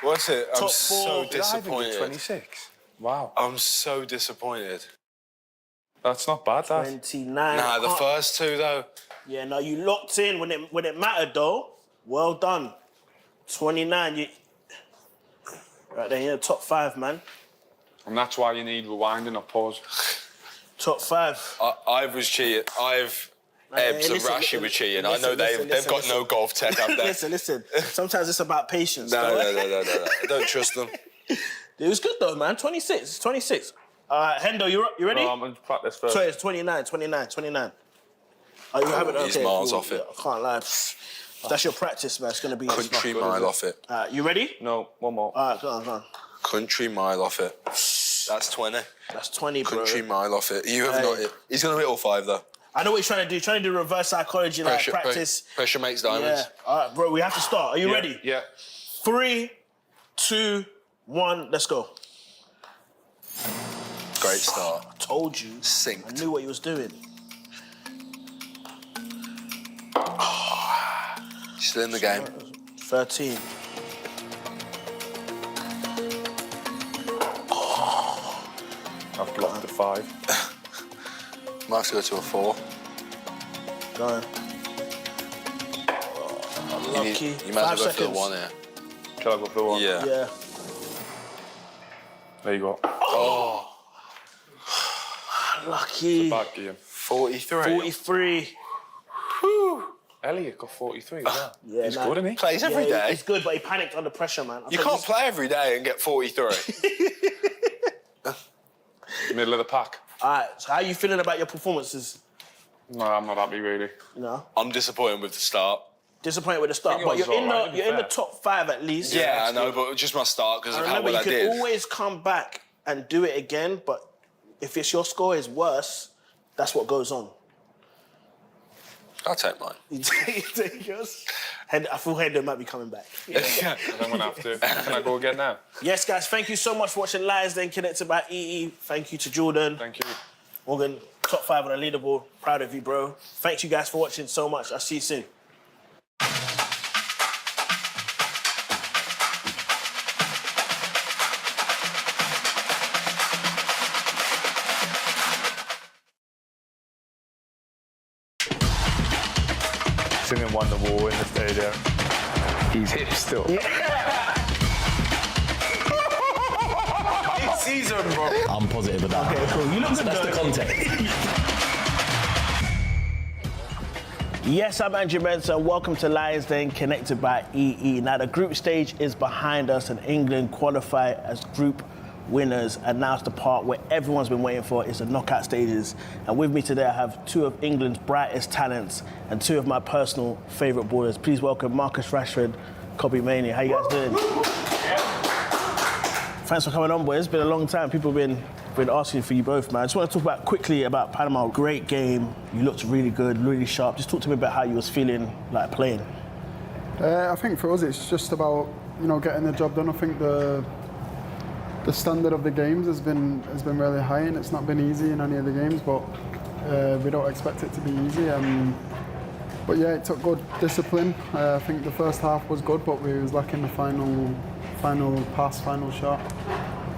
What's it? I'm Top so 4. disappointed. 26. Wow. I'm so disappointed. That's not bad, that. 29. Nah, the first 2 though. Yeah, no, you locked in when it mattered, though. Well done. 29. Right there, you're top 5, man. And that's why you need rewinding or pause. Top 5. I've was cheating. Ebbs and Rashi were cheating. I know they've got no golf tech up there. Listen. Sometimes it's about patience. No. I don't trust them. It was good, though, man. 26. It's 26. Hendo, you ready? No, I'm going to practice first. Sorry, it's 29. Oh, you haven't? He's Okay, miles cool. off it. I can't lie. That's your practice, man. It's going to be... Country mile off it. You ready? No, one more. All right, go on. Country mile off it. That's 20. That's 20, bro. Country mile off it. You have not hit. He's going to hit all 5, though. I know what he's trying to do. He's trying to do reverse psychology, like practice. Pressure makes diamonds. Yeah. All right, bro, we have to start. Are you ready? Yeah. 3, 2, 1, let's go. Great start. I told you. Synced. I knew what he was doing. Still in the game. 13. I've blocked the 5. Might have to go to a 4. Go on. Lucky. You might 5 have to go seconds. for the 1 here. Shall I go for the 1? Yeah. There you go. Oh. Lucky. Bad game. 43. 43. Whew. Elliot got 43 as well. Yeah, He's good, isn't he? Plays every day. He's good, but he panicked under pressure, man. You can't play every day and get 43. Middle of the pack. All right, so how are you feeling about your performances? No, I'm not happy, really. No. I'm disappointed with the start. Disappointed with the start, I but think you're it in was all right, to be you're in the fair. top 5 at least. Yeah, I know, but just my start because I of how remember well I you can did. always come back and do it again, but if your score is worse, that's what goes on. I'll take mine. You take yours? I feel Hendo might be coming back. Yeah, I'm going to have to. Can I go again now? Yes, guys, thank you so much for watching Lions Den Connected by EE. Thank you to Jordan. Thank you. Morgan, top 5 on the leaderboard. Proud of you, bro. Thank you guys for watching so much. I'll see you soon. Singing Wonderwall in the stadium. He's hip still. It's season, bro. I'm positive of that. Okay, cool. You look good, That's though. the context. Yes, I'm Andrew Mensah. Welcome to Lions Den Connected by EE. Now, the group stage is behind us, and England qualify as group winners. And now it's the part where everyone's been waiting for. It's the knockout stages. And with me today, I have 2 of England's brightest talents and 2 of my personal favourite ballers. Please welcome Marcus Rashford Kobe Mania. How you guys doing? Thanks for coming on, boys. It's been a long time. People have been asking for you both, man. I just want to talk quickly about Panama. Great game. You looked really good, really sharp. Just talk to me about how you was feeling like playing. I think for us it's just about getting the job done. I think the standard of the games has been really high, and it's not been easy in any of the games, but we don't expect it to be easy. But yeah, it took good discipline. I think the first half was good, but we was lacking the final pass, final shot.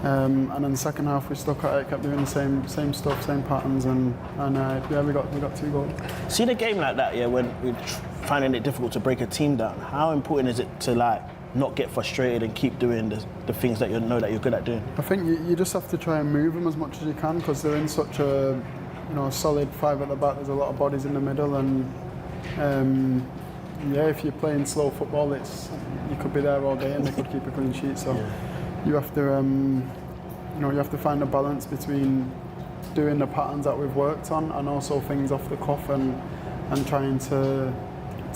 And then the second half we stuck at it, kept doing the same stuff, same patterns, and yeah, we got 2 goals. See the game like that, yeah, when we're finding it difficult to break a team down. How important is it to not get frustrated and keep doing the things that you know that you're good at doing? I think you just have to try and move them as much as you can, because they're in such a solid 5 at the back. There's a lot of bodies in the middle, and yeah, if you're playing slow football, you could be there all day and they could keep a clean sheet. So you have to you have to find a balance between doing the patterns that we've worked on and also things off the cuff and trying to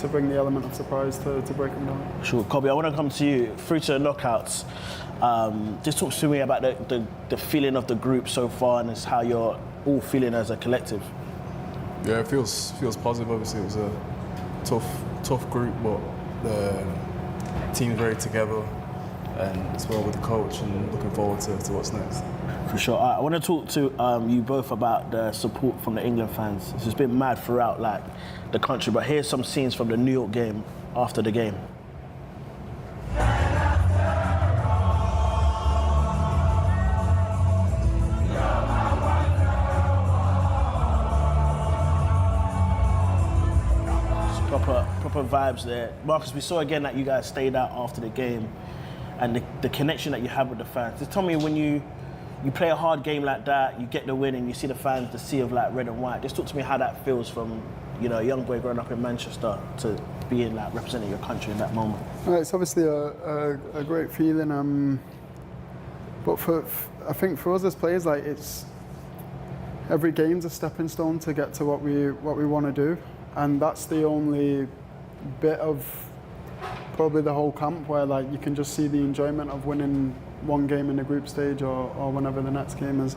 bring the element of surprise to break them down. Sure, Kobe, I want to come to you. Through to the knockouts, just talk to me about the feeling of the group so far and how you're all feeling as a collective. Yeah, it feels positive. Obviously, it was a tough group, but the team's very together, and as well with the coach, and looking forward to what's next. For sure. I want to talk to you both about the support from the England fans. It's been mad throughout the country, but here's some scenes from the New York game after the game. Proper vibes there. Marcus, we saw again that you guys stayed out after the game, and the connection that you have with the fans. Just tell me, when you play a hard game like that, you get the win and you see the fans, the sea of red and white. Just talk to me how that feels from a young boy growing up in Manchester to being representing your country in that moment. Well, it's obviously a great feeling, but I think for us as players, it's every game's a stepping stone to get to what we want to do, and that's the only bit of probably the whole camp where you can just see the enjoyment of winning one game in the group stage or whenever the next game is.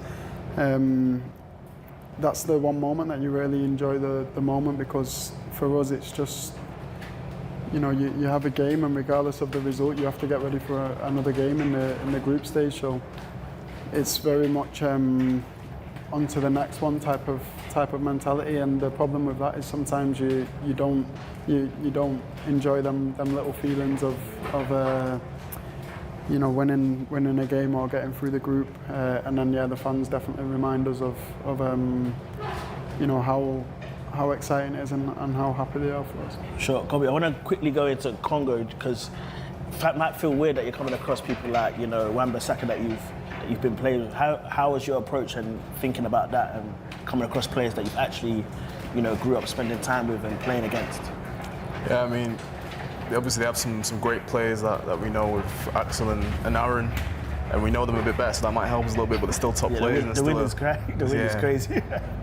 That's the one moment that you really enjoy the moment, because for us it's just you have a game, and regardless of the result you have to get ready for another game in the group stage. So it's very much on to the next one type of mentality, and the problem with that is sometimes you don't enjoy them little feelings of winning a game or getting through the group, and then the fans definitely remind us of how exciting it is and how happy they are for us. Sure, Kobe, I want to quickly go into Congo, because it might feel weird that you're coming across people like Wan-Bissaka that you've been playing with. How was your approach and thinking about that, and coming across players that you've actually grew up spending time with and playing against? Yeah, I mean, obviously they have some great players that we know, with Axel and Aaron, and we know them a bit better, so that might help us a little bit, but they're still top players. The win is crazy.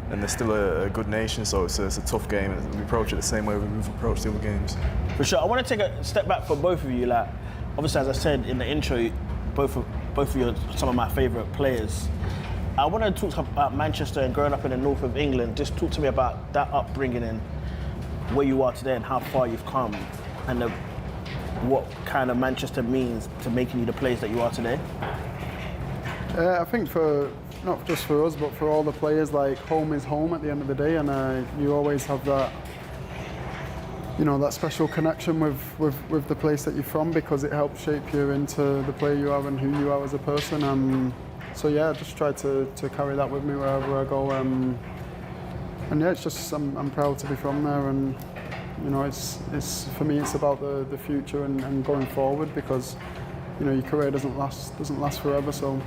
And they're still a good nation, so it's a tough game, and we approach it the same way we've approached the other games. For sure. I want to take a step back for both of you. Obviously, as I said in the intro, both of you are some of my favourite players. I want to talk about Manchester and growing up in the north of England. Just talk to me about that upbringing and where you are today and how far you've come, and what kind of Manchester means to making you the players that you are today. I think not just for us, but for all the players, home is home at the end of the day, and you always have that that special connection with the place that you're from, because it helps shape you into the player you are and who you are as a person. So yeah, I just try to carry that with me wherever I go. And yeah, it's just I'm proud to be from there, and it's for me it's about the future and going forward, because your career doesn't last forever. So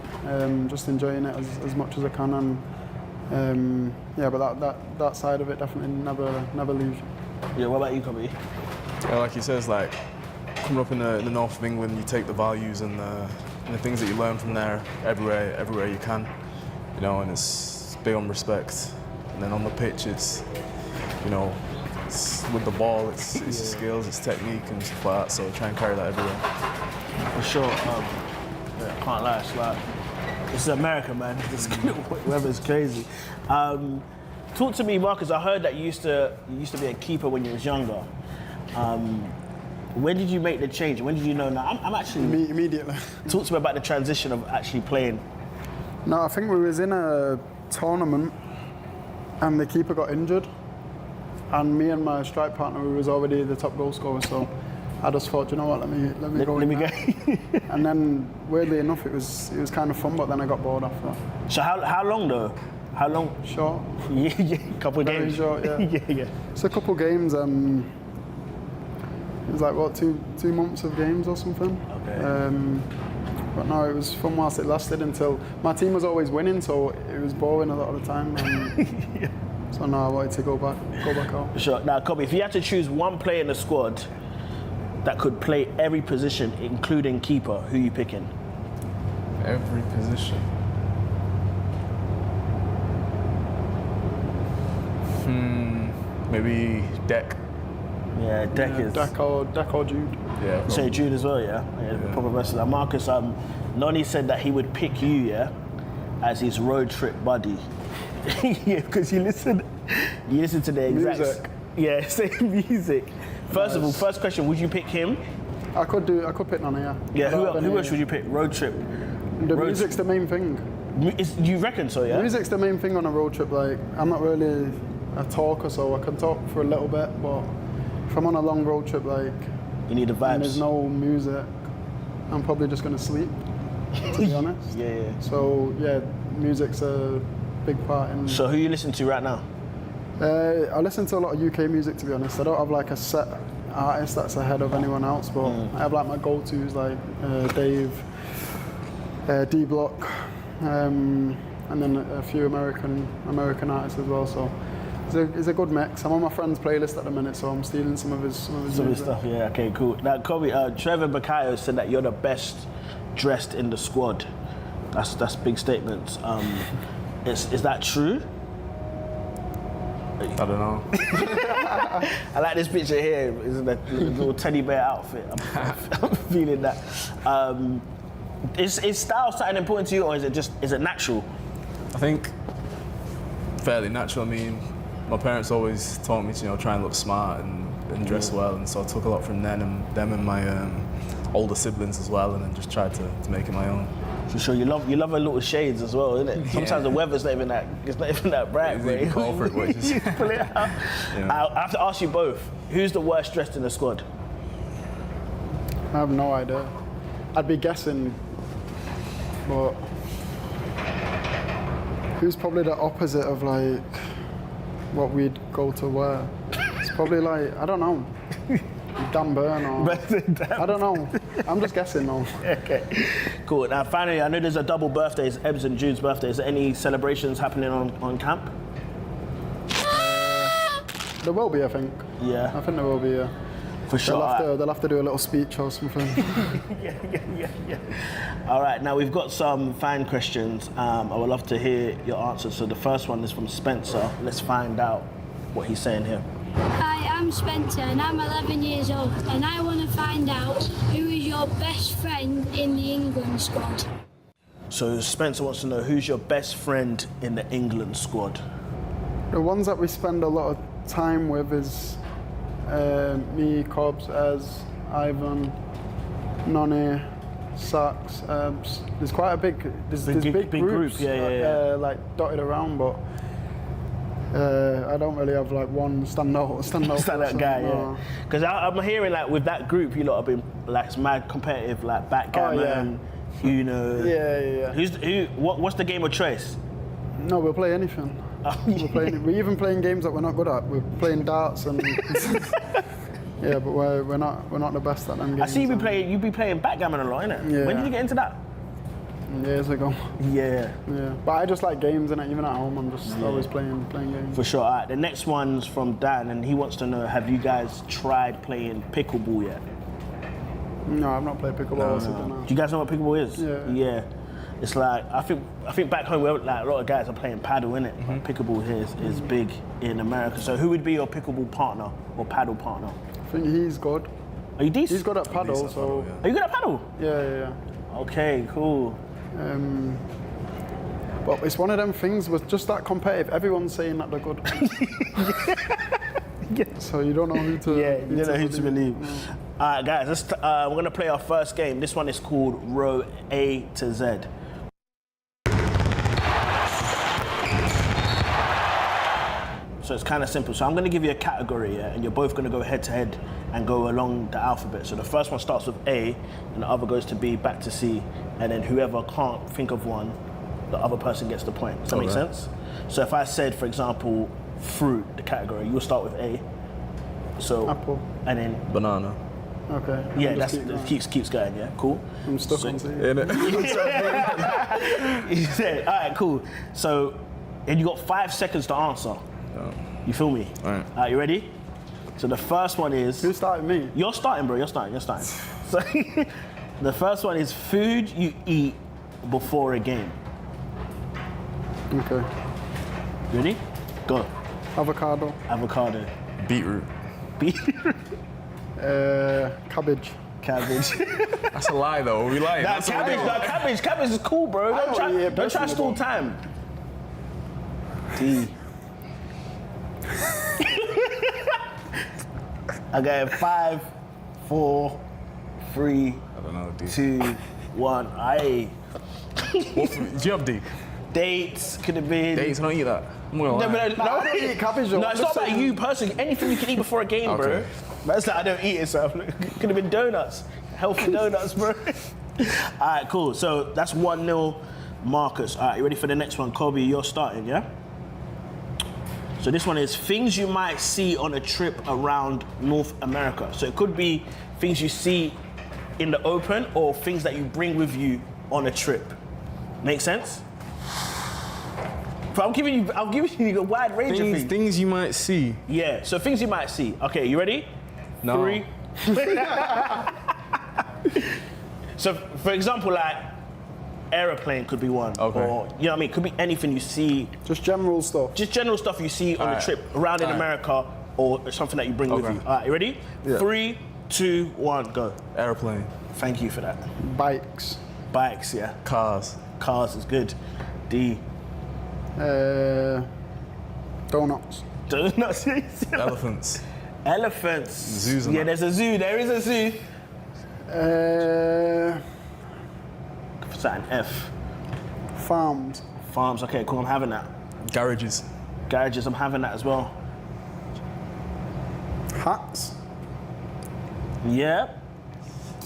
just enjoying it as much as I can, and yeah, but that side of it definitely never leaves you. Yeah, what about you, Kobe? Yeah, like he says, coming up in the north of England, you take the values and the things that you learn from there everywhere you can, and it's big on respect. And then on the pitch, it's It's with the ball, it's your skills, it's technique and stuff like that. So try and carry that everywhere. For sure. Can't lie, it's like it's America, man. This weather's crazy. Talk to me, Marcus. I heard that you used to be a keeper when you was younger. When did you make the change? When did you know? Now I'm actually immediately. Talk to me about the transition of actually playing. No, I think we was in a tournament and the keeper got injured, and me and my strike partner, we was already the top goal scorer, so I just thought, you know what, let me go. And then weirdly enough, it was kind of fun, but then I got bored after. So how long though? How long? Short. Yeah, couple of Very games. short, yeah. yeah. It's a couple games. It was like what, two months of games or something. Okay. But no, it was fun whilst it lasted until my team was always winning, so it was boring a lot of the time. So no, I wanted to go back out. Sure. Now, Kobe, if you had to choose one player in the squad that could play every position, including keeper, who are you picking? Every position. Maybe Deck. Yeah, Deck is. Deck or Jude. Yeah. So Jude as well, yeah? Proper wrestler. Marcus, Noni said that he would pick you, yeah, as his road trip buddy. Yeah, because you listen to the exact music. Yeah, same music. First of all, first question, would you pick him? I could pick Noni, yeah. Yeah, who else would you pick? Road trip. The music's the main thing. You reckon so, yeah? Music's the main thing on a road trip. Like, I'm not really a talker, so I can talk for a little bit, but if I'm on a long road trip, like, you need the vibes. And there's no music, I'm probably just gonna sleep, to be honest. Yeah. So yeah, music's a big part in. So who you listen to right now? I listen to a lot of UK music, to be honest. I don't have like a set artist that's ahead of anyone else, but I have like my go-tos like Dave, D-Block, and then a few American artists as well. So it's a good mix. I'm on my friend's playlist at the minute, so I'm stealing some of his stuff. Yeah, okay, cool. Now, Kobe, Trevor Bakayo said that you're the best dressed in the squad. That's big statements. Is that true? I don't know. I like this picture here. It's a little teddy bear outfit. I'm feeling that. Is style something important to you, or is it natural? I think fairly natural. I mean, my parents always taught me to try and look smart and dress well, and so I took a lot from them and my older siblings as well, and then just tried to make it my own. For sure, you love a little shades as well, isn't it? Sometimes the weather's not even that bright, bro. You call for it, boy. You pull it out. Yeah. I have to ask you both: who's the worst dressed in the squad? I have no idea. I'd be guessing, but who's probably the opposite of like what we'd go to wear? It's probably like, I don't know, Dan Burn or I don't know. I'm just guessing though. Okay, cool. Now finally, I know there's a double birthday. It's Ebbs and Jude's birthday. Is there any celebrations happening on camp? There will be, I think. Yeah. I think there will be, yeah. For sure. They'll have to do a little speech or something. Yeah. All right, now we've got some fan questions. I would love to hear your answers. So the first one is from Spencer. Let's find out what he's saying here. Hi, I'm Spencer and I'm 11 years old, and I want to find out who is your best friend in the England squad. So Spencer wants to know who's your best friend in the England squad. The ones that we spend a lot of time with is me, Cobbs, Ez, Ivan, Noni, Sachs. There's quite a big big groups yeah. Like dotted around, but I don't really have like one standout guy, no. yeah. Because I'm hearing like with that group, you lot have been like mad competitive, like backgammon, Yeah. What's the game of choice? No, we'll play anything. We're even playing games that we're not good at. We're playing darts and yeah, but we're not the best at them games. I see you be playing backgammon a lot, innit? Yeah. When did you get into that? Years ago. Yeah. But I just like games, innit? Even at home, I'm just always playing games. For sure. All right, the next one's from Dan, and he wants to know: have you guys tried playing pickleball yet? No, I've not played pickleball. No. Do you guys know what pickleball is? Yeah. It's like I think back home, like a lot of guys are playing paddle, innit? Like, pickleball here is big in America. So who would be your pickleball partner or paddle partner? I think he's good. Are you decent? He's good at paddle, so. Are you good at paddle? Yeah. Okay, cool. But it's one of them things with just that competitive. Everyone's saying that they're good. So you don't know who to. Yeah, you don't know who to believe. All right, guys, we're gonna play our first game. This one is called Row A to Z. So it's kind of simple. So I'm going to give you a category, yeah, and you're both going to go head to head and go along the alphabet. So the first one starts with A, and the other goes to B, back to C, and then whoever can't think of one, the other person gets the point. Does that make sense? So if I said, for example, fruit, the category, you'll start with A. So apple. And then banana. Okay. Yeah, that keeps going. Yeah, cool. I'm stuck on C. You said, all right, cool. So, and you got 5 seconds to answer. You feel me? All right, you ready? So the first one is... Who's starting me? You're starting, bro. You're starting. So the first one is food you eat before a game. Okay. Ready? Go. Avocado. Beetroot. Cabbage. That's a lie, though. We lying. Cabbage is cool, bro. Don't try to stall time. D. Okay, 5, 4, 3, I don't know, D. 2, 1. Aye. Do you have D? Dates could have been. Dates, I don't eat that. I'm gonna lie. No, I don't eat cabbage. No, it's not about you personally. Anything you can eat before a game, bro. That's like I don't eat it, so it could have been donuts. Healthy donuts, bro. All right, cool. So that's 1-0 Marcus. All right, you ready for the next one? Kobe, you're starting, yeah? So this one is things you might see on a trip around North America. So it could be things you see in the open or things that you bring with you on a trip. Make sense? But I'm giving you a wide range of things. Things you might see. Yeah, so things you might see. Okay, you ready? No. 3. So, for example, like, aeroplane could be one. Okay. Or, you know what I mean? Could be anything you see. Just general stuff. Just general stuff you see on a trip around in America or something that you bring with you. All right, you ready? Yeah. 3, 2, 1, go. Airplane. Thank you for that. Bikes. Bikes, yeah. Cars. Cars is good. D. Donuts. Donuts. Elephants. Elephants. Zoos and yeah, there's a zoo. There is a zoo. Something F. Farms. Farms. Okay, cool. I'm having that. Garages. Garages. I'm having that as well. Hats. Yeah.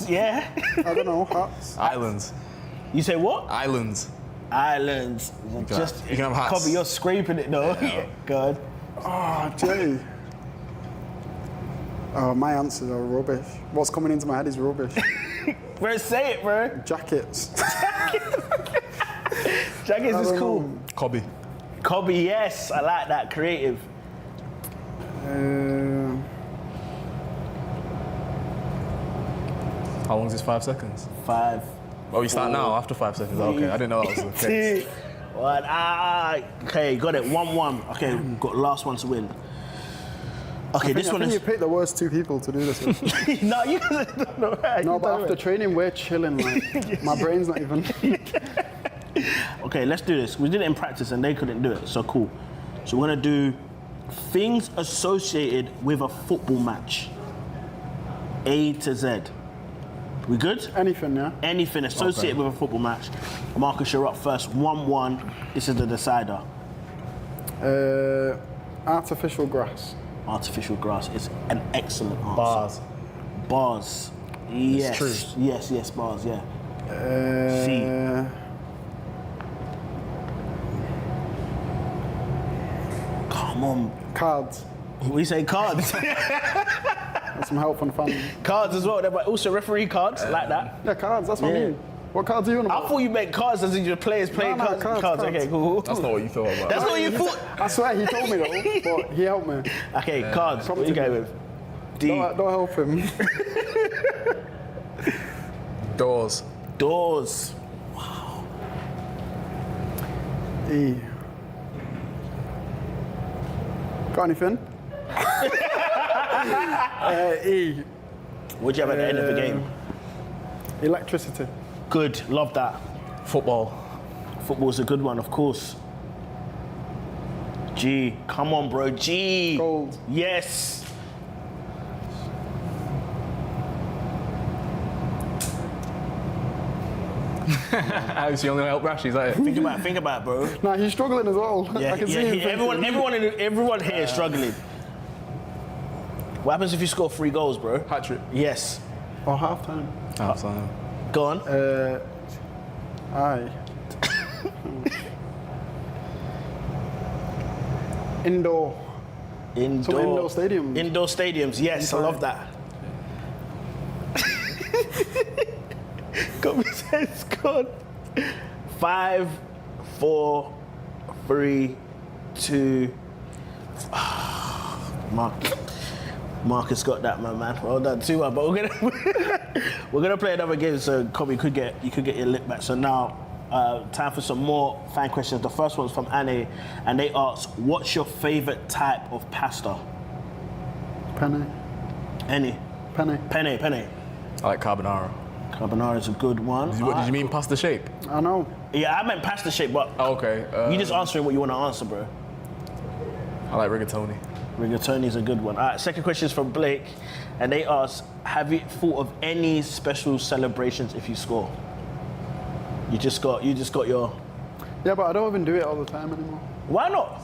Yeah. I don't know. Hats. Islands. You say what? Islands. Islands. You can have hats. Kobe, you're scraping it though. Yeah. Good. Oh, Jay. Oh, my answers are rubbish. What's coming into my head is rubbish. Bro, say it, bro. Jackets. Jackets is cool. Kobe. Kobe, yes. I like that. Creative. How long is this? 5 seconds? 5. Oh, you start now after 5 seconds. Okay, I didn't know that was the case. 1. Okay, got it. 1-1. Okay, got last one to win. Okay, I think you picked the worst 2 people to do this with. No, you no, right, no, but after training, we're chilling. Like, my brain's not even. Okay, let's do this. We did it in practice and they couldn't do it, so cool. So we're gonna do things associated with a football match. A to Z. We good? Anything, yeah? Anything associated with a football match. Marcus, you're up first. 1-1. This is the decider. Artificial grass. Artificial grass is an excellent answer. Bars. Bars. Yes. True. Yes, bars, yeah. C. Come on. Cards. We say cards. That's some help from the family. Cards as well, but also referee cards, like that. Yeah, cards, that's what I mean. What cards are you on about? I thought you meant cards as in your players playing cards. Cards. Okay, cool. That's not what you thought about. That's not what you thought. I swear he told me though, but he helped me. Okay, cards. What you go with? D. Don't help him. Doors. Doors. Wow. E. Got anything? E. What'd you have at the end of the game? Electricity. Good, love that. Football. Football's a good one, of course. G, come on, bro. G. Gold. Yes. How's he only help Rashi? Is that it? Think about it, bro. Nah, he's struggling as well. Yeah, I can see him. everyone here is struggling. What happens if you score 3 goals, bro? Hat trick. Yes. Or half time. Half time. Go on. Aye. Indoor. Some indoor stadiums. Indoor stadiums, yes, I love that. Got me saying scored. 5, 4, 3, 2. Marcus got that, my man. Well done, 2-1. But we're gonna play another game, so Kobe you could get your lip back. So now, time for some more fan questions. The first one's from Annie, and they ask, "What's your favorite type of pasta?" Penne. Any? Penne. Penne. I like carbonara. Carbonara is a good one. Did you mean pasta shape? I know. Yeah, I meant pasta shape, but okay. You just answering what you want to answer, bro. I like rigatoni. Rigatoni is a good one. All right, second question is from Blake, and they ask, "Have you thought of any special celebrations if you score?" You just got your. Yeah, but I don't even do it all the time anymore. Why not?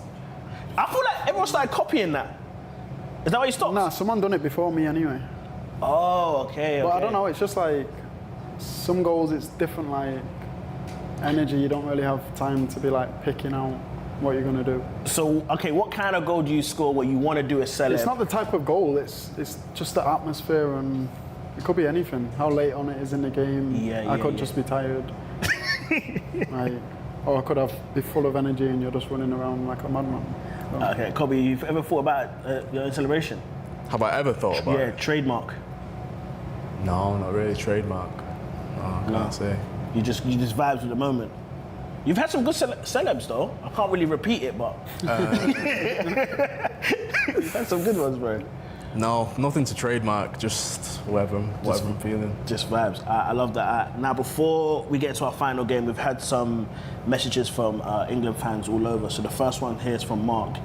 I feel like everyone started copying that. Is that why you stopped? Nah, someone done it before me anyway. Oh, okay. But I don't know. It's just like some goals. It's different. Like energy. You don't really have time to be like picking out what you're gonna do. So, okay, what kind of goal do you score where you want to do a celeb? It's not the type of goal. It's just the atmosphere, and it could be anything. How late on it is in the game. I could just be tired. Like, or I could be full of energy and you're just running around like a madman. So. Okay, Kobe, you've ever thought about your own celebration? Have I ever thought about it? Yeah, trademark. No, not really trademark. No, I can't say. You just vibes with the moment. You've had some good celebs though. I can't really repeat it, but you've had some good ones, bro. No, nothing to trademark. Just whatever I'm feeling. Just vibes. I love that. Now, before we get into our final game, we've had some messages from England fans all over. So the first one here is from Mark,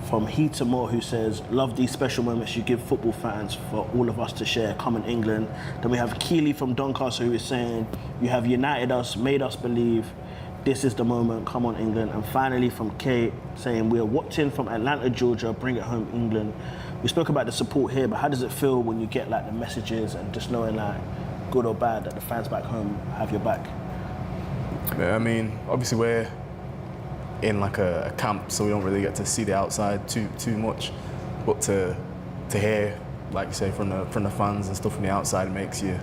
from He to More, who says, "Love these special moments you give football fans for all of us to share. Come on, England." Then we have Keeley from Doncaster, who is saying, "You have united us, made us believe. This is the moment, come on England." And finally from Kate saying, "We're watching from Atlanta, Georgia, bring it home England." We spoke about the support here, but how does it feel when you get like the messages and just knowing like, good or bad, that the fans back home have your back? Yeah, I mean, obviously we're in like a camp, so we don't really get to see the outside too much. But to hear, like you say, from the fans and stuff from the outside, makes you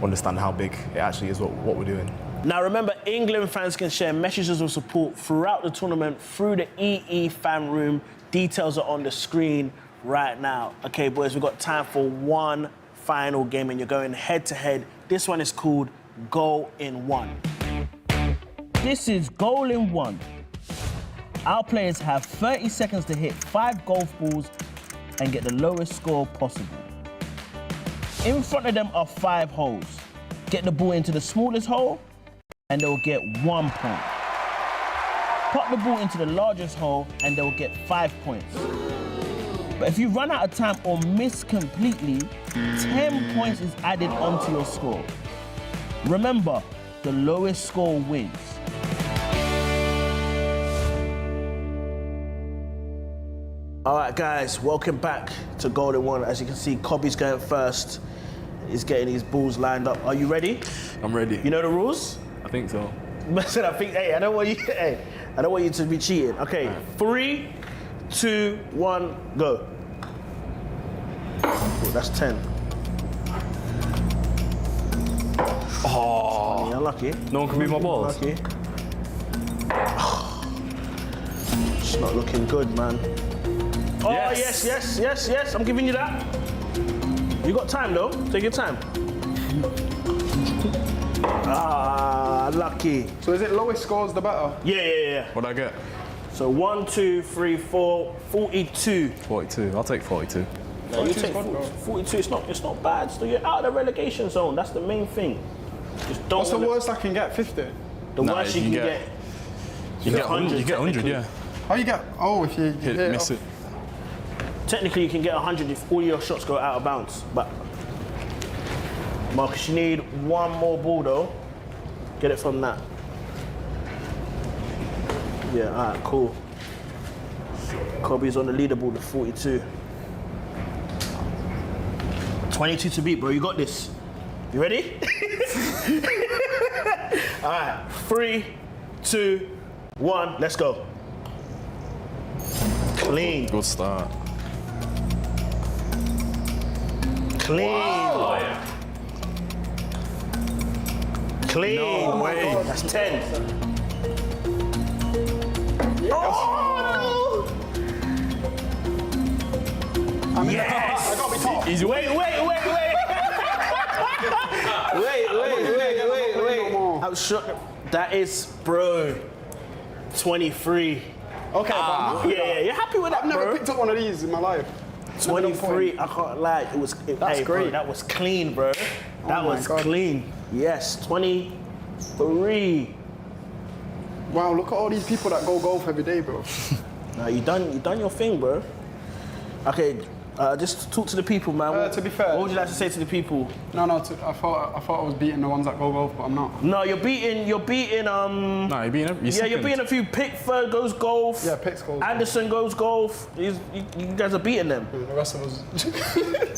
understand how big it actually is what we're doing. Now remember, England fans can share messages of support throughout the tournament through the EE fan room. Details are on the screen right now. Okay, boys, we've got time for one final game, and you're going head to head. This one is called Goal in One. This is Goal in One. Our players have 30 seconds to hit 5 golf balls and get the lowest score possible. In front of them are 5 holes. Get the ball into the smallest hole, and they'll get 1 point. Put the ball into the largest hole and they'll get 5 points. But if you run out of time or miss completely, 10 points is added onto your score. Remember, the lowest score wins. All right, guys, welcome back to Golden One. As you can see, Kobe's going first. He's getting his balls lined up. Are you ready? I'm ready. You know the rules? I think so. Listen, I don't want you to be cheating. Okay, 3, 2, 1, go. Oh, that's 10. Oh, unlucky. No one can beat my balls. Unlucky. It's not looking good, man. Oh, yes. I'm giving you that. You got time though. Take your time. Ah, lucky. So is it lowest scores the better? Yeah. What'd I get? So 1, 2, 3, 4, 42. 42. I'll take 42. No, you take 42. It's not bad. So you're out of the relegation zone. That's the main thing. Just don't. What's the worst I can get? 50. The worst you can get. You get 100. You get 100. Yeah. How you get? Oh, if you Hit, miss it. Technically, you can get 100 if all your shots go out of bounds. But Marcus, you need one more ball though. Get it from that. Yeah. All right. Cool. Kobe's on the leaderboard with 42. 22 to beat, bro. You got this. You ready? All right. 3, 2, 1. Let's go. Clean. Good start. Clean. Wow. Clean. No way. That's 10. Oh! Yes. I gotta be top. Easy. Wait. Wait. I'm shook. That is, bro, 23. Okay, Yeah, you're happy with that, I've never bro? picked up one of these in my life. 23. I can't lie. That's bro, great. that was clean, bro. That my was God. clean. Yes, 23. Wow, look at all these people that go golf every day, bro. Nah, you done your thing, bro. Okay, just talk to the people, man. To be fair, what would you like to say to the people? No, I thought I was beating the ones that go golf, but I'm not. No, you're beating. No, you're beating You're beating a few. Pickford goes golf. Yeah, Pick's goes. Anderson goes golf. You guys are beating them. The rest of us.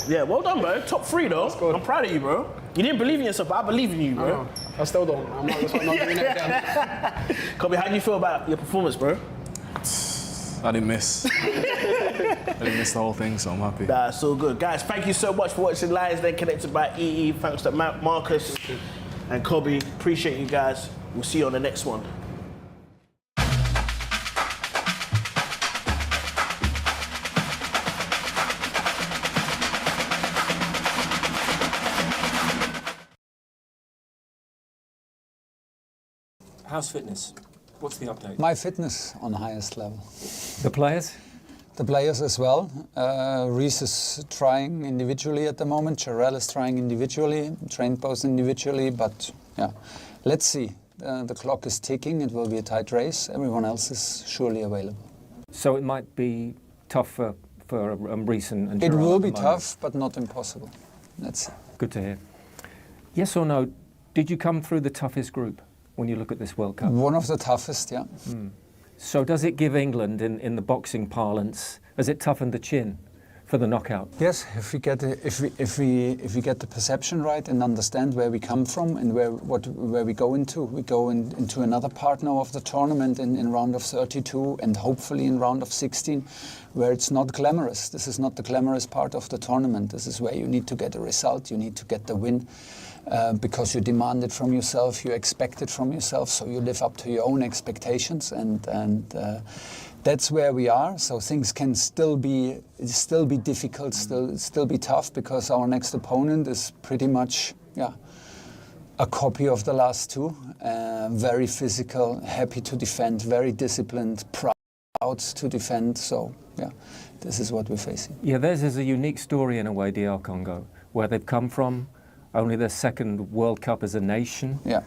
Yeah, well done, bro. Top 3 though. I'm proud of you, bro. You didn't believe in yourself, but I believe in you, bro. I still don't. I'm not doing it again. Kobe, how do you feel about your performance, bro? I didn't miss. I didn't miss the whole thing, so I'm happy. That's so good. Guys, thank you so much for watching Lions Den Connected by EE. Thanks to Marcus and Kobe. Appreciate you guys. We'll see you on the next one. How's fitness? What's the update? My fitness on the highest level. The players? The players as well. Reece is trying individually at the moment. Jarrell is trying individually, trained both individually, but yeah, let's see. The clock is ticking. It will be a tight race. Everyone else is surely available. So it might be tough for Reece and It Jarrell will at the be moment. tough, but not impossible. Let's see. Good to hear. Yes or no, did you come through the toughest group when you look at this World Cup? One of the toughest, yeah. So does it give England, in the boxing parlance, has it toughened the chin for the knockout? Yes, if we get the perception right and understand where we come from and where we go into, into another part now of the tournament in round of 32 and hopefully in round of 16, where it's not glamorous. This is not the glamorous part of the tournament. This is where you need to get a result, you need to get the win. Because you demand it from yourself, you expect it from yourself, so you live up to your own expectations, and that's where we are. So things can still be difficult, still be tough, because our next opponent is pretty much a copy of the last two. Very physical, happy to defend, very disciplined, proud to defend. So yeah, this is what we're facing. Yeah, theirs is a unique story in a way, DR Congo, where they've come from. Only their second World Cup as a nation. Yeah.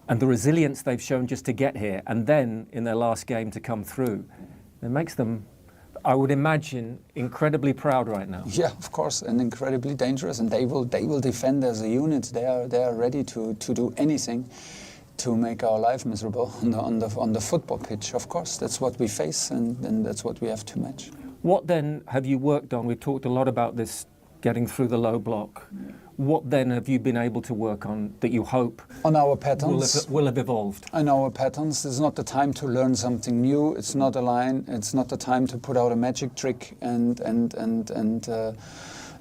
And the resilience they've shown just to get here, and then in their last game to come through, it makes them, I would imagine, incredibly proud right now. Yeah, of course, and incredibly dangerous. And they will defend as a unit. They are ready to do anything to make our life miserable on the football pitch. Of course, that's what we face, and that's what we have to match. What then have you worked on? We've talked a lot about this, getting through the low block. What then have you been able to work on that you hope on our patterns will have evolved? On our patterns, it's not the time to learn something new. It's not a line. It's not the time to put out a magic trick and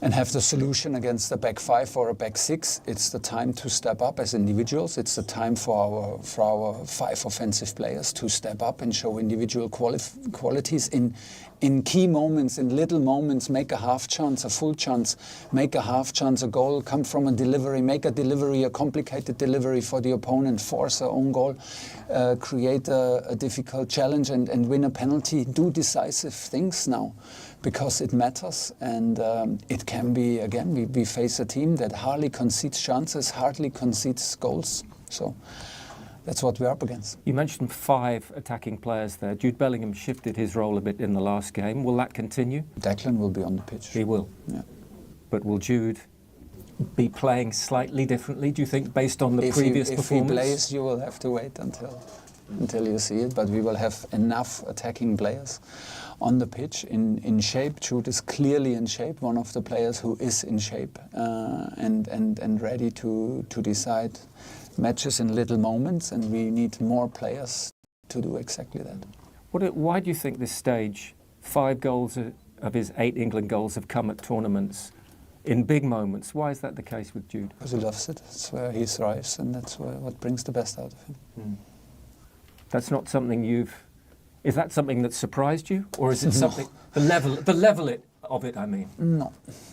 and have the solution against a back five or a back six. It's the time to step up as individuals. It's the time for our 5 offensive players to step up and show individual qualities in key moments, in little moments. Make a half chance, a full chance. Make a half chance, a goal. Come from a delivery. Make a delivery, a complicated delivery for the opponent. Force a own goal. Create a difficult challenge and win a penalty. Do decisive things now, because it matters, and it can be, again, we face a team that hardly concedes chances, hardly concedes goals. So that's what we're up against. You mentioned 5 attacking players there. Jude Bellingham shifted his role a bit in the last game. Will that continue? Declan will be on the pitch. He will? Yeah. But will Jude be playing slightly differently, do you think, based on the previous performance? If he plays, you will have to wait until you see it, but we will have enough attacking players on the pitch in shape. Jude is clearly in shape, one of the players who is in shape and ready to decide matches in little moments, and we need more players to do exactly that. Why do you think this stage, 5 goals of his 8 England goals have come at tournaments in big moments? Why is that the case with Jude? Because he loves it. That's where he thrives, and that's what brings the best out of him. Mm. That's not something is that something that surprised you, or is it something the level of it? I mean, no,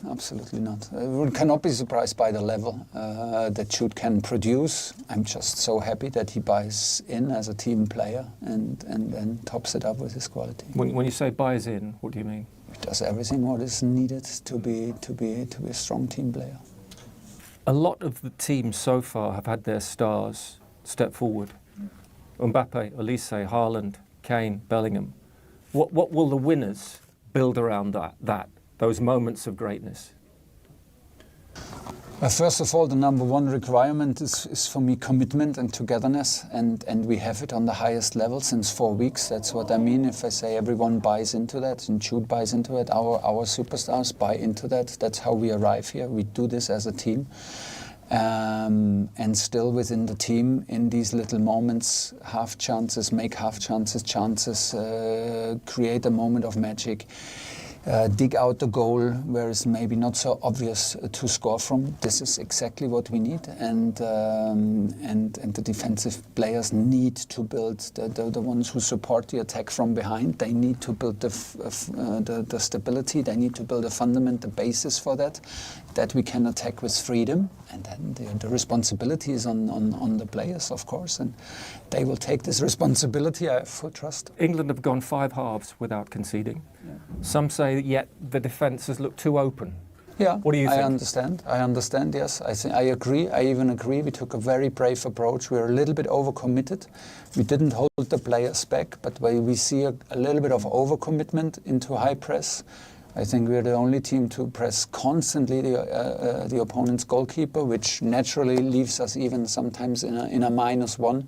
absolutely not. We cannot be surprised by the level that Jude can produce. I'm just so happy that he buys in as a team player and tops it up with his quality. When you say buys in, what do you mean? He does everything what is needed to be a strong team player. A lot of the teams so far have had their stars step forward. Mbappe, Olise, Haaland, Kane, Bellingham. What will the winners build around those moments of greatness? First of all, the number one requirement is for me commitment and togetherness, and we have it on the highest level since 4 weeks. That's what I mean if I say everyone buys into that, and Jude buys into it, our superstars buy into that. That's how we arrive here. We do this as a team. And still within the team, in these little moments, half chances, make half chances, create a moment of magic, dig out the goal where it's maybe not so obvious to score from. This is exactly what we need, and the defensive players need to build the ones who support the attack from behind. They need to build the stability. They need to build a fundament, the basis for that we can attack with freedom. And then the responsibility is on the players, of course, and they will take this responsibility. I have full trust. England have gone 5 halves without conceding. Yeah. Some say that yet the defence has looked too open. Yeah, what do you think? I understand, yes. I agree. I even agree. We took a very brave approach. We were a little bit overcommitted. We didn't hold the players back, but we see a little bit of overcommitment into high press. I think we're the only team to press constantly the opponent's goalkeeper, which naturally leaves us even sometimes in a -1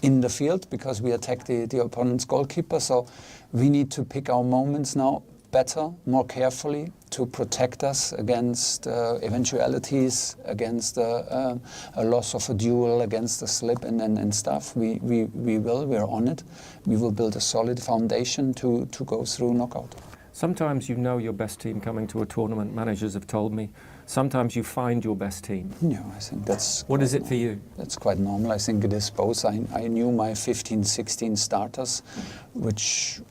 in the field because we attack the opponent's goalkeeper. So we need to pick our moments now better, more carefully, to protect us against eventualities, against a loss of a duel, against a slip and stuff. We're on it. We will build a solid foundation to go through knockout. Sometimes you know your best team coming to a tournament, managers have told me. Sometimes you find your best team. Yeah, I think that's... What is it for you? That's quite normal. I think it is both. I knew my 15, 16 starters, which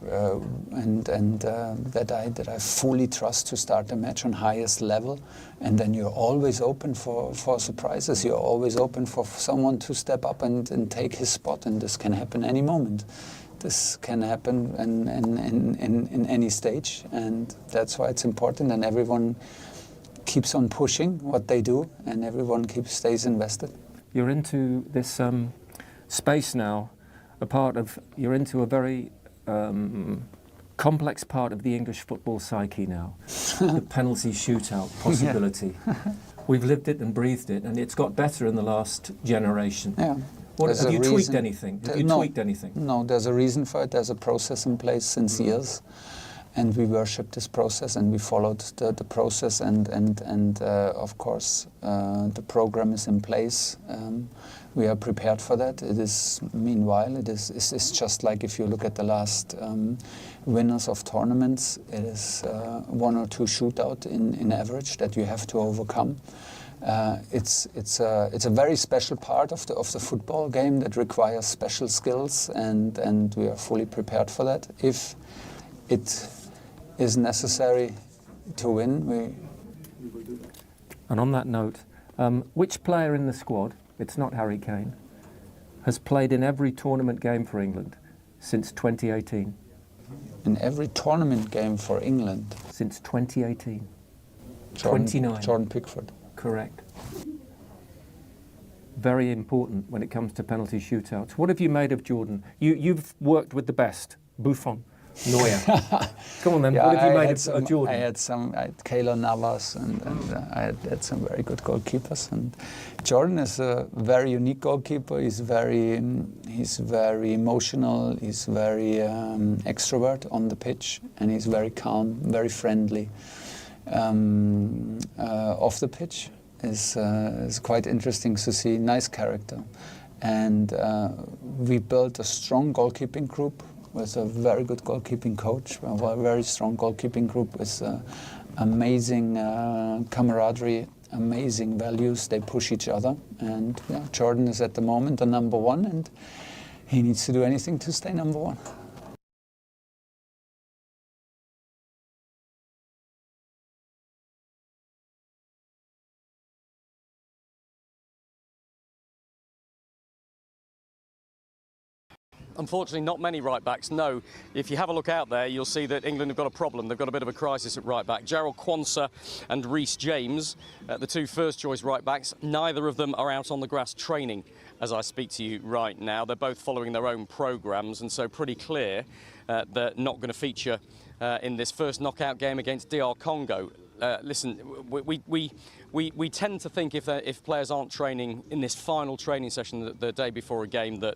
that I fully trust to start the match on highest level. And then you're always open for surprises. You're always open for someone to step up and take his spot, and this can happen any moment. This can happen in any stage, and that's why it's important, and everyone keeps on pushing what they do, and everyone stays invested. You're into this space now, you're into a very complex part of the English football psyche now, the penalty shootout possibility. Yeah. We've lived it and breathed it, and it's got better in the last generation. Yeah. Have you tweaked anything? Have you tweaked anything? No, there's a reason for it. There's a process in place since years. and we worship this process, and we followed the process, and of course the program is in place. We are prepared for that. It is, meanwhile, it's just like if you look at the last winners of tournaments, it is 1 or 2 shootout in average that you have to overcome. It's a very special part of the football game that requires special skills, and we are fully prepared for that. If it is necessary to win, we will do that. And on that note, which player in the squad, it's not Harry Kane, has played in every tournament game for England since 2018? In every tournament game for England? Since 2018. 29. Jordan Pickford. Correct. Very important when it comes to penalty shootouts. What have you made of Jordan? You've worked with the best. Buffon, Neuer. Come on then, Yeah, what have you made of Jordan? I had Keylor Navas, and I had some very good goalkeepers. And Jordan is a very unique goalkeeper. He's very emotional. He's very extrovert on the pitch, and he's very calm, very friendly. Off the pitch is quite interesting to see. Nice character, and we built a strong goalkeeping group with a very good goalkeeping coach, a very strong goalkeeping group with amazing camaraderie, amazing values. They push each other, and yeah, Jordan is at the moment the number 1, and he needs to do anything to stay number 1. Unfortunately, not many right-backs. No, if you have a look out there, you'll see that England have got a problem. They've got a bit of a crisis at right-back. Jarell Quansah and Reece James, the 2 first-choice right-backs, neither of them are out on the grass training as I speak to you right now. They're both following their own programmes, and so pretty clear they're not going to feature in this first knockout game against DR Congo. Listen, we tend to think if players aren't training in this final training session the day before a game that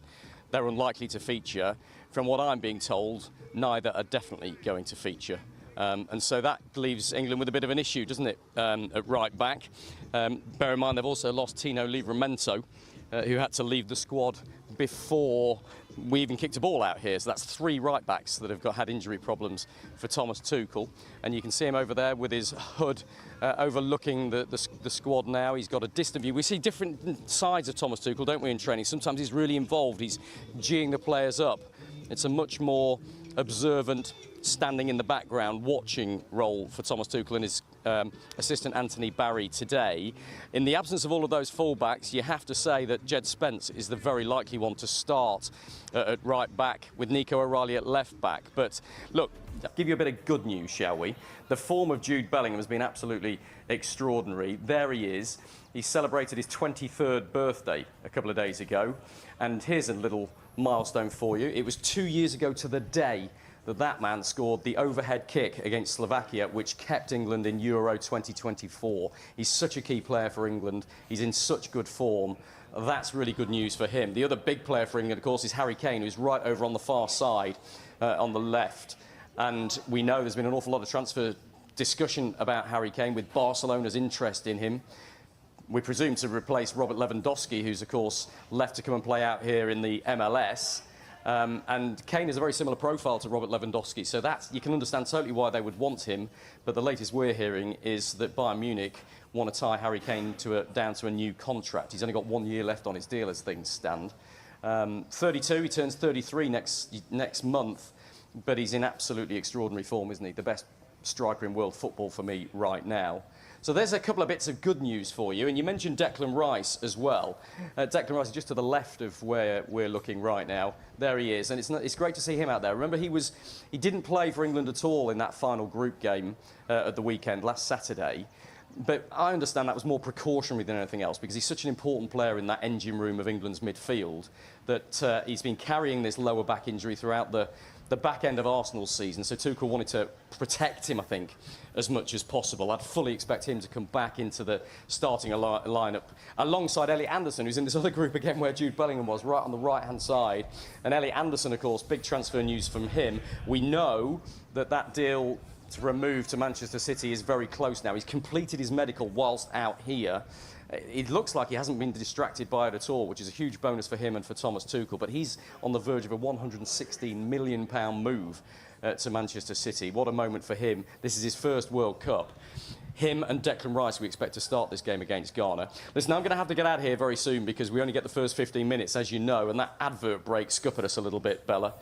they're unlikely to feature. From what I'm being told, neither are definitely going to feature. And so that leaves England with a bit of an issue, doesn't it, at right back. Bear in mind they've also lost Tino Livramento, who had to leave the squad before we even kicked a ball out here. So that's 3 right backs that have had injury problems for Thomas Tuchel. And you can see him over there with his hood overlooking the squad now. He's got a distant view. We see different sides of Thomas Tuchel, don't we, in training? Sometimes he's really involved. He's geeing the players up. It's a much more observant, standing in the background, watching role for Thomas Tuchel and his assistant Anthony Barry today. In the absence of all of those fullbacks, you have to say that Jed Spence is the very likely one to start at right back, with Nico O'Reilly at left back. But look, I'll give you a bit of good news, shall we? The form of Jude Bellingham has been absolutely extraordinary. There he is. He celebrated his 23rd birthday a couple of days ago. And here's a little milestone for you. It was 2 years ago to the day that man scored the overhead kick against Slovakia, which kept England in Euro 2024. He's such a key player for England. He's in such good form. That's really good news for him. The other big player for England, of course, is Harry Kane, who's right over on the far side, on the left. And we know there's been an awful lot of transfer discussion about Harry Kane, with Barcelona's interest in him. We presume to replace Robert Lewandowski, who's, of course, left to come and play out here in the MLS. And Kane is a very similar profile to Robert Lewandowski, so you can understand totally why they would want him. But the latest we're hearing is that Bayern Munich want to tie Harry Kane down to a new contract. He's only got 1 year left on his deal as things stand. 32, he turns 33 next month, but he's in absolutely extraordinary form, isn't he? The best striker in world football for me right now. So there's a couple of bits of good news for you. And you mentioned Declan Rice as well. Declan Rice is just to the left of where we're looking right now. There he is. And it's great to see him out there. Remember, he didn't play for England at all in that final group game at the weekend last Saturday. But I understand that was more precautionary than anything else, because he's such an important player in that engine room of England's midfield that he's been carrying this lower back injury throughout the the back end of Arsenal's season, so Tuchel wanted to protect him, I think, as much as possible. I'd fully expect him to come back into the starting lineup alongside Elliot Anderson, who's in this other group again where Jude Bellingham was, right on the right-hand side. And Elliot Anderson, of course, big transfer news from him. We know that deal to remove to Manchester City is very close now. He's completed his medical whilst out here. It looks like he hasn't been distracted by it at all, which is a huge bonus for him and for Thomas Tuchel. But he's on the verge of a £116 million move to Manchester City. What a moment for him. This is his first World Cup. Him and Declan Rice, we expect to start this game against Ghana. Listen, I'm going to have to get out of here very soon because we only get the first 15 minutes, as you know, and that advert break scuppered us a little bit, Bella.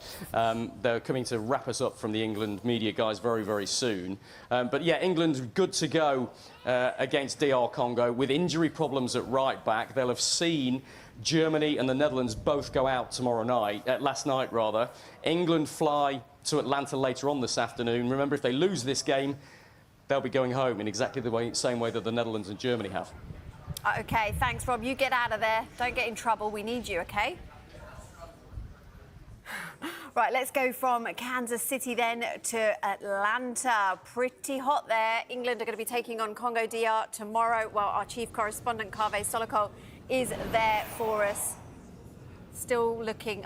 They're coming to wrap us up from the England media guys very, very soon. But yeah, England's good to go against DR Congo with injury problems at right back. They'll have seen Germany and the Netherlands both go out last night rather. England fly to Atlanta later on this afternoon. Remember, if they lose this game, they'll be going home in exactly the same way that the Netherlands and Germany have. OK, thanks, Rob. You get out of there. Don't get in trouble. We need you, OK? Right, let's go from Kansas City then to Atlanta. Pretty hot there. England are going to be taking on Congo DR tomorrow. Well, our chief correspondent, Kaveh Solokol, is there for us. Still looking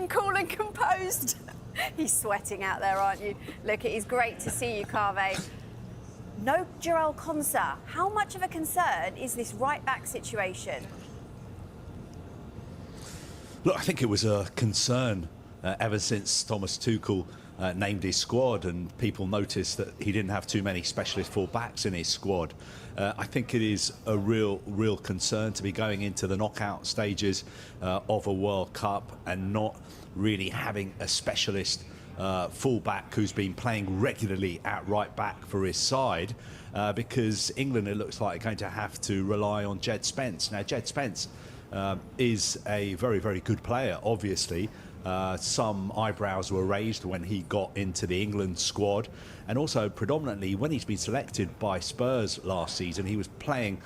cool and composed. He's sweating out there, aren't you? Look, it is great to see you, Kaveh. No Jarell Konsa. How much of a concern is this right-back situation? Look, I think it was a concern ever since Thomas Tuchel named his squad and people noticed that he didn't have too many specialist full-backs in his squad. I think it is a real concern to be going into the knockout stages of a World Cup and not really having a specialist full-back who's been playing regularly at right-back for his side because England, it looks like, are going to have to rely on Jed Spence. Now, Jed Spence is a very, very good player, obviously. Some eyebrows were raised when he got into the England squad, and also predominantly when he's been selected by Spurs last season, he was playing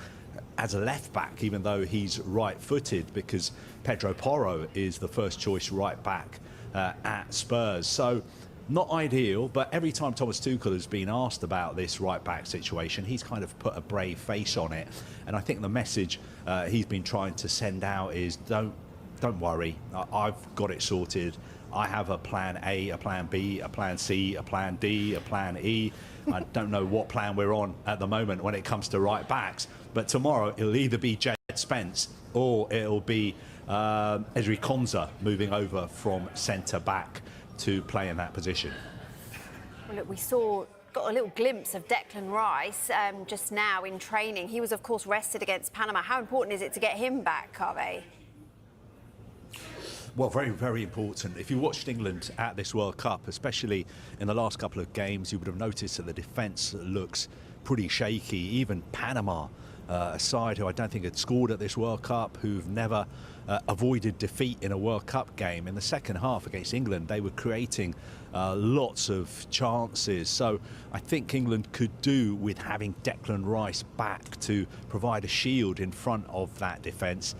as a left back, even though he's right-footed, because Pedro Porro is the first choice right back at Spurs. So not ideal, but every time Thomas Tuchel has been asked about this right back situation, he's kind of put a brave face on it. And I think the message he's been trying to send out is don't worry, I've got it sorted. I have a plan A, a plan B, a plan C, a plan D, a plan E. I don't know what plan we're on at the moment when it comes to right backs, but tomorrow it'll either be Jed Spence or it'll be Ezri Konsa moving over from centre back to play in that position. Well, look, got a little glimpse of Declan Rice just now in training. He was, of course, rested against Panama. How important is it to get him back, Kaveh? Well, very, very important. If you watched England at this World Cup, especially in the last couple of games, you would have noticed that the defence looks pretty shaky. Even Panama, a side who I don't think had scored at this World Cup, who've never avoided defeat in a World Cup game. In the second half against England, they were creating lots of chances. So I think England could do with having Declan Rice back to provide a shield in front of that defence.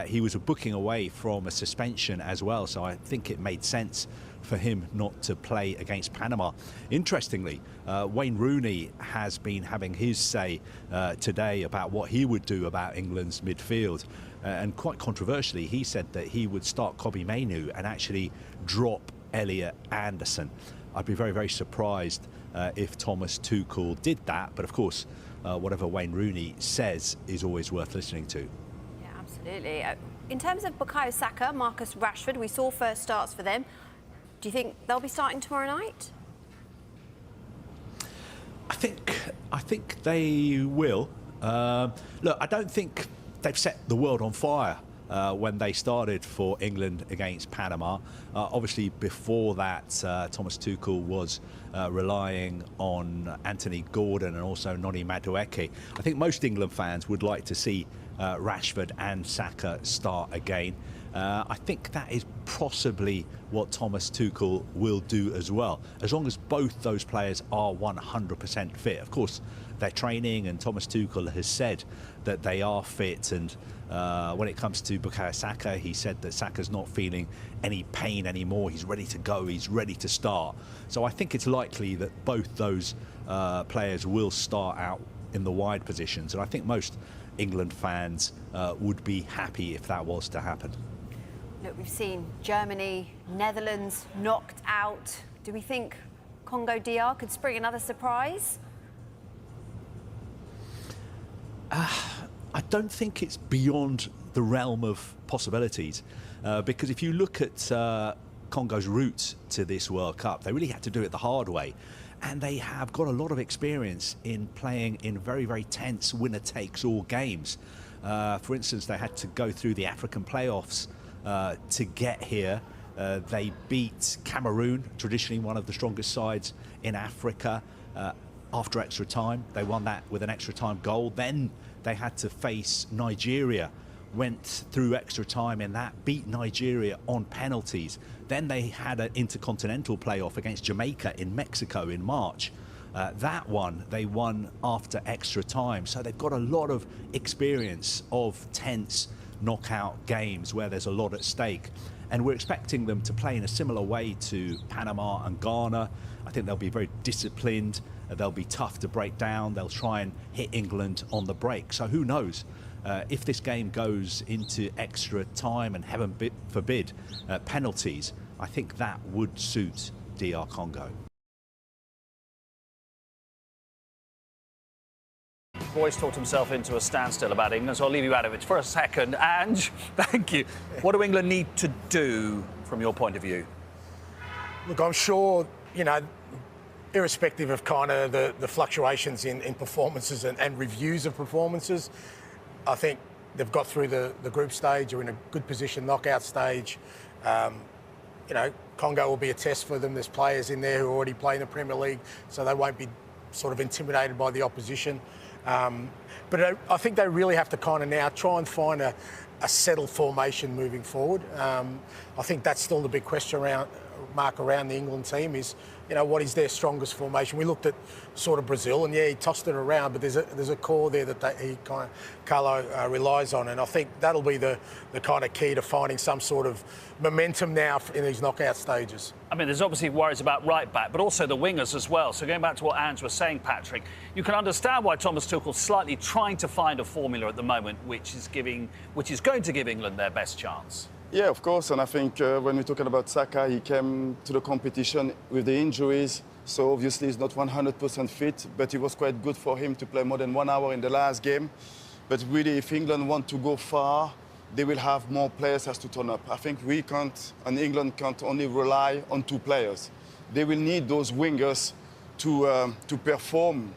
He was booking away from a suspension as well, so I think it made sense for him not to play against Panama. Interestingly, Wayne Rooney has been having his say today about what he would do about England's midfield. And quite controversially, he said that he would start Kobbie Mainoo and actually drop Elliot Anderson. I'd be very, very surprised if Thomas Tuchel did that. But of course, whatever Wayne Rooney says is always worth listening to. Yeah, absolutely. In terms of Bukayo Saka, Marcus Rashford, we saw first starts for them. Do you think they'll be starting tomorrow night? I think they will. Look, I don't think they've set the world on fire when they started for England against Panama. Obviously, before that, Thomas Tuchel was relying on Anthony Gordon and also Noni Madueke. I think most England fans would like to see Rashford and Saka start again. I think that is possibly what Thomas Tuchel will do as well, as long as both those players are 100% fit. Of course, they're training, and Thomas Tuchel has said that they are fit. And when it comes to Bukayo Saka, he said that Saka's not feeling any pain anymore. He's ready to go. He's ready to start. So I think it's likely that both those players will start out in the wide positions. And I think most England fans would be happy if that was to happen. Look, we've seen Germany, Netherlands knocked out. Do we think Congo DR could spring another surprise? I don't think it's beyond the realm of possibilities, because if you look at Congo's route to this World Cup, they really had to do it the hard way. And they have got a lot of experience in playing in very, very tense winner-takes-all games. For instance, they had to go through the African playoffs to get here. They beat Cameroon, traditionally one of the strongest sides in Africa, after extra time. They won that with an extra time goal. Then they had to face Nigeria, went through extra time in that, beat Nigeria on penalties. Then they had an intercontinental playoff against Jamaica in Mexico in March. That one, they won after extra time. So they've got a lot of experience of tense knockout games where there's a lot at stake. And we're expecting them to play in a similar way to Panama and Ghana. I think they'll be very disciplined. They'll be tough to break down. They'll try and hit England on the break. So who knows? If this game goes into extra time and, heaven forbid, penalties, I think that would suit DR Congo. Royce talked himself into a standstill about England, so I'll leave you out of it for a second. Ange, thank you. What do England need to do from your point of view? Look, I'm sure, you know, irrespective of kind of the fluctuations in performances and reviews of performances, I think they've got through the group stage, are in a good position, knockout stage. You know, Congo will be a test for them. There's players in there who already play in the Premier League, so they won't be sort of intimidated by the opposition. But I think they really have to kind of now try and find a settled formation moving forward. I think that's still the big question mark around the England team is, you know, what is their strongest formation? We looked at sort of Brazil, and yeah, he tossed it around, but there's a core there that Carlo relies on, and I think that'll be the kind of key to finding some sort of momentum now in these knockout stages. I mean, there's obviously worries about right back, but also the wingers as well. So going back to what Ange was saying, Patrick, you can understand why Thomas Tuchel's slightly trying to find a formula at the moment, which is going to give England their best chance. Yeah, of course, and I think when we're talking about Saka, he came to the competition with the injuries, so obviously he's not 100% fit, but it was quite good for him to play more than 1 hour in the last game. But really, if England want to go far, they will have more players has to turn up. I think we can't, and England can't only rely on 2 players. They will need those wingers to perform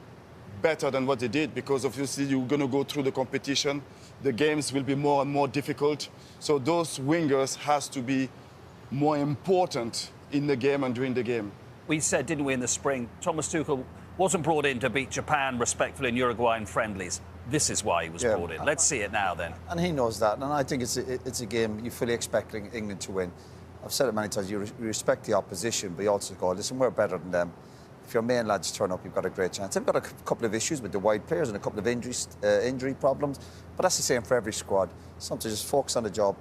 better than what they did, because obviously you're going to go through the competition. The games will be more and more difficult. So those wingers has to be more important in the game and during the game. We said, didn't we, in the spring, Thomas Tuchel wasn't brought in to beat Japan respectfully in Uruguayan friendlies. This is why he was brought in. Let's see it now then. And he knows that, and I think it's a game you fully expect England to win. I've said it many times, you respect the opposition, but you also go, listen, we're better than them. If your main lads turn up, you've got a great chance. They've got a couple of issues with the wide players and a couple of injury problems, but that's the same for every squad. Sometimes just focus on the job.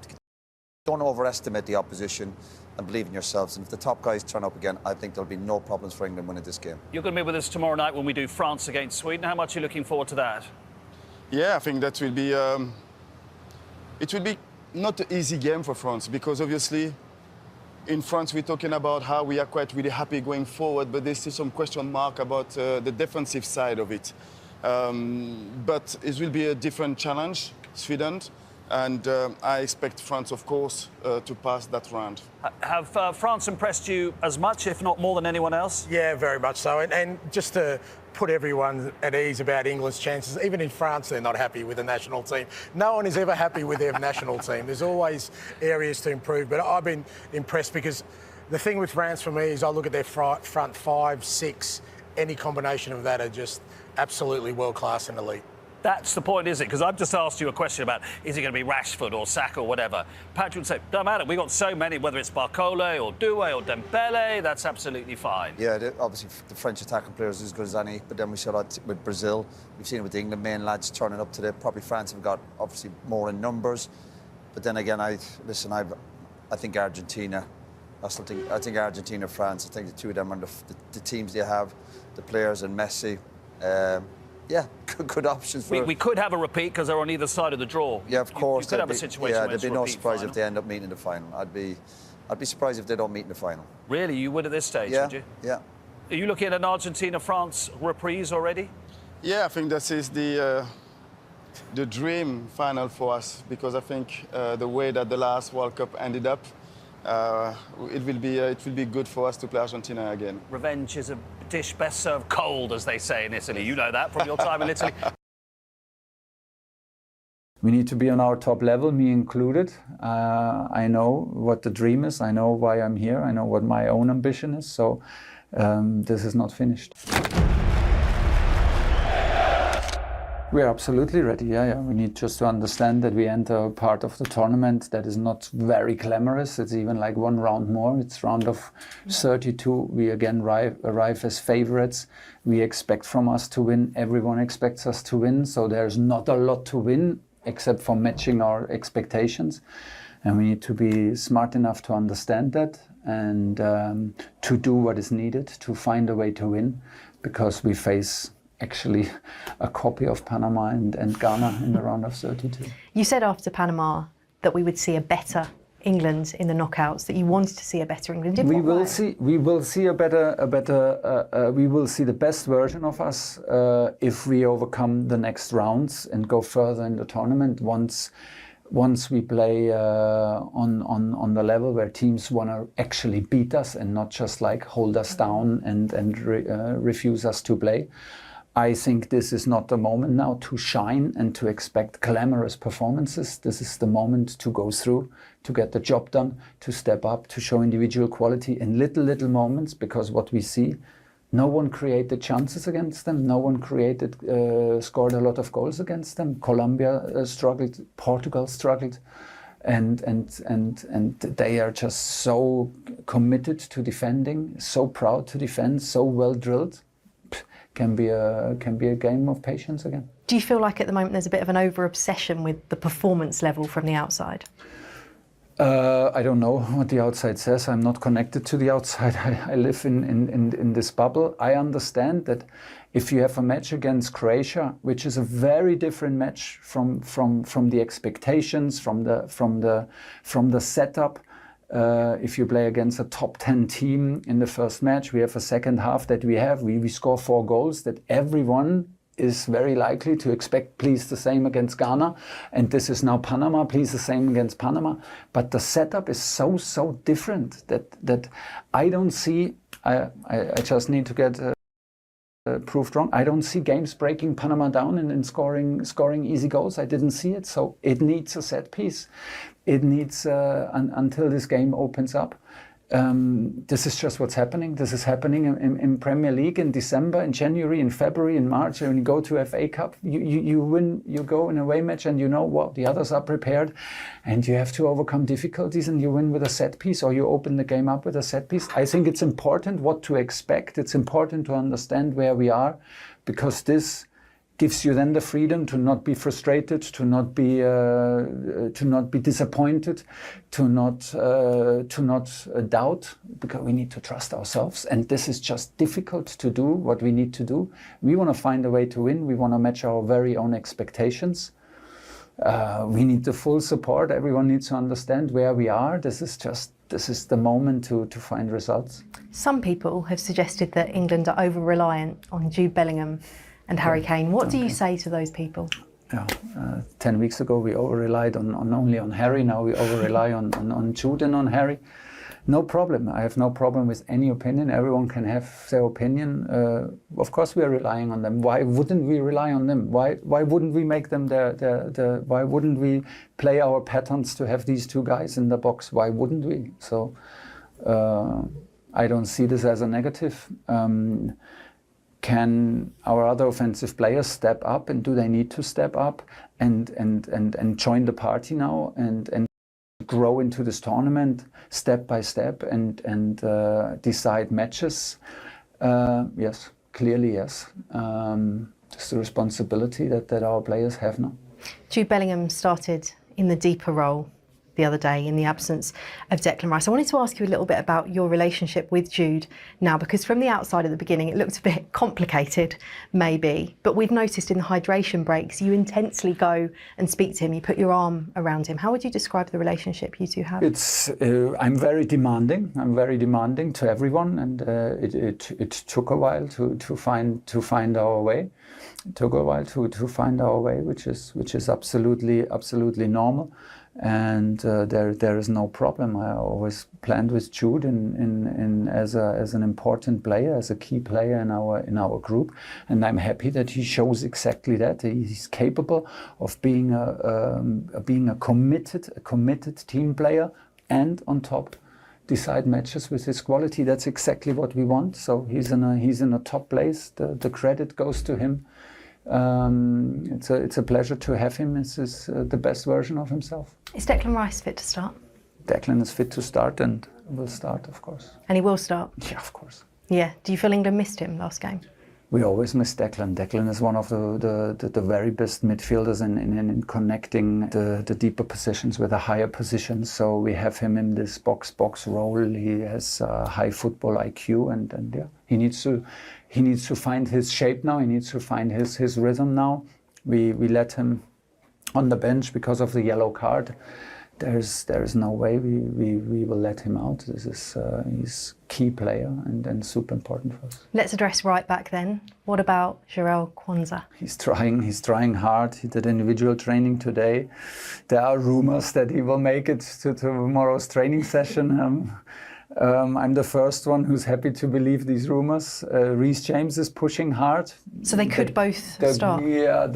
Don't overestimate the opposition and believe in yourselves. And if the top guys turn up again, I think there'll be no problems for England winning this game. You're going to be with us tomorrow night when we do France against Sweden. How much are you looking forward to that? Yeah, I think that will be... it will be not an easy game for France, because obviously in France we're talking about how we are quite really happy going forward, but there's still some question mark about the defensive side of it. But it will be a different challenge, Sweden, and I expect France, of course, to pass that round. Have France impressed you as much, if not more, than anyone else? Yeah, very much so. And just to put everyone at ease about England's chances, even in France, they're not happy with the national team. No one is ever happy with their national team. There's always areas to improve, but I've been impressed because the thing with France for me is I look at their front 5, 6, any combination of that are just absolutely world-class and elite. That's the point, is it? Because I've just asked you a question about, is it going to be Rashford or Saka or whatever? Patrick would say, don't matter. We've got so many, whether it's Barcola or Doué or Dembele, that's absolutely fine. Yeah, obviously the French attacking players are as good as any, but then we saw that with Brazil. We've seen it with the England main lads turning up today. Probably France have got obviously more in numbers. But then again, I think Argentina. I think Argentina, France. I think the two of them are the teams they have, the players and Messi. Yeah, good options. We could have a repeat because they're on either side of the draw. Yeah, of course. You could have a situation where there'd it's be no repeat surprise final. if they end up meeting in the final. I'd be surprised if they don't meet in the final. Really, you would at this stage, Yeah, would you? yeah. Are you looking at an Argentina-France reprise already? Yeah, I think this is the dream final for us, because I think the way that the last World Cup ended up, it will be good for us to play Argentina again. Revenge is a dish best served cold, as they say in Italy. You know that from your time in Italy. We need to be on our top level, me included. I know what the dream is. I know why I'm here. I know what my own ambition is. So this is not finished. We are absolutely ready, yeah. We need just to understand that we enter a part of the tournament that is not very glamorous. It's even like one round more. It's round of 32. We again arrive as favorites. We expect from us to win. Everyone expects us to win. So there's not a lot to win except for matching our expectations. And we need to be smart enough to understand that and to do what is needed to find a way to win, because we face actually a copy of Panama and Ghana in the round of 32. You said after Panama that we would see a better England in the knockouts, that you wanted to see a better England. We will see a better we will see the best version of us if we overcome the next rounds and go further in the tournament. Once we play on the level where teams want to actually beat us and not just like hold us down and refuse us to play. I think this is not the moment now to shine and to expect glamorous performances. This is the moment to go through, to get the job done, to step up, to show individual quality in little moments, because what we see, no one created chances against them. No one scored a lot of goals against them. Colombia struggled, Portugal struggled. And they are just so committed to defending, so proud to defend, so well drilled. Can be a game of patience again. Do you feel like at the moment there's a bit of an over-obsession with the performance level from the outside? I don't know what the outside says. I'm not connected to the outside. I live in this bubble. I understand that if you have a match against Croatia, which is a very different match from the expectations, from the setup. If you play against a top 10 team in the first match, we have a second half that we score 4 goals that everyone is very likely to expect, please the same against Ghana. And this is now Panama, please the same against Panama. But the setup is so different that I don't see, I just need to get proved wrong. I don't see games breaking Panama down and scoring easy goals. I didn't see it. So it needs a set piece. It needs, until this game opens up. This is just what's happening. This is happening in Premier League in December, in January, in February, in March. When you go to FA Cup, you win, you go in a away match and you know what, the others are prepared and you have to overcome difficulties and you win with a set piece or you open the game up with a set piece. I think it's important what to expect. It's important to understand where we are, because this gives you then the freedom to not be frustrated, to not be disappointed, to not doubt, because we need to trust ourselves. And this is just difficult to do. What we need to do, we want to find a way to win. We want to match our very own expectations. We need the full support. Everyone needs to understand where we are. This is the moment to find results. Some people have suggested that England are over-reliant on Jude Bellingham and Harry Kane. What do you say to those people? Yeah, 10 weeks ago we over-relied only on Harry. Now we over-rely on Jude and on Harry. No problem. I have no problem with any opinion. Everyone can have their opinion. Of course we are relying on them. Why wouldn't we rely on them? Why wouldn't we make them why wouldn't we play our patterns to have these two guys in the box? Why wouldn't we? So I don't see this as a negative. can our other offensive players step up, and do they need to step up and join the party now and grow into this tournament step by step and decide matches? Yes, clearly yes. It's the responsibility that our players have now. Jude Bellingham started in the deeper role the other day in the absence of Declan Rice. I wanted to ask you a little bit about your relationship with Jude now, because from the outside at the beginning it looked a bit complicated maybe, but we've noticed in the hydration breaks you intensely go and speak to him, you put your arm around him. How would you describe the relationship you two have? It's I'm very demanding to everyone, and it took a while to find our way. It took a while to find our way, which is absolutely normal. And there is no problem. I always planned with Jude as an important player, as a key player in our group, and I'm happy that he shows exactly that. He's capable of being a committed team player, and on top decide matches with his quality. That's exactly what we want. So he's in a top place. The credit goes to him. It's a pleasure to have him. This is the best version of himself. Is Declan Rice fit to start? Declan is fit to start and will start, of course. And he will start? Yeah, of course. Yeah. Do you feel England missed him last game? We always miss Declan. Declan is one of the very best midfielders in connecting the deeper positions with the higher positions. So we have him in this box role. He has high football IQ, and yeah, he needs to find his shape now. He needs to find his rhythm now. We let him on the bench because of the yellow card. There is no way we will let him out. This is he's key player and super important for us. Let's address right back then. What about Jarell Quansah? He's trying hard. He did individual training today. There are rumors that he will make it to tomorrow's training session. I'm the first one who's happy to believe these rumors. Reece James is pushing hard. So they could both start? Yeah,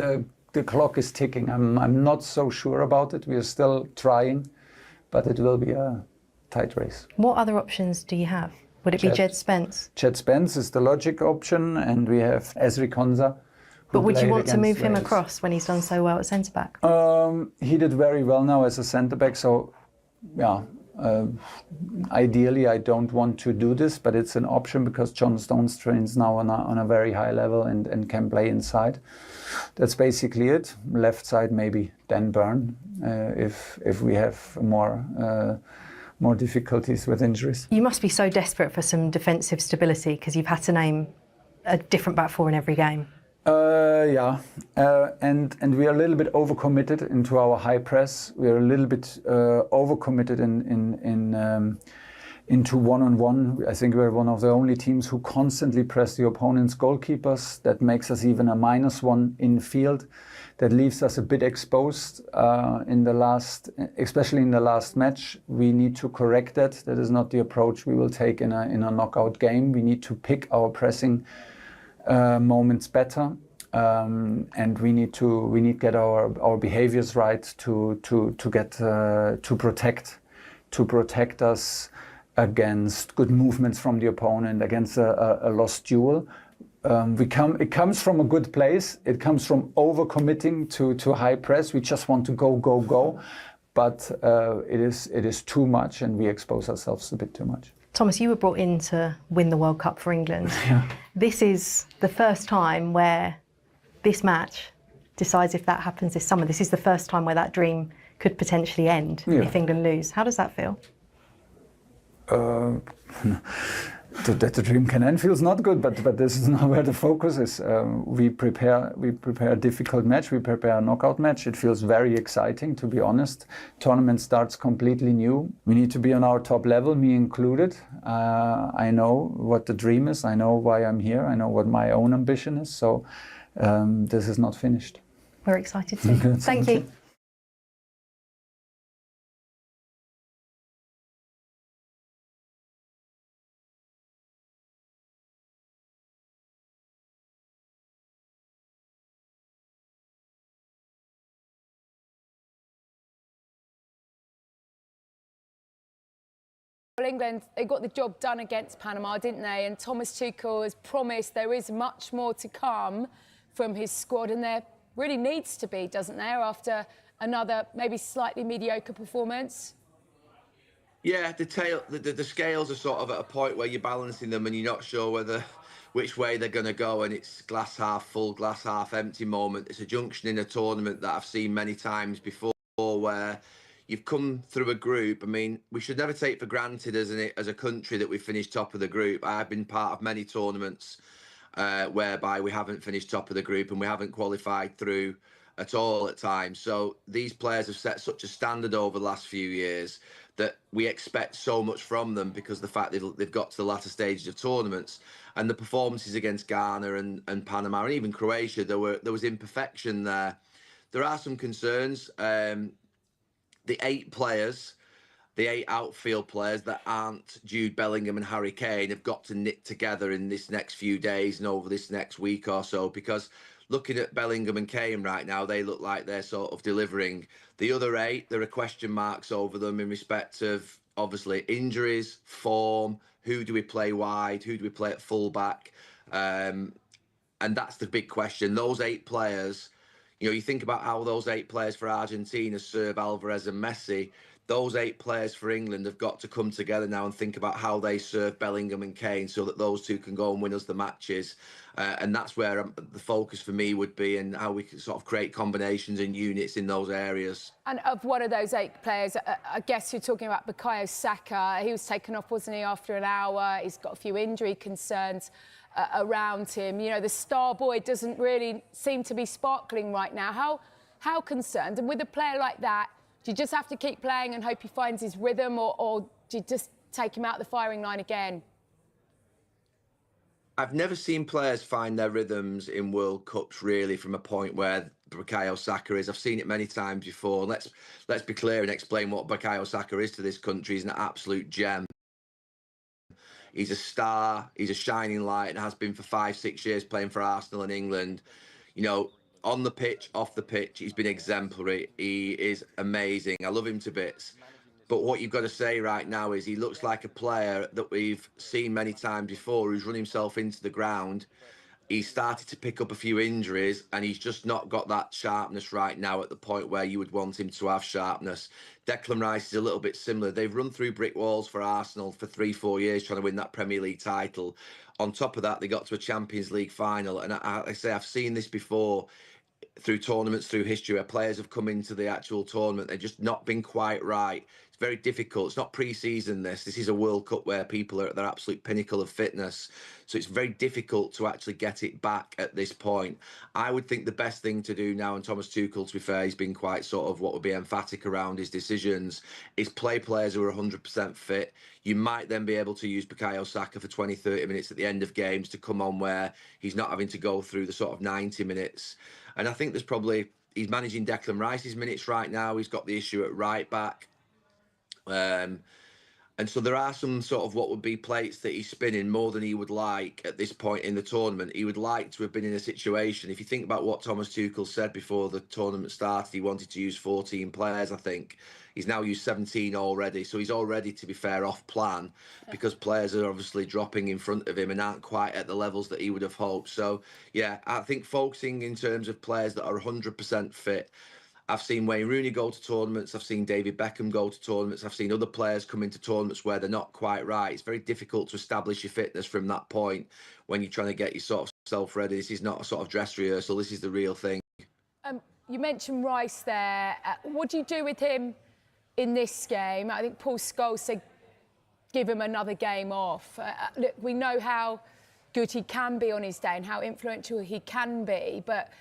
the clock is ticking. I'm not so sure about it. We are still trying, but it will be a tight race. What other options do you have? Would it be Jed Spence? Jed Spence is the logic option, and we have Ezri Konsa. But would you want to move him across when he's done so well at centre-back? He did very well now as a centre-back, so yeah. Ideally, I don't want to do this, but it's an option because John Stones trains now on a very high level and can play inside. That's basically it. Left side, maybe Dan Burn, if we have more difficulties with injuries. You must be so desperate for some defensive stability because you've had to name a different back four in every game. Yeah, and we are a little bit overcommitted into our high press. We are a little bit overcommitted into one-on-one. I think we're one of the only teams who constantly press the opponent's goalkeepers. That makes us even a -1 in field. That leaves us a bit exposed especially in the last match. We need to correct that. That is not the approach we will take in a knockout game. We need to pick our pressing moments better, and we need to get our behaviors right to protect us against good movements from the opponent, against a lost duel. It comes from a good place. It comes from overcommitting to high press. We just want to go, but it is too much, and we expose ourselves a bit too much. Thomas, you were brought in to win the World Cup for England. Yeah. This is the first time where this match decides if that happens this summer. This is the first time where that dream could potentially end if England lose. How does that feel? That the dream can end feels not good, but this is not where the focus is. We prepare a difficult match. We prepare a knockout match. It feels very exciting, to be honest. Tournament starts completely new. We need to be on our top level, me included. I know what the dream is. I know why I'm here. I know what my own ambition is. So this is not finished. We're excited too. Thank you. Well, England, they got the job done against Panama, didn't they? And Thomas Tuchel has promised there is much more to come from his squad, and there really needs to be, doesn't there, after another maybe slightly mediocre performance? Yeah, the scales are sort of at a point where you're balancing them and you're not sure which way they're going to go, and it's glass half full, glass half empty moment. It's a junction in a tournament that I've seen many times before, where you've come through a group. I mean, we should never take for granted as a country that we finished top of the group. I've been part of many tournaments whereby we haven't finished top of the group and we haven't qualified through at all at times. So these players have set such a standard over the last few years that we expect so much from them because of the fact they've got to the latter stages of tournaments. And the performances against Ghana and Panama and even Croatia, there was imperfection there. There are some concerns. The 8 outfield players that aren't Jude Bellingham and Harry Kane have got to knit together in this next few days and over this next week or so, because looking at Bellingham and Kane right now, they look like they're sort of delivering. The other 8, there are question marks over them in respect of, obviously, injuries, form, who do we play wide, who do we play at full-back, and that's the big question. Those 8 players, you think about how those 8 players for Argentina serve Alvarez and Messi. Those 8 players for England have got to come together now and think about how they serve Bellingham and Kane so that those two can go and win us the matches. And that's where the focus for me would be, and how we can sort of create combinations and units in those areas. And of one of those 8 players, I guess you're talking about Bukayo Saka. He was taken off, wasn't he, after an hour? He's got a few injury concerns around him. The star boy doesn't really seem to be sparkling right now. How concerned? And with a player like that, do you just have to keep playing and hope he finds his rhythm, or do you just take him out the firing line again? I've never seen players find their rhythms in World Cups really from a point where Bukayo Saka is. I've seen it many times before. Let's be clear and explain what Bukayo Saka is to this country. He's an absolute gem. He's a star. He's a shining light and has been for 5-6 years playing for Arsenal and England. On the pitch, off the pitch, he's been exemplary. He is amazing. I love him to bits. But what you've got to say right now is he looks like a player that we've seen many times before who's run himself into the ground. He's started to pick up a few injuries and he's just not got that sharpness right now at the point where you would want him to have sharpness. Declan Rice is a little bit similar. They've run through brick walls for Arsenal for 3-4 years trying to win that Premier League title. On top of that, they got to a Champions League final. And I say I've seen this before through tournaments, through history, where players have come into the actual tournament. They've just not been quite right. It's very difficult. It's not pre-season this is a World Cup where people are at their absolute pinnacle of fitness. So it's very difficult to actually get it back at this point. I would think the best thing to do now, and Thomas Tuchel, to be fair, he's been quite sort of what would be emphatic around his decisions, is play players who are 100% fit. You might then be able to use Bukayo Saka for 20, 30 minutes at the end of games to come on where he's not having to go through the sort of 90 minutes. And I think he's managing Declan Rice's minutes right now. He's got the issue at right back. And so there are some sort of what would be plates that he's spinning more than he would like at this point in the tournament. He would like to have been in a situation, if you think about what Thomas Tuchel said before the tournament started, he wanted to use 14 players, I think. He's now used 17 already. So he's already, to be fair, off plan because players are obviously dropping in front of him and aren't quite at the levels that he would have hoped. So, yeah, I think focusing in terms of players that are 100% fit. I've seen Wayne Rooney go to tournaments. I've seen David Beckham go to tournaments. I've seen other players come into tournaments where they're not quite right. It's very difficult to establish your fitness from that point when you're trying to get your sort of self ready. This is not a sort of dress rehearsal. This is the real thing. You mentioned Rice there. What do you do with him in this game? I think Paul Scholes said give him another game off. Look, we know how good he can be on his day and how influential he can be, but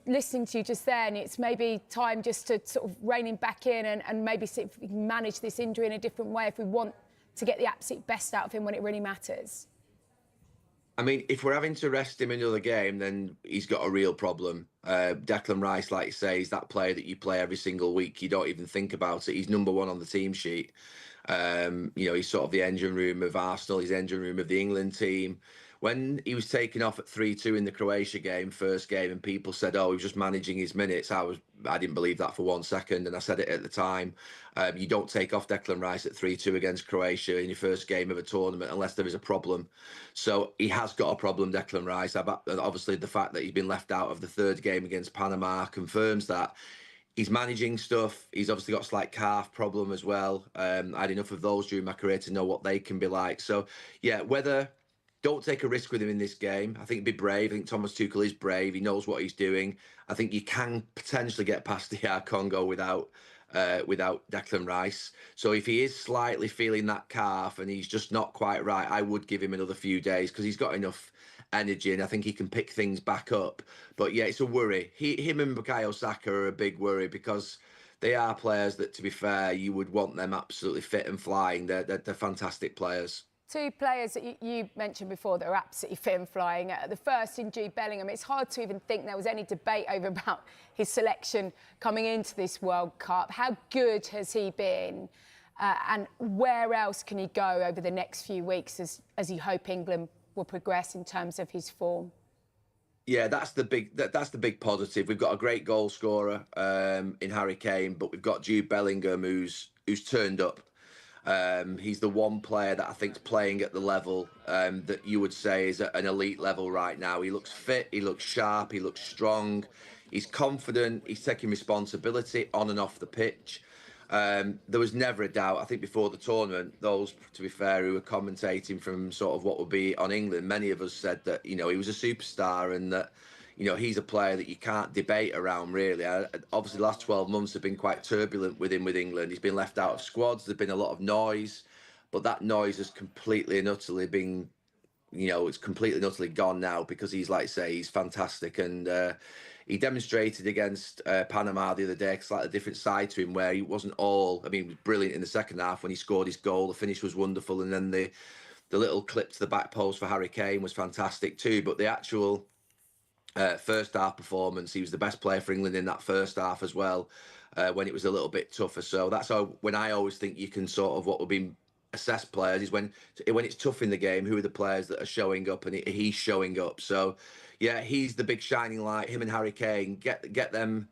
listening to you just then, it's maybe time just to sort of rein him back in and maybe see if we can manage this injury in a different way if we want to get the absolute best out of him when it really matters. I mean, if we're having to rest him in another game, then he's got a real problem. Declan Rice, like you say, is that player that you play every single week. You don't even think about it. He's number 1 on the team sheet. He's sort of the engine room of Arsenal. He's the engine room of the England team. when he was taken off at 3-2 in the Croatia game, first game, and people said, "Oh, he was just managing his minutes," I didn't believe that for 1 second, and I said it at the time. You don't take off Declan Rice at 3-2 against Croatia in your first game of a tournament unless there is a problem. So he has got a problem, Declan Rice. Obviously, the fact that he's been left out of the third game against Panama confirms that. He's managing stuff. He's obviously got a slight calf problem as well. I had enough of those during my career to know what they can be like. So, yeah, don't take a risk with him in this game. I think be brave. I think Thomas Tuchel is brave. He knows what he's doing. I think you can potentially get past the Congo without Declan Rice. So if he is slightly feeling that calf and he's just not quite right, I would give him another few days because he's got enough energy and I think he can pick things back up. But yeah, it's a worry. Him and Bukayo Saka are a big worry because they are players that, to be fair, you would want them absolutely fit and flying. They're fantastic players. Two players that you mentioned before that are absolutely fit and flying. The first in Jude Bellingham. It's hard to even think there was any debate over about his selection coming into this World Cup. How good has he been? And where else can he go over the next few weeks as you hope England will progress in terms of his form? Yeah, that's the big positive. We've got a great goal scorer in Harry Kane, but we've got Jude Bellingham who's turned up. He's the one player that I think's playing at the level that you would say is at an elite level right now. He looks fit, he looks sharp, he looks strong, he's confident, he's taking responsibility on and off the pitch. There was never a doubt, I think before the tournament, those, to be fair, who were commentating from sort of what would be on England, many of us said that, he was a superstar and that, he's a player that you can't debate around, really. Obviously, the last 12 months have been quite turbulent with England. He's been left out of squads. There's been a lot of noise, but that noise has completely and utterly been, it's completely and utterly gone now because he's, like I say, he's fantastic. And he demonstrated against Panama the other day, a slightly different side to him where he wasn't he was brilliant in the second half when he scored his goal. The finish was wonderful. And then the little clip to the back post for Harry Kane was fantastic too. But the actual first half performance, he was the best player for England in that first half as well, when it was a little bit tougher. So that's when I always think you can sort of what would be assess players is when it's tough in the game, who are the players that are showing up, and he's showing up. So yeah, he's the big shining light. Him and Harry Kane, get them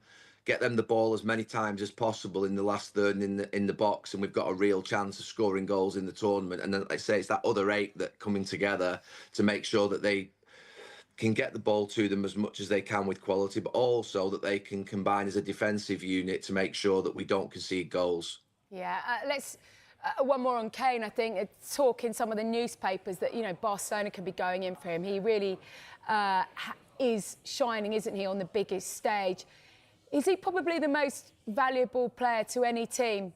the ball as many times as possible in the last third and in the box, and we've got a real chance of scoring goals in the tournament. And then, like I say, it's that other 8 that coming together to make sure that they can get the ball to them as much as they can with quality, but also that they can combine as a defensive unit to make sure that we don't concede goals. Yeah, let's one more on Kane. I think talk in some of the newspapers that Barcelona could be going in for him. He really is shining, isn't he, on the biggest stage? Is he probably the most valuable player to any team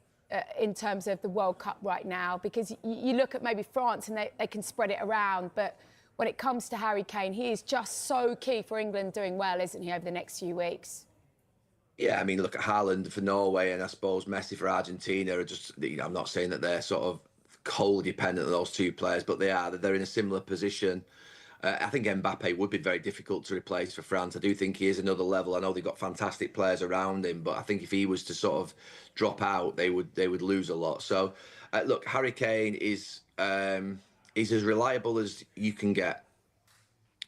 in terms of the World Cup right now? Because you look at maybe France and they can spread it around, but when it comes to Harry Kane, he is just so key for England doing well, isn't he, over the next few weeks? Yeah, I mean, look at Haaland for Norway and I suppose Messi for Argentina are just, I'm not saying that they're sort of wholly dependent on those two players, but they're in a similar position. I think Mbappe would be very difficult to replace for France. I do think he is another level. I know they've got fantastic players around him, but I think if he was to sort of drop out, they would lose a lot. So, look, Harry Kane is as reliable as you can get.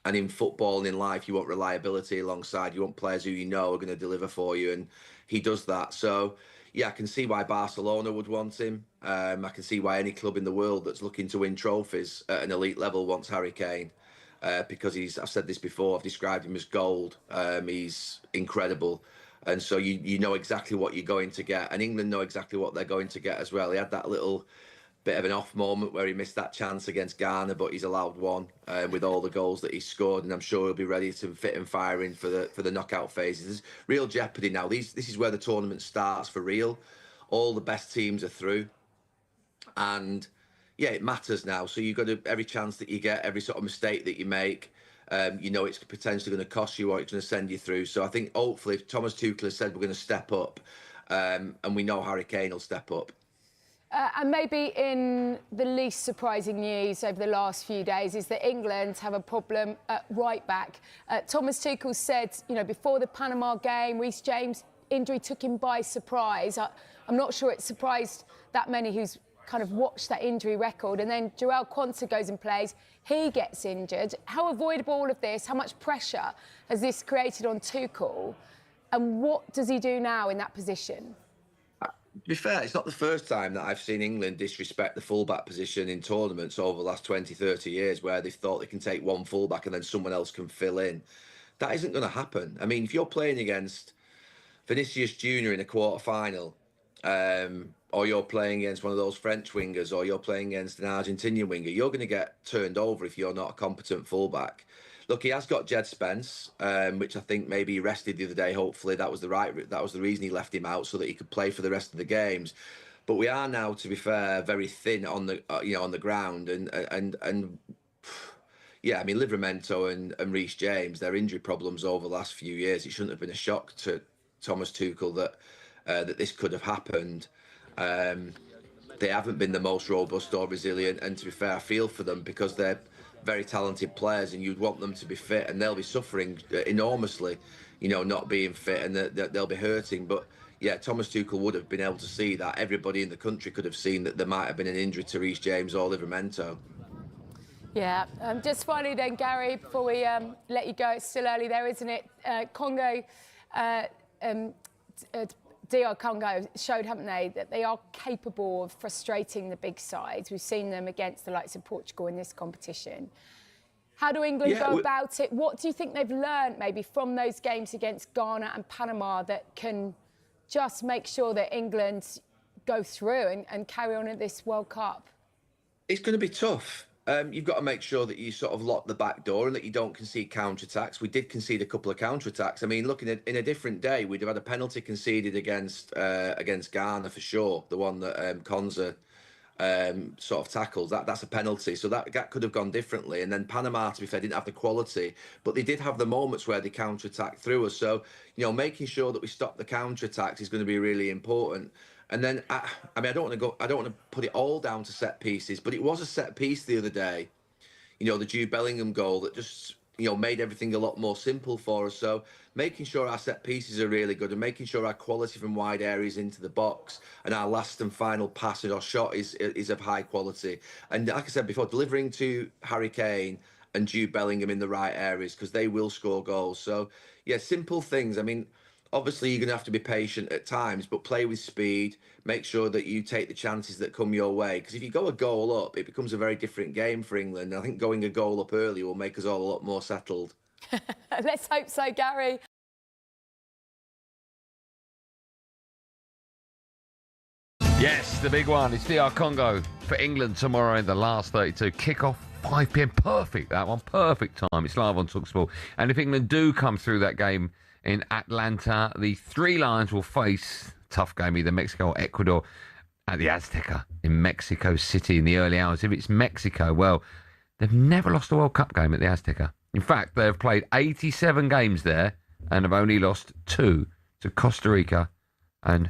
And in football and in life, you want reliability alongside. You want players who are going to deliver for you, and he does that. So, yeah, I can see why Barcelona would want him. I can see why any club in the world that's looking to win trophies at an elite level wants Harry Kane, because I've said this before, I've described him as gold. He's incredible. And so you know exactly what you're going to get. And England know exactly what they're going to get as well. He had that little bit of an off moment where he missed that chance against Ghana, but he's allowed one with all the goals that he's scored, and I'm sure he'll be ready to fit and fire in for the knockout phases. There's real jeopardy now. This is where the tournament starts for real. All the best teams are through, and yeah, it matters now. So you've got every chance that you get, every sort of mistake that you make, it's potentially going to cost you or it's going to send you through. So I think hopefully, if Thomas Tuchel has said we're going to step up, and we know Harry Kane will step up. And maybe in the least surprising news over the last few days is that England have a problem at right back. Thomas Tuchel said, before the Panama game, Reece James' injury took him by surprise. I'm not sure it surprised that many who's kind of watched that injury record, and then Jarell Quansah goes and plays, he gets injured. How avoidable all of this? How much pressure has this created on Tuchel? And what does he do now in that position? To be fair, it's not the first time that I've seen England disrespect the fullback position in tournaments over the last 20, 30 years, where they've thought they can take one fullback and then someone else can fill in. That isn't going to happen. I mean, if you're playing against Vinicius Junior in a quarter-final, or you're playing against one of those French wingers, or you're playing against an Argentinian winger, you're going to get turned over if you're not a competent fullback. Look, he has got Jed Spence, which I think maybe he rested the other day. Hopefully, that was the reason he left him out, so that he could play for the rest of the games. But we are now, to be fair, very thin on the on the ground, and yeah, I mean, Livramento and Reece James, their injury problems over the last few years, it shouldn't have been a shock to Thomas Tuchel that this could have happened. They haven't been the most robust or resilient, and to be fair, I feel for them because they're very talented players, and you'd want them to be fit, and they'll be suffering enormously, not being fit, and they'll be hurting. But yeah, Thomas Tuchel would have been able to see that. Everybody in the country could have seen that there might have been an injury to Reece James or Livramento. Yeah, just finally then, Gary, before we let you go, it's still early there, isn't it? Congo, DR Congo showed, haven't they, that they are capable of frustrating the big sides. We've seen them against the likes of Portugal in this competition. How do England go about it? What do you think they've learned maybe from those games against Ghana and Panama that can just make sure that England go through and carry on at this World Cup? It's going to be tough. You've got to make sure that you sort of lock the back door and that you don't concede counter-attacks. We did concede a couple of counter-attacks. I mean, looking at in a different day, we'd have had a penalty conceded against Ghana for sure. The one that Konza sort of tackled. That's a penalty. So that could have gone differently. And then Panama, to be fair, didn't have the quality, but they did have the moments where they counter-attacked through us. So, making sure that we stop the counter-attacks is going to be really important. And then, I mean, I don't want to put it all down to set pieces, but it was a set piece the other day. The Jude Bellingham goal that just, made everything a lot more simple for us. So making sure our set pieces are really good and making sure our quality from wide areas into the box and our last and final pass or shot is of high quality. And like I said before, delivering to Harry Kane and Jude Bellingham in the right areas, because they will score goals. So, yeah, simple things. I mean, obviously, you're going to have to be patient at times, but play with speed. Make sure that you take the chances that come your way. Because if you go a goal up, it becomes a very different game for England. I think going a goal up early will make us all a lot more settled. Let's hope so, Gary. Yes, the big one. It's DR Congo for England tomorrow in the last 32. Kick-off 5 p.m. Perfect, that one. Perfect time. It's live on TalkSport. And if England do come through that game in Atlanta, the Three Lions will face, tough game, either Mexico or Ecuador at the Azteca in Mexico City in the early hours. If it's Mexico, well, they've never lost a World Cup game at the Azteca. In fact, they've played 87 games there and have only lost 2 to Costa Rica and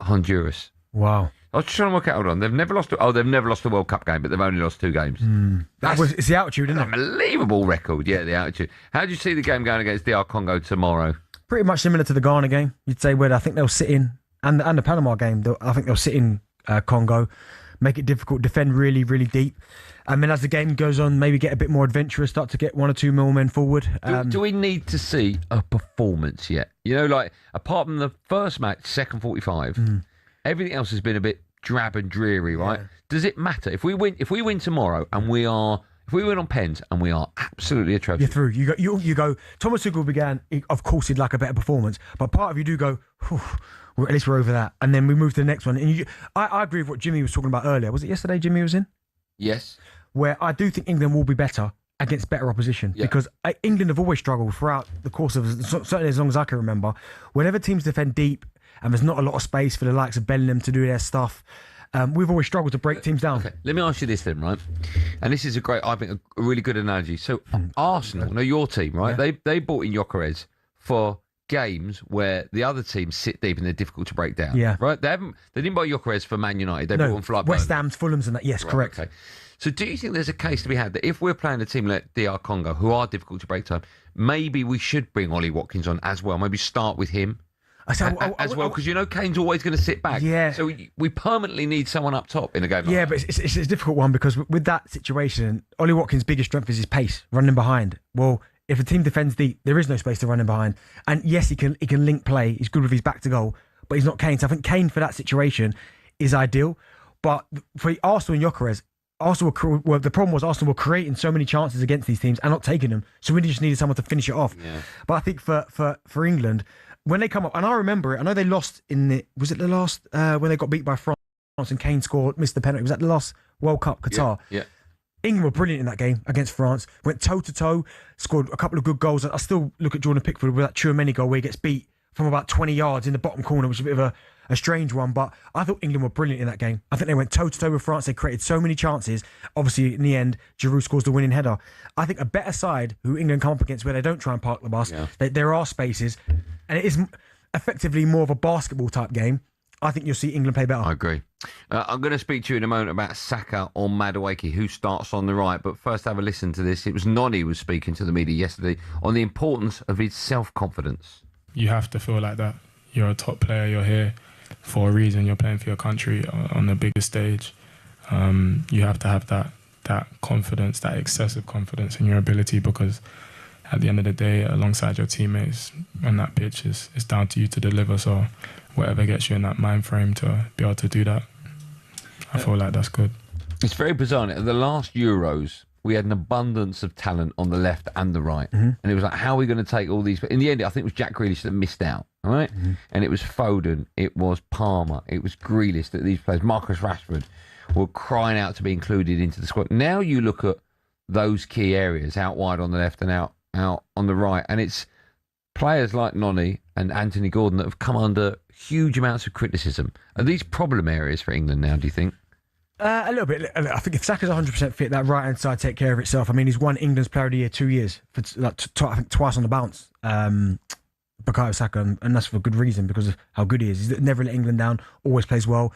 Honduras. Wow. I was just trying to work out, hold on, they've never lost a World Cup game, but they've only lost 2 games. It's the altitude, isn't it? Unbelievable record, yeah, the altitude. How do you see the game going against DR Congo tomorrow? Pretty much similar to the Ghana game, you'd say, where I think they'll sit in, and the Panama game, I think they'll sit in Congo, make it difficult, defend really, really deep. And then as the game goes on, maybe get a bit more adventurous, start to get 1 or 2 more men forward. Do we need to see a performance yet? Like, apart from the first match, second 45, everything else has been a bit drab and dreary, right? Yeah. Does it matter if we win tomorrow and if we win on pens and we are absolutely atrocious? You're through. You go. Thomas Tuchel began. Of course, he'd like a better performance, but part of you do go. At least we're over that, and then we move to the next one. And I agree with what Jimmy was talking about earlier. Was it yesterday Jimmy was in? Yes. Where I do think England will be better against better opposition, because England have always struggled throughout the course of, certainly as long as I can remember, whenever teams defend deep and there's not a lot of space for the likes of Bellingham to do their stuff, we've always struggled to break teams down. Okay. Let me ask you this then, right? And this is I think a really good analogy. So Arsenal, your team, right? Yeah. They bought in Gyökeres for games where the other teams sit deep and they're difficult to break down. Yeah. Right? They didn't buy Gyökeres for Man United. They bought him for like West Ham's, Fulham's and that. Yes, right, correct. Okay. So do you think there's a case to be had that if we're playing a team like DR Congo, who are difficult to break down, maybe we should bring Ollie Watkins on as well? Maybe start with him? As well, because Kane's always going to sit back. Yeah. So we permanently need someone up top in a game. Yeah, but it's a difficult one because with that situation, Ollie Watkins' biggest strength is his pace, running behind. Well, if a team defends deep, there is no space to run him behind. And yes, he can link play. He's good with his back to goal, but he's not Kane. So I think Kane for that situation is ideal. But for Arsenal and Gyökeres, the problem was Arsenal were creating so many chances against these teams and not taking them. So we just needed someone to finish it off. Yeah. But I think for England, when they come up, and I remember it, I know they lost was it the last, when they got beat by France and Kane missed the penalty. Was that the last World Cup, Qatar? Yeah. England were brilliant in that game against France. Went toe-to-toe, scored a couple of good goals. I still look at Jordan Pickford with that Tchouameni goal where he gets beat from about 20 yards in the bottom corner, which is a bit of a strange one. But I thought England were brilliant in that game. I think they went toe-to-toe with France. They created so many chances. Obviously, in the end, Giroud scores the winning header. I think a better side who England come up against where they don't try and park the bus, there are spaces, and it is effectively more of a basketball-type game. I think you'll see England play better. I agree. I'm going to speak to you in a moment about Saka or Madueke, who starts on the right. But first, have a listen to this. It was Noni was speaking to the media yesterday on the importance of his self-confidence. You have to feel like that. You're a top player. You're here for a reason. You're playing for your country on the biggest stage. You have to have that confidence, that excessive confidence in your ability, because at the end of the day, alongside your teammates on that pitch, it's down to you to deliver. So whatever gets you in that mind frame to be able to do that, I feel like that's good. It's very bizarre. At the last Euros, we had an abundance of talent on the left and the right. Mm-hmm. And it was like, how are we going to take all these? In the end, I think it was Jack Grealish that missed out, all right? Mm-hmm. And it was Foden, it was Palmer, it was Grealish, that these players, Marcus Rashford, were crying out to be included into the squad. Now you look at those key areas, out wide on the left and out on the right, and it's players like Noni and Anthony Gordon that have come under huge amounts of criticism. Are these problem areas for England now, do you think? A little bit. I think if Saka's 100% fit, that right-hand side take care of itself. I mean, he's won England's Player of the Year 2 years, for I think twice on the bounce, Bukayo Saka, and that's for good reason, because of how good he is. He's never let England down, always plays well.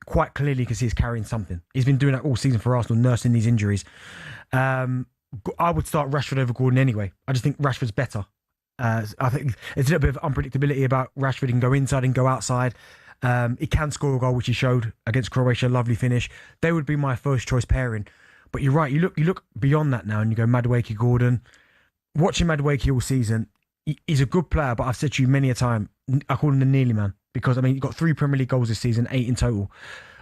Quite clearly you can see he's carrying something. He's been doing that all season for Arsenal, nursing these injuries. I would start Rashford over Gordon anyway. I just think Rashford's better. I think there's a little bit of unpredictability about Rashford. He can go inside and go outside. He can score a goal, which he showed against Croatia. Lovely finish. They would be my first choice pairing. But you're right. You look beyond that now, and you go Madueke, Gordon. Watching Madueke all season, he's a good player. But I've said to you many a time, I call him the nearly man, because I mean he got 3 Premier League goals this season, 8 in total.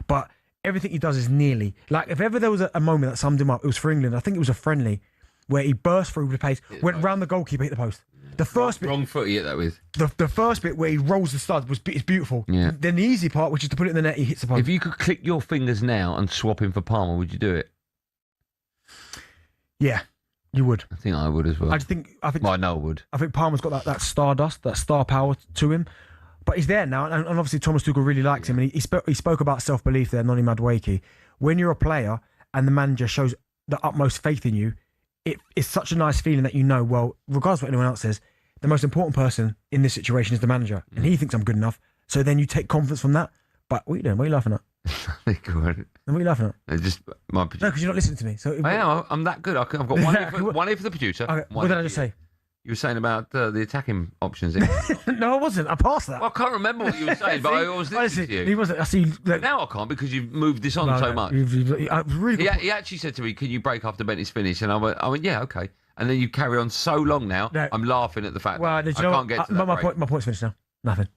But everything he does is nearly. Like if ever there was a moment that summed him up, it was for England. I think it was a friendly where he burst through with the pace, went round the goalkeeper, hit the post. The first bit, wrong foot he hit that with. The first bit where he rolls the stud is beautiful. Yeah. Then the easy part, which is to put it in the net, he hits the post. If you could click your fingers now and swap him for Palmer, would you do it? Yeah, you would. I think I would as well. I think. Well, I know I would. I think Palmer's got that stardust, that star power to him. But he's there now, and obviously Thomas Tuchel really likes him. And he spoke about self-belief there, Noni Madueke. When you're a player and the manager shows the utmost faith in you, it's such a nice feeling that you know, well, regardless of what anyone else says, the most important person in this situation is the manager. And he thinks I'm good enough. So then you take confidence from that. But what are you doing? What are you laughing at? What are you laughing at? It's just my No, because you're not listening to me. So I am. I'm that good. I've got one ear for the producer. Okay, what did I just say? You were saying about the attacking options. No, I wasn't. I passed that. Well, I can't remember what you were saying, but I always listened to you. He wasn't. I see. Now I can't because you've moved this on so much. He actually said to me, "Can you break after Bentley's finish?" And I went, "Yeah, okay." And then you carry on so long now. No. I'm laughing at the fact that I can't get to that break. My point's finished now. Nothing.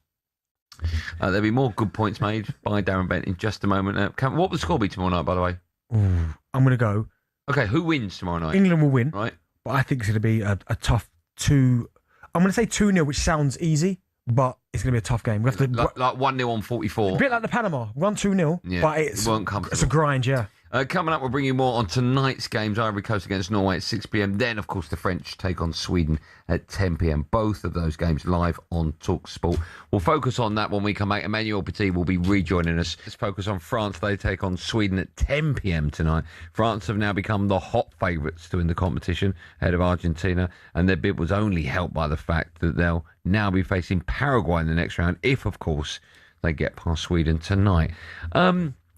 There'll be more good points made by Darren Bent in just a moment. What will the score be tomorrow night, by the way? Ooh, I'm going to go. Okay, who wins tomorrow night? England will win. Right. But I think it's going to be a tough 2. I'm going to say 2-0, which sounds easy, but it's going to be a tough game. We have to like 1-0 on 44. A bit like the Panama, 1-2-0. Yeah, but it won't come. It's a grind, yeah. Coming up, we'll bring you more on tonight's games. Ivory Coast against Norway at 6 p.m. Then, of course, the French take on Sweden at 10 p.m. Both of those games live on TalkSport. We'll focus on that when we come back. Emmanuel Petit will be rejoining us. Let's focus on France. They take on Sweden at 10 p.m. tonight. France have now become the hot favourites to win the competition ahead of Argentina, and their bid was only helped by the fact that they'll now be facing Paraguay in the next round, if, of course, they get past Sweden tonight.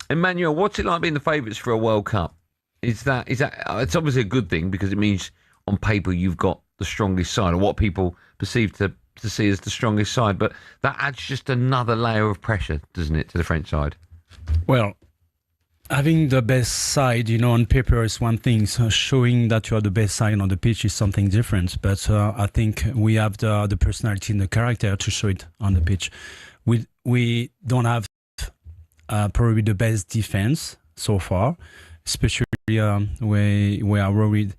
Emmanuel, what's it like being the favourites for a World Cup? Is that it's obviously a good thing because it means on paper you've got the strongest side, or what people perceive to to see as the strongest side, but that adds just another layer of pressure, doesn't it, to the French side? Well, having the best side, on paper is one thing. So showing that you are the best side on the pitch is something different. But I think we have the personality and the character to show it on the pitch. We don't have probably the best defense so far, especially we are worried